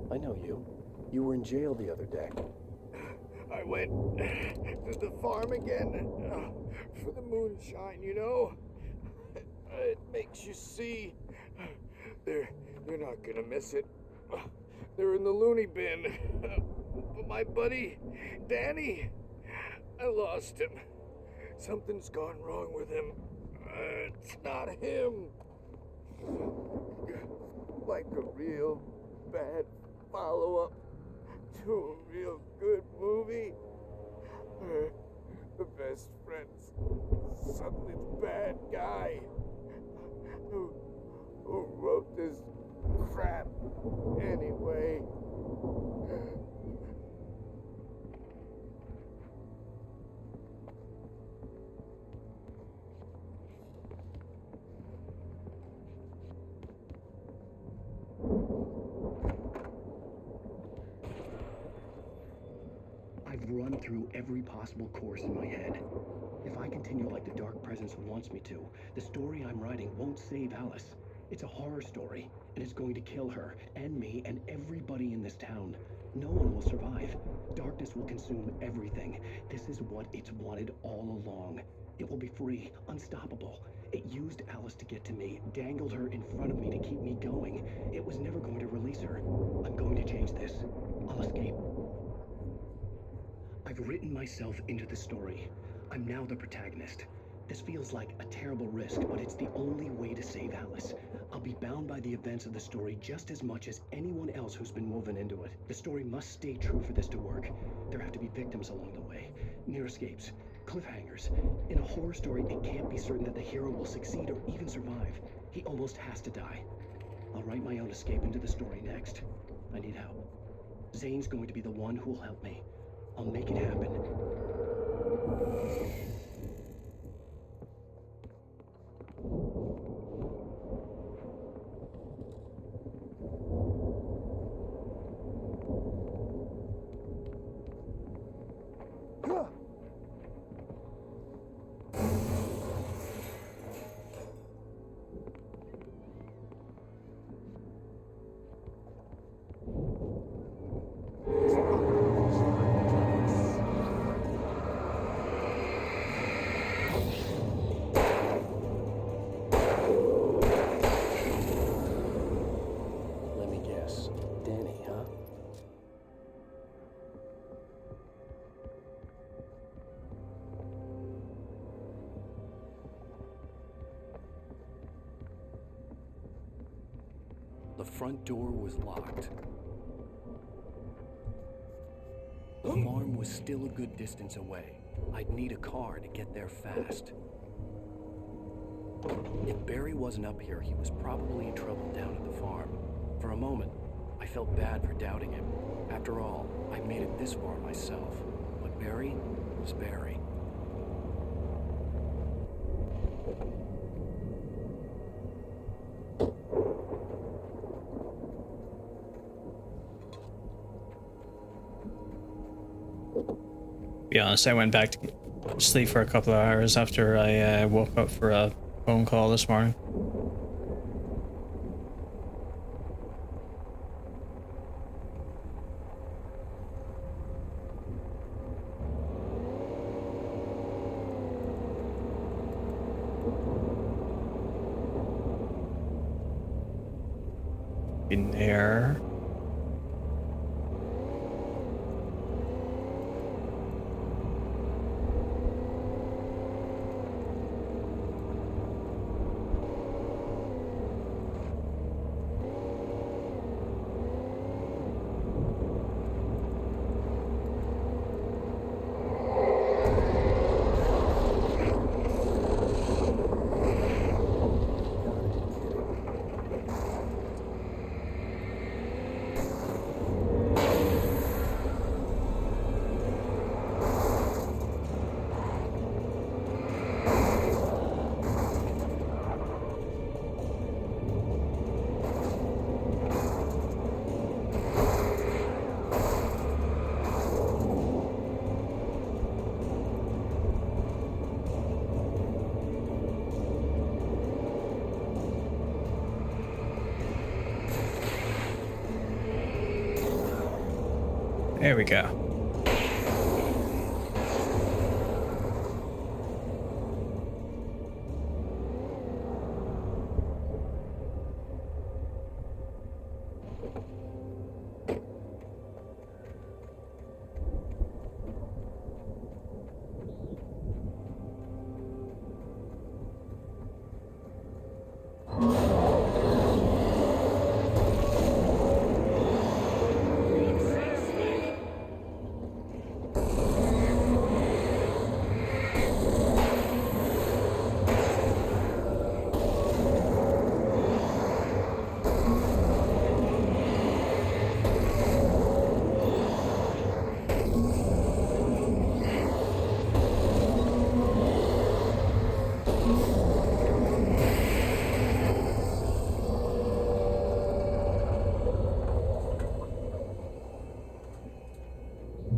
H: I know you. You were in jail the other day.
J: I went to the farm again for the moonshine, you know? It makes you see. They're not gonna miss it. They're in the loony bin. But my buddy, Danny, I lost him. Something's gone wrong with him. It's not him. Like a real bad follow-up to a real good movie. The best friend's suddenly the bad guy who wrote this crap anyway.
H: I've run through every possible course in my head. If I continue like the Dark Presence wants me to, the story I'm writing won't save Alice. It's a horror story, and it's going to kill her, and me, and everybody in this town. No one will survive. Darkness will consume everything. This is what it's wanted all along. It will be free, unstoppable. It used Alice to get to me, dangled her in front of me to keep me going. It was never going to release her. I'm going to change this. I'll escape. I've written myself into the story. I'm now the protagonist. This feels like a terrible risk, but it's the only way to save Alice. I'll be bound by the events of the story just as much as anyone else who's been woven into it. The story must stay true for this to work. There have to be victims along the way, near escapes. Cliffhangers. In a horror story, it can't be certain that the hero will succeed or even survive. He almost has to die. I'll write my own escape into the story next. I need help. Zane's going to be the one who will help me. I'll make it happen.
B: Let me guess. Danny, huh? The front door was locked. The farm was still a good distance away. I'd need a car to get there fast. If Barry wasn't up here, he was probably in trouble down at the farm. For a moment, I felt bad for doubting him. After all, I made it this far myself. But Barry was Barry.
A: To be honest, I went back to sleep for a couple of hours after I woke up for a phone call this morning. In there. There we go.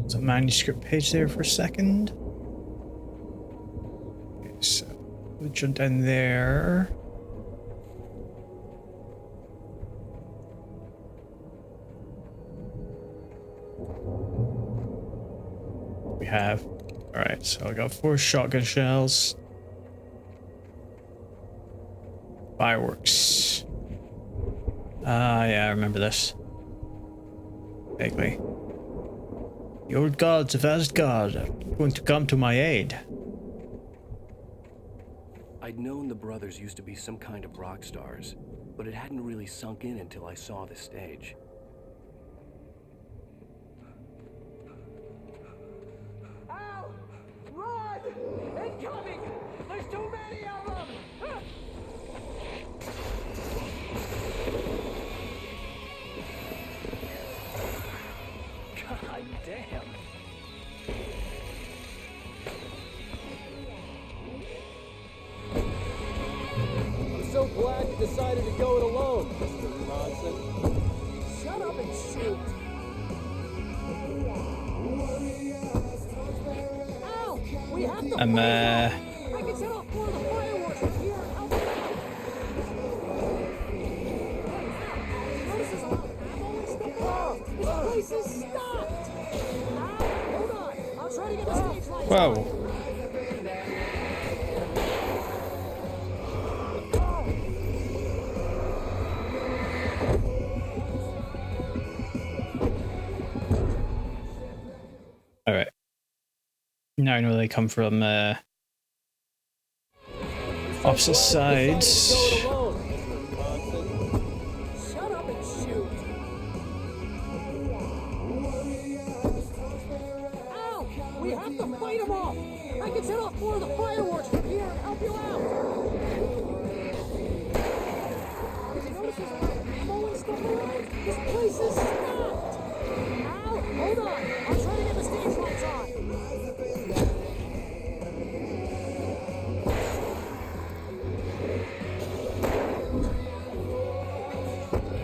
A: There's a manuscript page there for a second. Okay, so we'll jump down there. We have. Alright, so I got 4 shotgun shells. Fireworks. Ah, yeah, I remember this. Vaguely. The old gods of Asgard are going to come to my aid.
B: I'd known the brothers used to be some kind of rock stars, but it hadn't really sunk in until I saw the stage.
D: Al! Run!
P: decided to go it alone, Mr. Ronson?
E: Shut up and shoot! Ow! We have to
A: I'm
E: I can set off more of the fireworks from here and help you out! Notice there's a lot of ammo and stuff around? This place is stopped! Ow! Hold on! I'll try to get the stage lights
A: Whoa.
E: on!
A: Alright. Now I know they come from opposite sides.
E: Shut up and shoot! Ow! We have to fight them off! I can set off more of the fireworks from here and help you out! Did you notice there's a lot of ammo and stuff around? This place is stopped! Ow! Hold on! I'll try to get the stage lights on!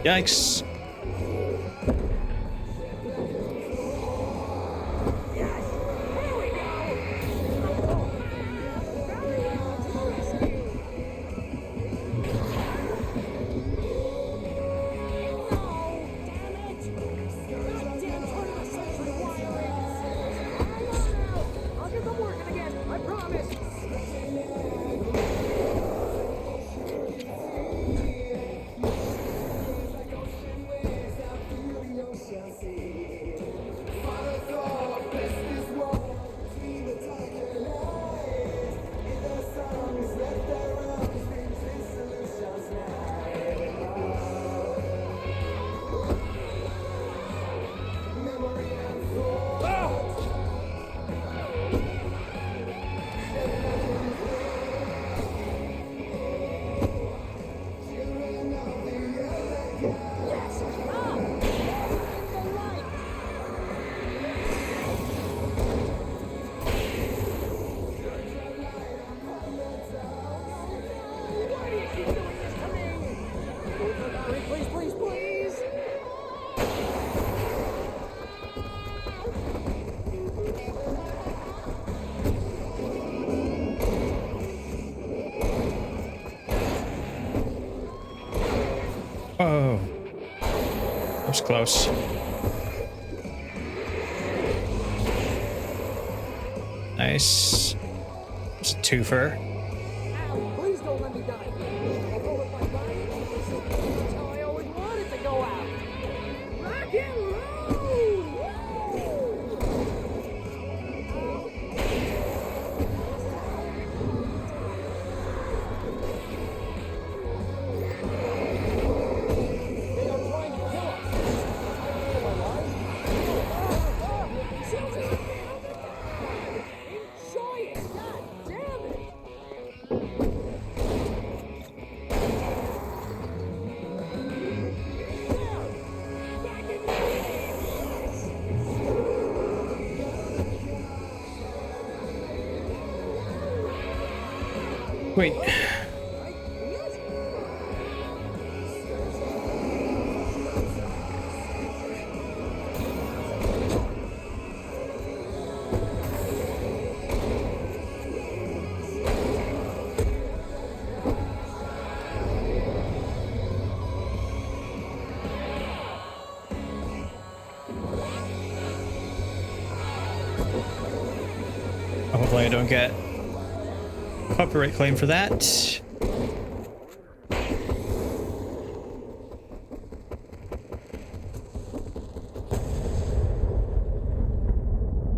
A: Yikes.
E: I'll get them working again, I promise! Please, please, please!
A: Whoa. That was close. Nice. It's a twofer.
E: Ow, please don't let me die. Although if I die, that's how I always wanted to go out. Rock and roll! They are trying to kill us. Am I lying? Sounds like enjoy it! God damn it!
A: Wait. Hopefully I don't get copyright claim for that.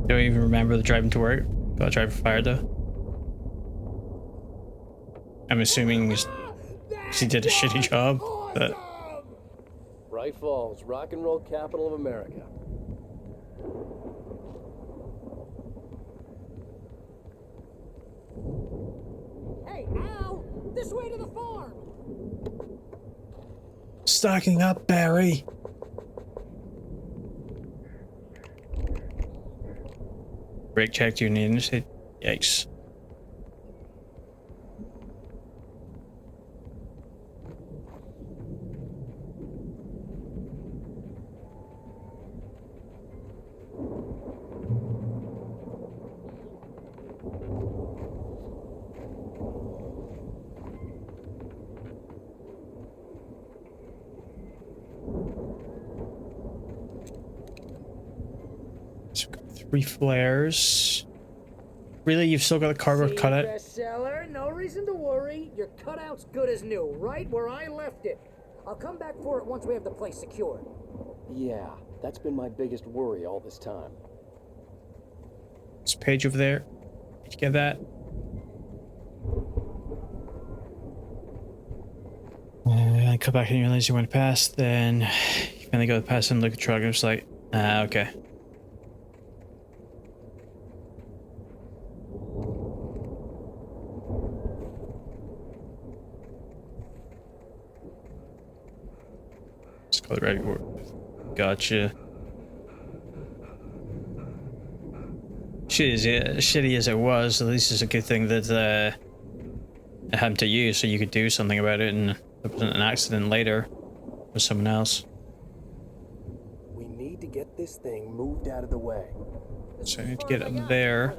A: Don't even remember the driving to work. Got drive for fire though. I'm assuming she did a shitty job, but
P: Bright Falls, rock and roll capital of America.
E: Hey, Al! This way to the farm!
A: stocking up, Barry. Brake check unit. Yikes. 3 flares. Really, you've still got the cardboard cutout?
E: Bestseller, no reason to worry. Your cutout's good as new, right where I left it. I'll come back for it once we have the place secured.
P: Yeah, that's been my biggest worry all this time.
A: This page over there. Did you get that? I come back and you realize you went past, then you finally go past and look at the truck and it's like, ah, okay. It's called ready work. Gotcha. Shitty as it was, at least it's a good thing that it happened to you, so you could do something about it, and there wasn't an accident later with someone else.
B: We need to get this thing moved out of the way.
A: So I need to get up there.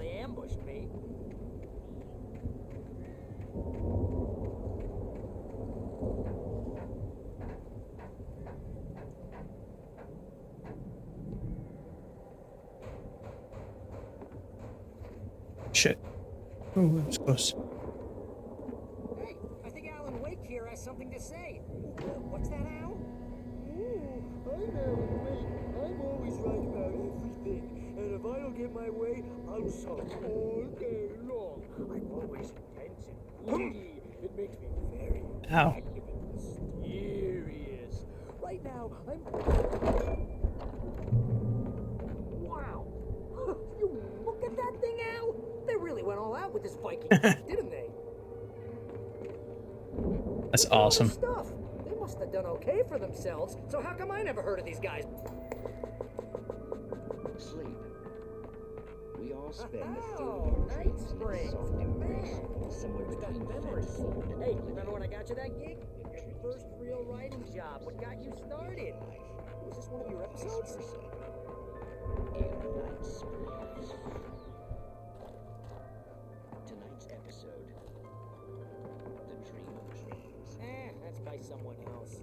A: Shit. Oh, that was close.
E: Hey, I think Alan Wake here has something to say. What's that, Al?
D: I'm Alan Wake. I'm always right about everything. And if I don't get my way, I'll sulk all day long. I'm always intense and moody. It makes me very active and mysterious. Right now, I'm...
E: Wow. You look at that thing, Al. They really went all out with this Viking, didn't they?
A: That's awesome.
E: Stuff. They must have done okay for themselves. So how come I never heard of these guys?
H: Sleep. We all spend a third of our dreams in a soft embrace, somewhere between fantasy and
E: Hey, remember when I got you that gig? Your first real writing job. What got you started? Was this one of your episodes?
H: Tonight's episode, The Dream of Dreams.
E: That's by someone else.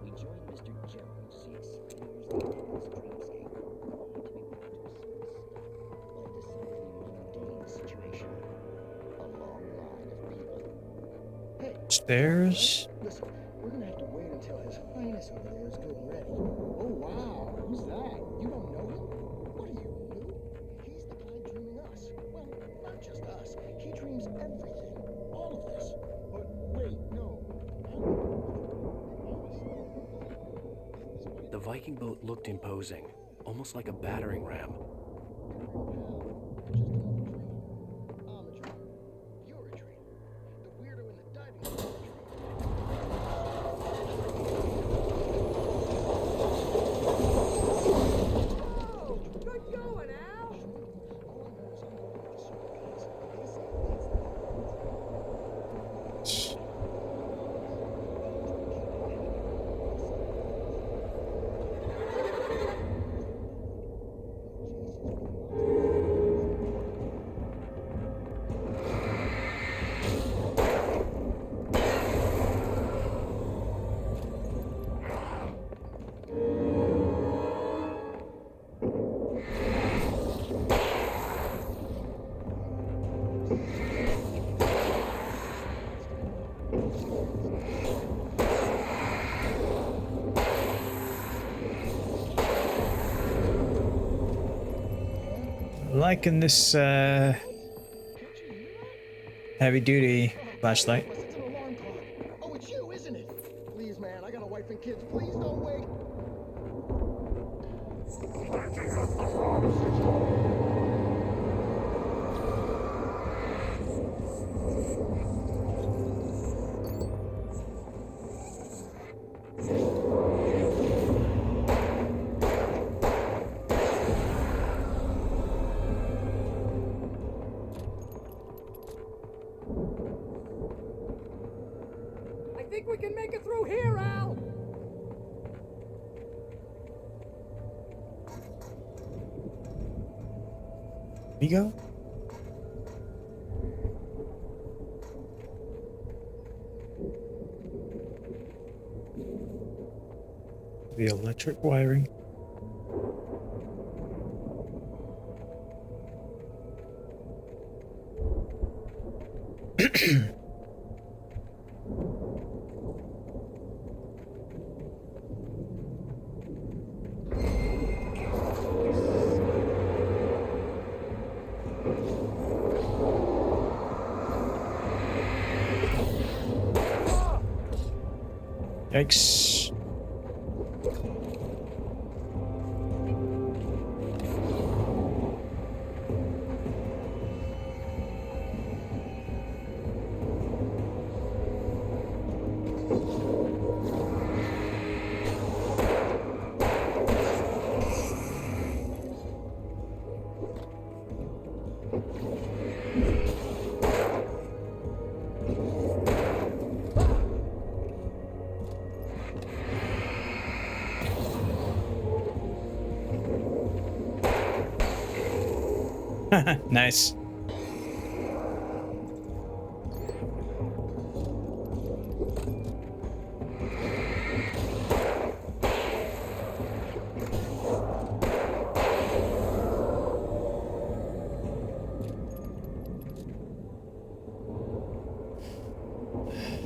H: We join Mr. Jones as he explores the endless dreamscape only to be brought to a small but decidedly mundane situation. A long line of people. Hey!
A: Stairs?
D: Listen, we're gonna have to wait until His Highness over there is good and ready. Oh, wow. Who's that? You don't know him? What are you, new? He's the guy dreaming us. Well, not just us. He dreams everything. All of this. But wait, no.
B: The Viking boat looked imposing, almost like a battering ram.
A: Liking this heavy duty flashlight.
D: Oh, it's you, isn't it? Please, man, I got a wife and kids. Please don't wait.
E: I think we can make it through here, Al.
A: We go. The electric wiring. Yikes. Nice.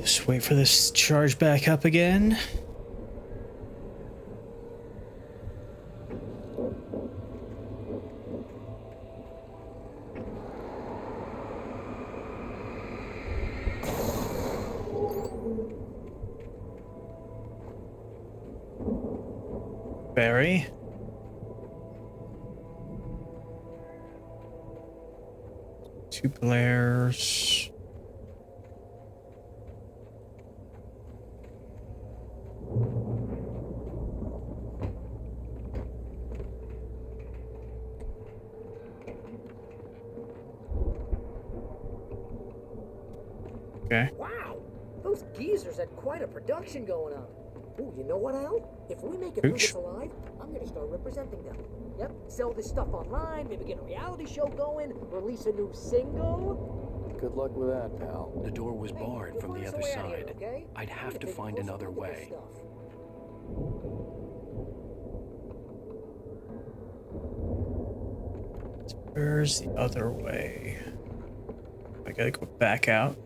A: Just wait for this to charge back up again. Barry. Two players. Okay.
E: Wow, those geezers had quite a production going on. Ooh, you know what, Al? If we make it through this alive, I'm gonna start representing them. Yep, sell this stuff online, maybe get a reality show going, release a new single.
P: Good luck with that, pal.
B: The door was barred from the other side.
E: Okay?
B: I'd have to find another way.
A: Where's the other way? I gotta go back out.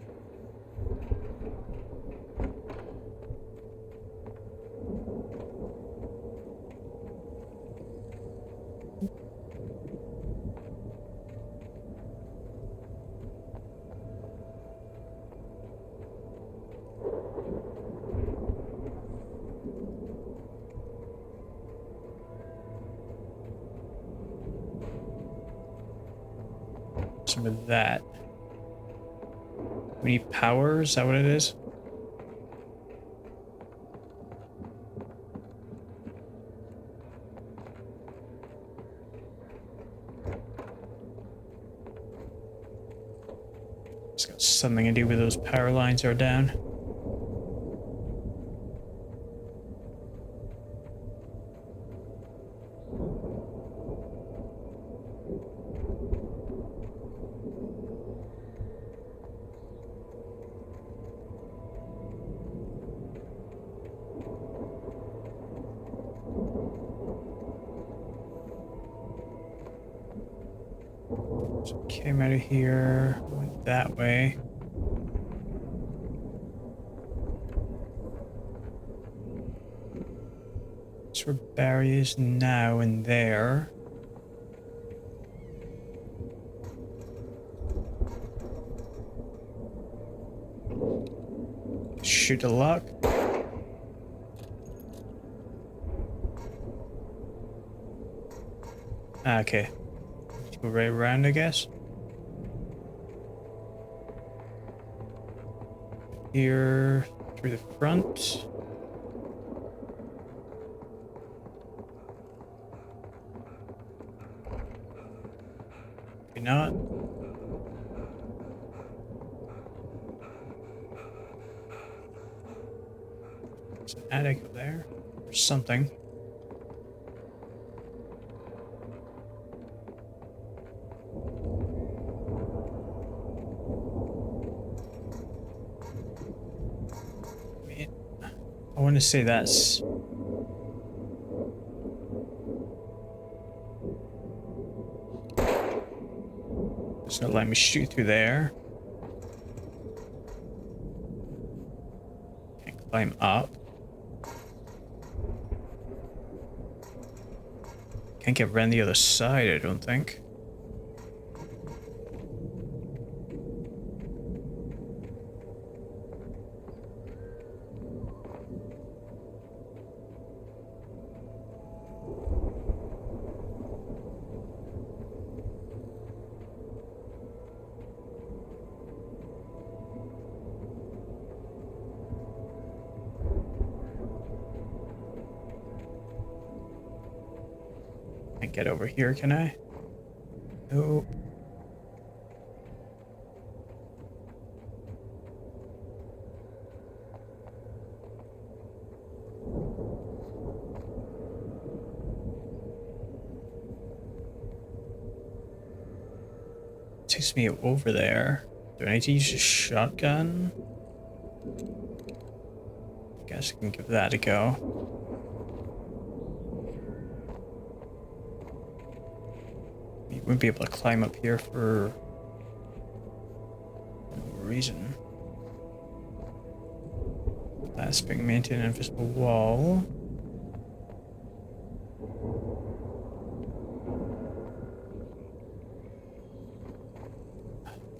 A: Some of that. We need power, is that what it is? It's got something to do with those power lines are down. So came out of here, went that way. That's where Barry is now, and there. Shoot a luck. Okay. Go right around, I guess. Here, through the front. Maybe not. There's an attic up there, or something. I want to say that's... It's not letting me shoot through there. climb up. Can't get around the other side, I don't think. Can't get over here, can I? No. Takes me over there. Do I need to use a shotgun? I guess I can give that a go. You wouldn't be able to climb up here for no reason. That's being maintained an invisible wall.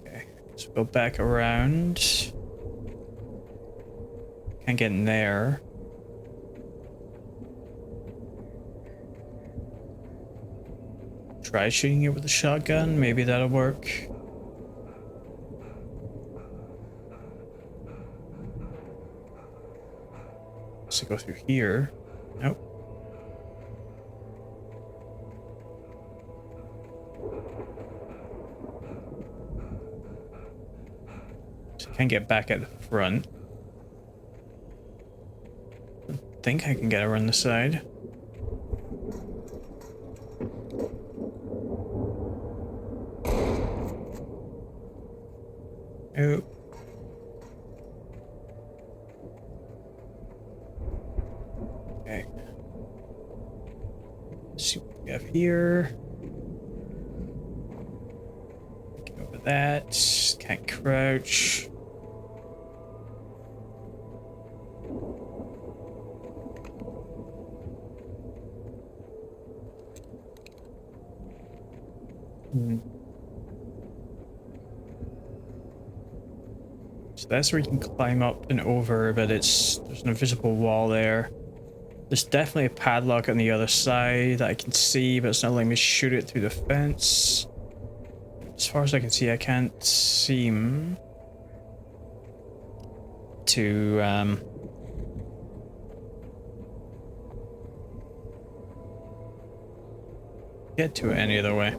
A: Okay, let's go back around. Can't get in there. Try shooting it with a shotgun, maybe that'll work. So go through here. Nope. So I can't get back at the front. I think I can get around the side. Oh. Okay. Let's see what we have here. Get over that. Can't crouch. So that's where you can climb up and over, but there's an invisible wall there. There's definitely a padlock on the other side that I can see, but it's not letting me shoot it through the fence. As far as I can see, I can't seem to get to it any other way.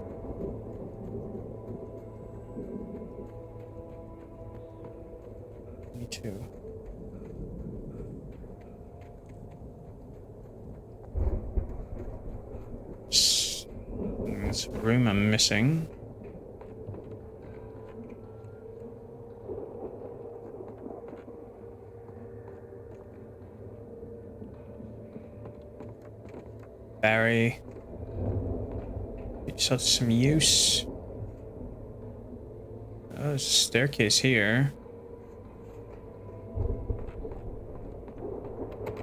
A: Me too. There's a room I'm missing. Barry. It's had some use. Oh, there's a staircase here.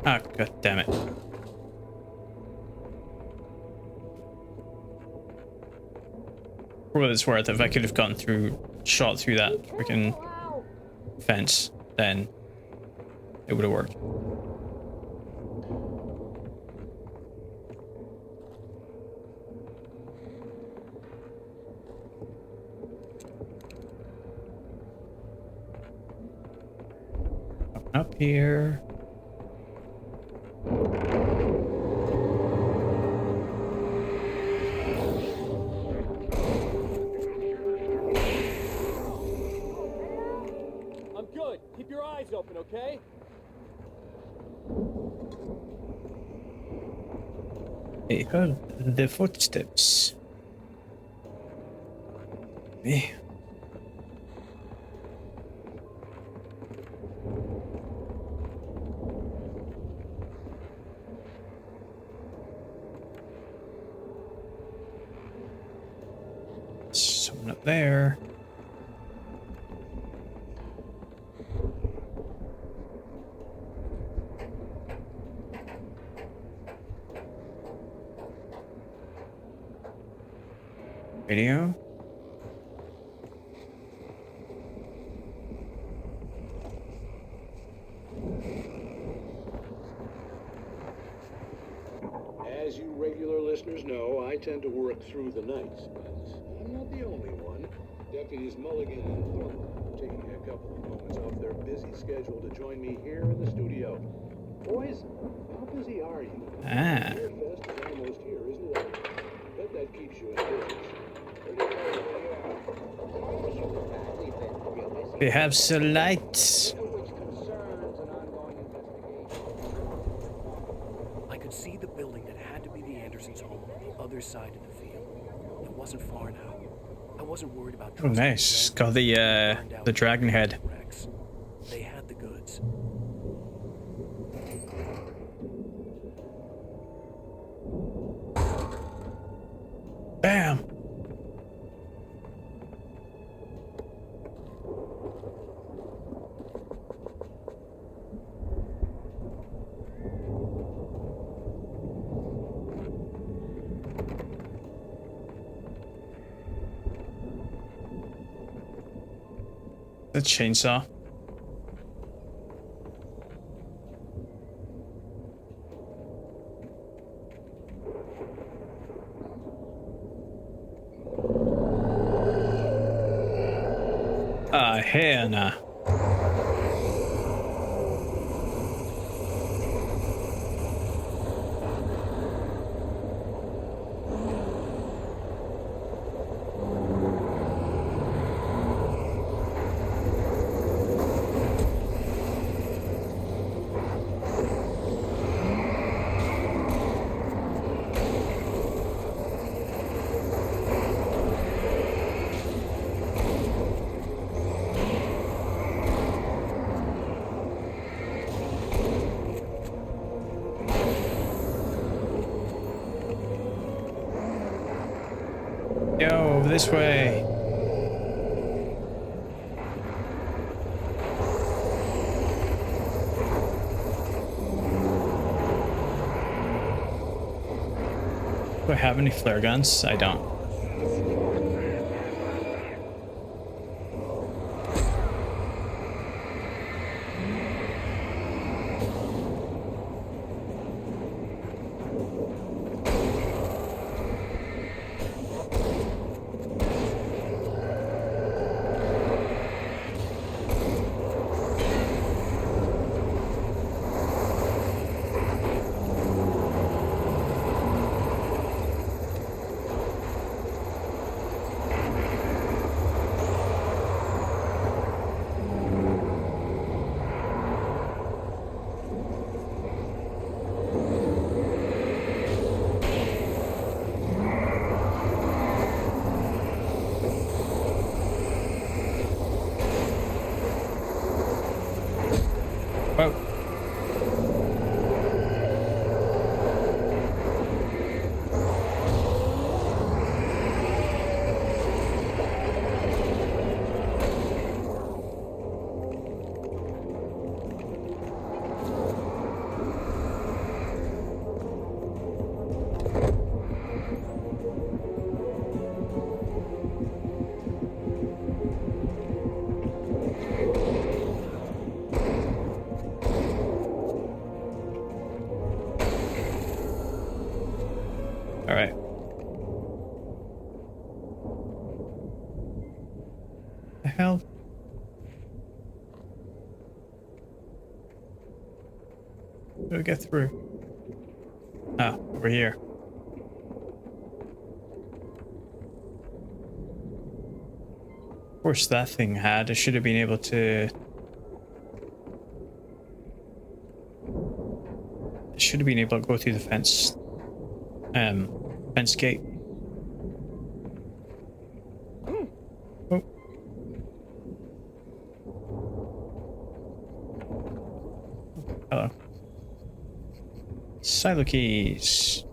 A: Ah, god damn it. For what it's worth, if I could have gotten through, shot through that freaking fence, then it would have worked. Up here.
P: I'm good. Keep your eyes open, okay?
A: I heard the footsteps. Me. Someone up there. Radio.
Q: As you regular listeners know, I tend to work through the nights, but I'm not the only one. Deputies Mulligan and Thurman are taking a couple of moments off their busy schedule to join me here in the studio. Boys, how busy are you?
A: Ah.
Q: Your fest is almost here, isn't it? Bet that keeps you in business.
A: We have so lights.
B: I could see the building that had to be the Andersons' home on the other side of the field. It wasn't far now. I wasn't worried about.
A: Oh, nice. Got the dragon head.
B: They had the goods.
A: Bam. The chainsaw. Hell nah. Yo, this way. Do I have any flare guns? I don't. Whoa. All right. The hell? How do we get through? Ah, over here. Of course, that thing had. I should have been able to. I should have been able to go through the fence. Fence gate. Oh. Hello. Silo keys.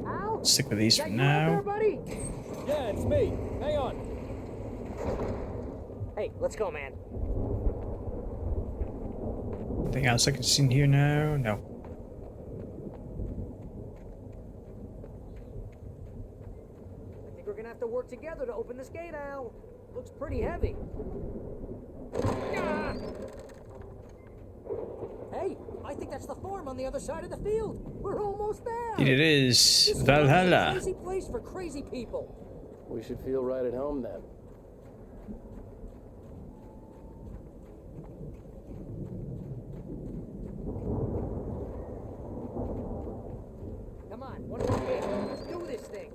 K: Al?
A: Stick with these for
K: You
A: now.
K: up there, buddy?
P: Yeah, it's me. Hang on.
E: Hey, let's go, man.
A: Anything else I can see in here now? No.
E: I think we're gonna have to work together to open this gate, Al. Looks pretty heavy. Ah! Hey, I think that's the farm on the other side of the field. We're almost there.
A: It is
E: This
A: Valhalla.
E: is a crazy place for crazy people.
P: We should feel right at home then.
E: Come on, one more gate. Let's do this thing.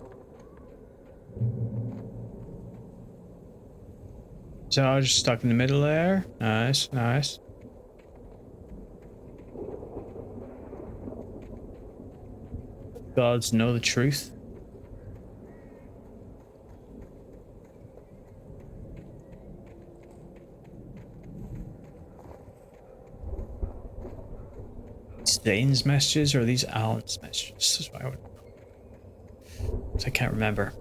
A: So just stuck in the middle there. Nice, nice. Gods know the truth. Zane's messages or are these Alan's messages? This is why I can't remember.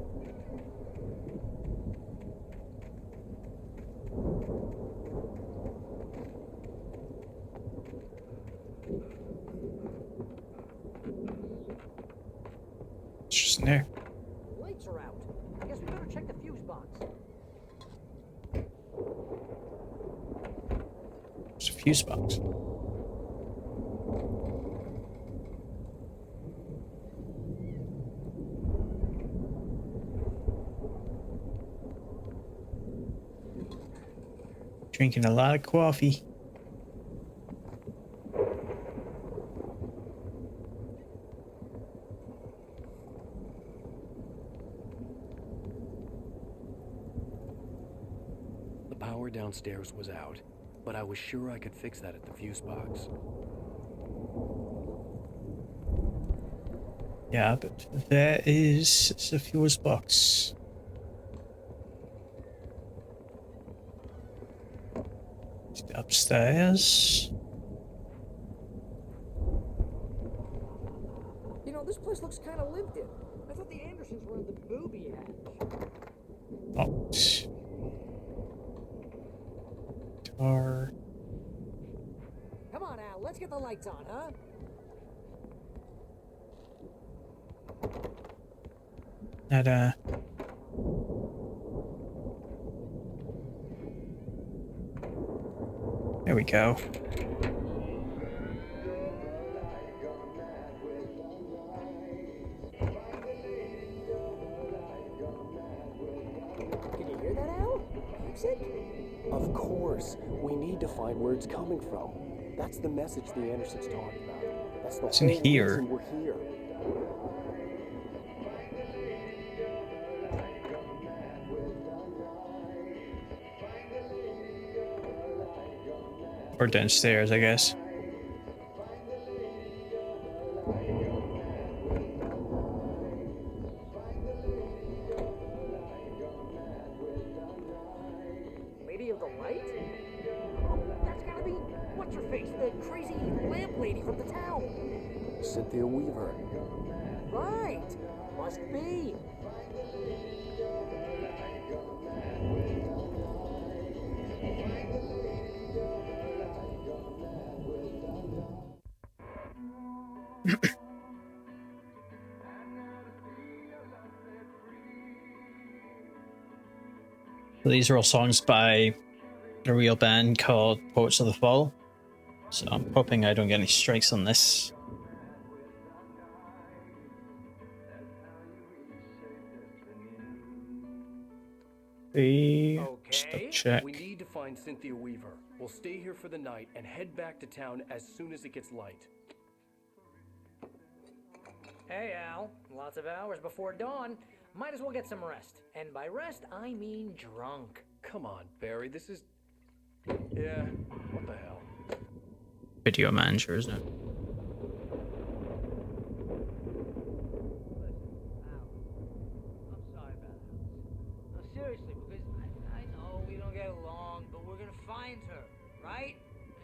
A: It's just in there.
E: Lights are out. I guess we better check the fuse box.
A: There's a fuse box. Drinking a lot of coffee.
B: The power downstairs was out, but I was sure I could fix that at the fuse box.
A: Yeah, but there is the fuse box. Upstairs.
E: You know, this place looks kind of lived in. I thought the Andersons were in the booby hatch.
A: Oh. Door.
E: Come on, Al. Let's get the lights on, huh?
A: That There we go.
E: Can you hear that, Al? Music?
B: Of course. We need to find where it's coming from. That's the message the Andersons talked about. That's the
A: It's in
B: whole
A: here.
B: reason we're here.
A: Or downstairs, I guess.
E: Lady of the Light? Oh, that's gotta be what's-her-face, the crazy lamp lady from the town.
B: Cynthia Weaver.
E: Right. Must be.
A: These are all songs by a real band called Poets of the Fall. So I'm hoping I don't get any strikes on this.
B: Okay,
A: check.
B: we need to find Cynthia Weaver. We'll stay here for the night and head back to town as soon as it gets light.
E: Hey, Al. Lots of hours before dawn. Might as well get some rest. And by rest, I mean drunk.
B: Come on, Barry, this is... Yeah, what the hell?
A: Video manager, isn't it?
E: I'm sorry about it. No, seriously, because I know we don't get along, but we're gonna find her, right?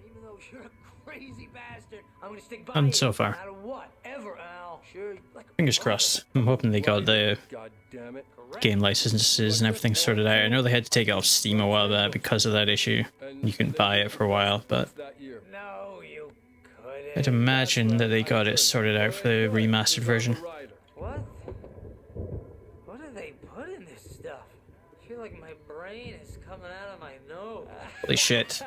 E: Even though
R: you're a crazy bastard. I'm gonna stick by
A: And
R: you
A: so far.
R: no matter what, ever, Al. Sure. Like
A: Fingers crossed. I'm hoping they got the
L: God damn it.
A: game licenses and everything sorted out. I know they had to take it off Steam a while back because of that issue. You couldn't buy it for a while, but
R: no, you couldn't.
A: I'd imagine that they got it sorted out for the remastered version.
R: What? What do they put in this stuff? I feel like my brain is coming out of my nose.
A: Holy shit.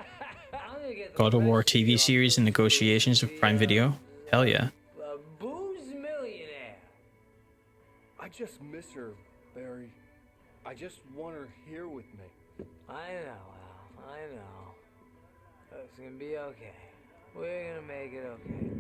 R: I'm gonna get the
A: God of War
R: rest of
A: TV
R: you
A: series in negotiations with Prime Video? Hell yeah.
R: a booze millionaire.
L: I just miss her, Barry. I just want her here with me.
R: I know, Al. I know. It's gonna be okay. We're gonna make it okay.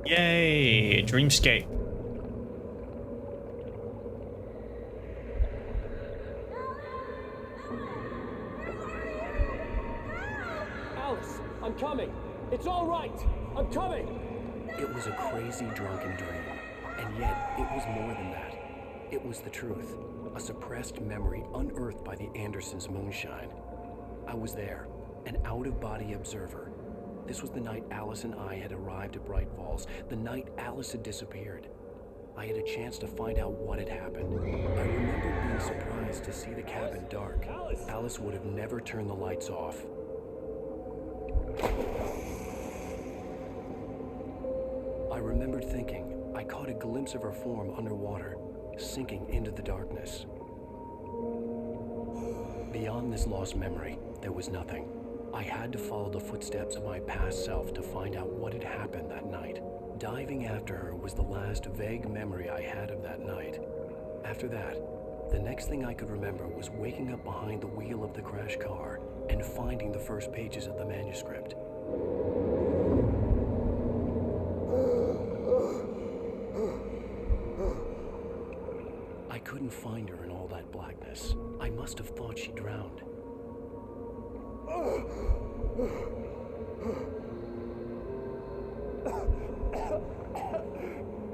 A: Yay! Dreamscape.
P: Alice, I'm coming. It's all right. I'm coming.
B: It was a crazy drunken dream, and yet it was more than that. It was the truth, a suppressed memory unearthed by the Andersons' moonshine. I was there, an out-of-body observer. This was the night Alice and I had arrived at Bright Falls, the night Alice had disappeared. I had a chance to find out what had happened. I remember being surprised to see the cabin dark. Alice would have never turned the lights off. I remembered thinking I caught a glimpse of her form underwater, sinking into the darkness. Beyond this lost memory, there was nothing. I had to follow the footsteps of my past self to find out what had happened that night. Diving after her was the last vague memory I had of that night. After that, the next thing I could remember was waking up behind the wheel of the crash car and finding the first pages of the manuscript. I couldn't find her in all that blackness. I must have thought she drowned.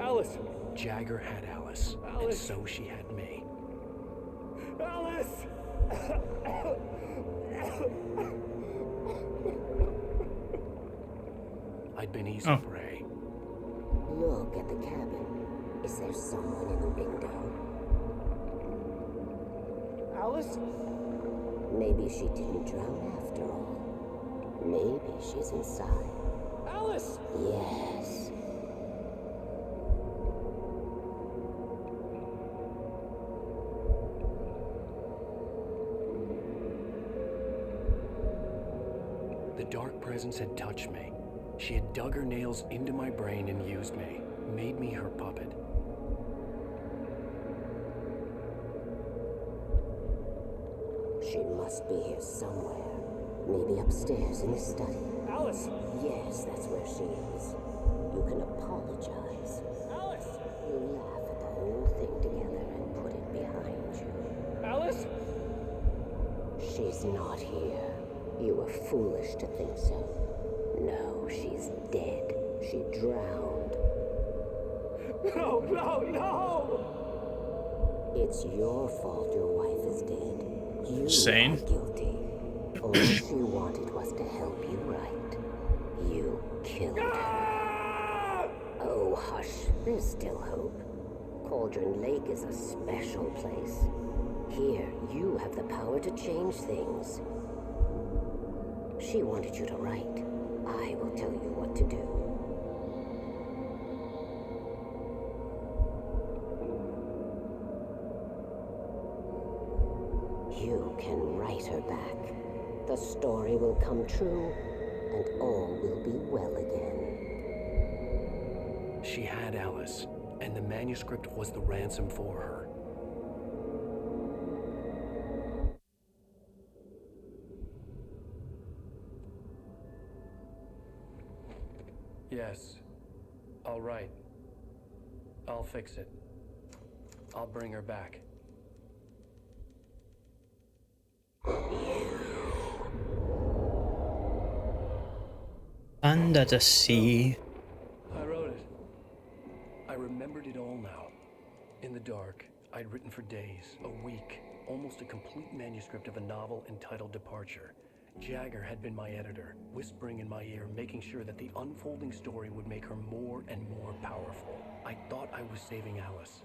L: Alice!
B: Jagger had Alice, and so she had me.
L: Alice!
B: I'd been easy prey.
I: Look at the cabin. Is there someone in the window?
P: Alice?
I: Maybe she didn't drown after all. Maybe she's inside.
P: Alice!
I: Yes.
B: The dark presence had touched me. She had dug her nails into my brain and used me, made me her puppet.
I: She must be here somewhere. Maybe upstairs in the study.
P: Alice!
I: Yes, that's where she is. You can apologize.
P: Alice!
I: You laugh at the whole thing together and put it behind you.
P: Alice?
I: She's not here. You were foolish to think so. No, she's dead. She drowned.
P: No, no, no!
I: It's your fault your wife is dead. You
A: Sane.
I: are guilty. All she wanted was to help you right. You killed her. Oh, hush. There's still hope. Cauldron Lake is a special place. Here, you have the power to change things. She wanted you to write. I will tell you what to do. You can write her back. The story will come true, and all will be well again.
B: She had Alice, and the manuscript was the ransom for her. Yes. All right. I'll fix it. I'll bring her back.
A: Under the sea.
B: I wrote it. I remembered it all now. In the dark, I'd written for days, a week, almost a complete manuscript of a novel entitled Departure. Jagger had been my editor, whispering in my ear, making sure that the unfolding story would make her more and more powerful. I thought I was saving Alice.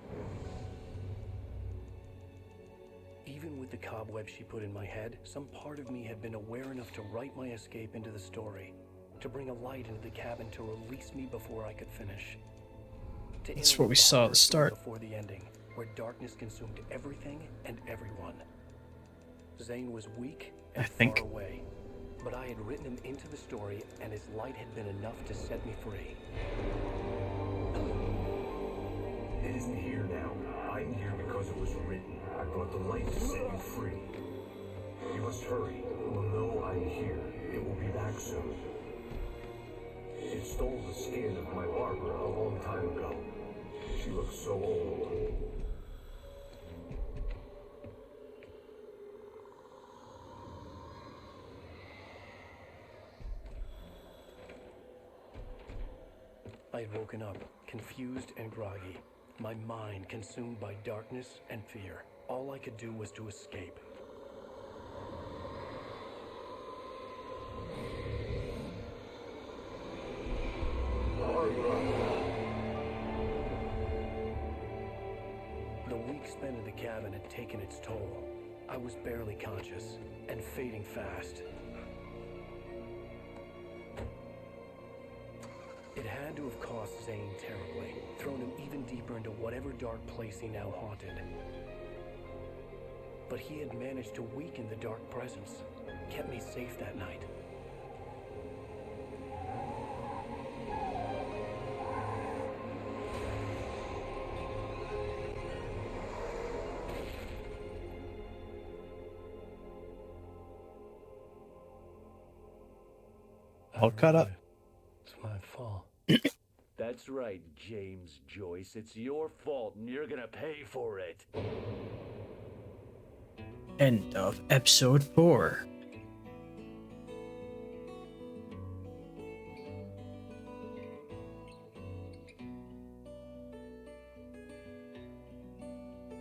B: Even with the cobweb she put in my head, some part of me had been aware enough to write my escape into the story, to bring a light into the cabin to release me before I could finish.
A: That's what we saw at the start.
B: Before the ending, where darkness consumed everything and everyone. Zane was weak and far away, but I had written him into the story, and his light had been enough to set me free.
S: It isn't here now. I'm here because it was written. I brought the light to set you free. You must hurry. It will know I'm here. It will be back soon. It stole the skin of my Barbara a long time ago. She looks so old.
B: I had woken up, confused and groggy, my mind consumed by darkness and fear. All I could do was to escape. The week spent in the cabin had taken its toll. I was barely conscious and fading fast. It had to have cost Zane terribly, thrown him even deeper into whatever dark place he now haunted. But he had managed to weaken the dark presence, kept me safe that night.
A: All caught up.
B: It's my fault.
N: That's right, James Joyce. It's your fault, and you're gonna pay for it.
A: End of episode 4.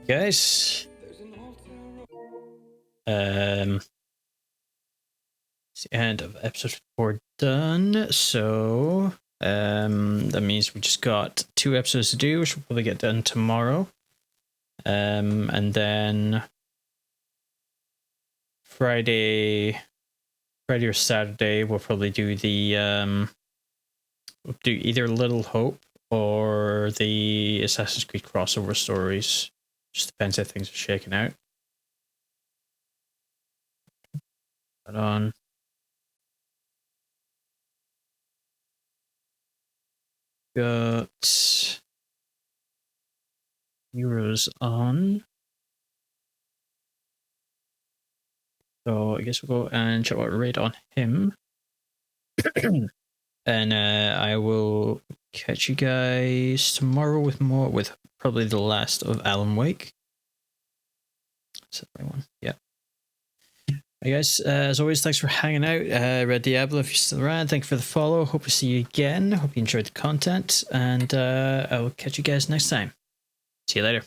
A: Guys, it's the end of episode 4 done. So that means we just got 2 episodes to do, which we'll probably get done tomorrow. And then Friday or Saturday we'll probably do the we'll do either Little Hope or the Assassin's Creed crossover stories. Just depends how things are shaking out. Put on. Got Euros on. So I guess we'll go and check out rate on him. And I will catch you guys tomorrow with more, with probably the last of Alan Wake. That's the right one. Yeah. Hey guys, as always, thanks for hanging out. Red Diablo, if you're still around, thank you for the follow. Hope to see you again. Hope you enjoyed the content, and I will catch you guys next time. See you later.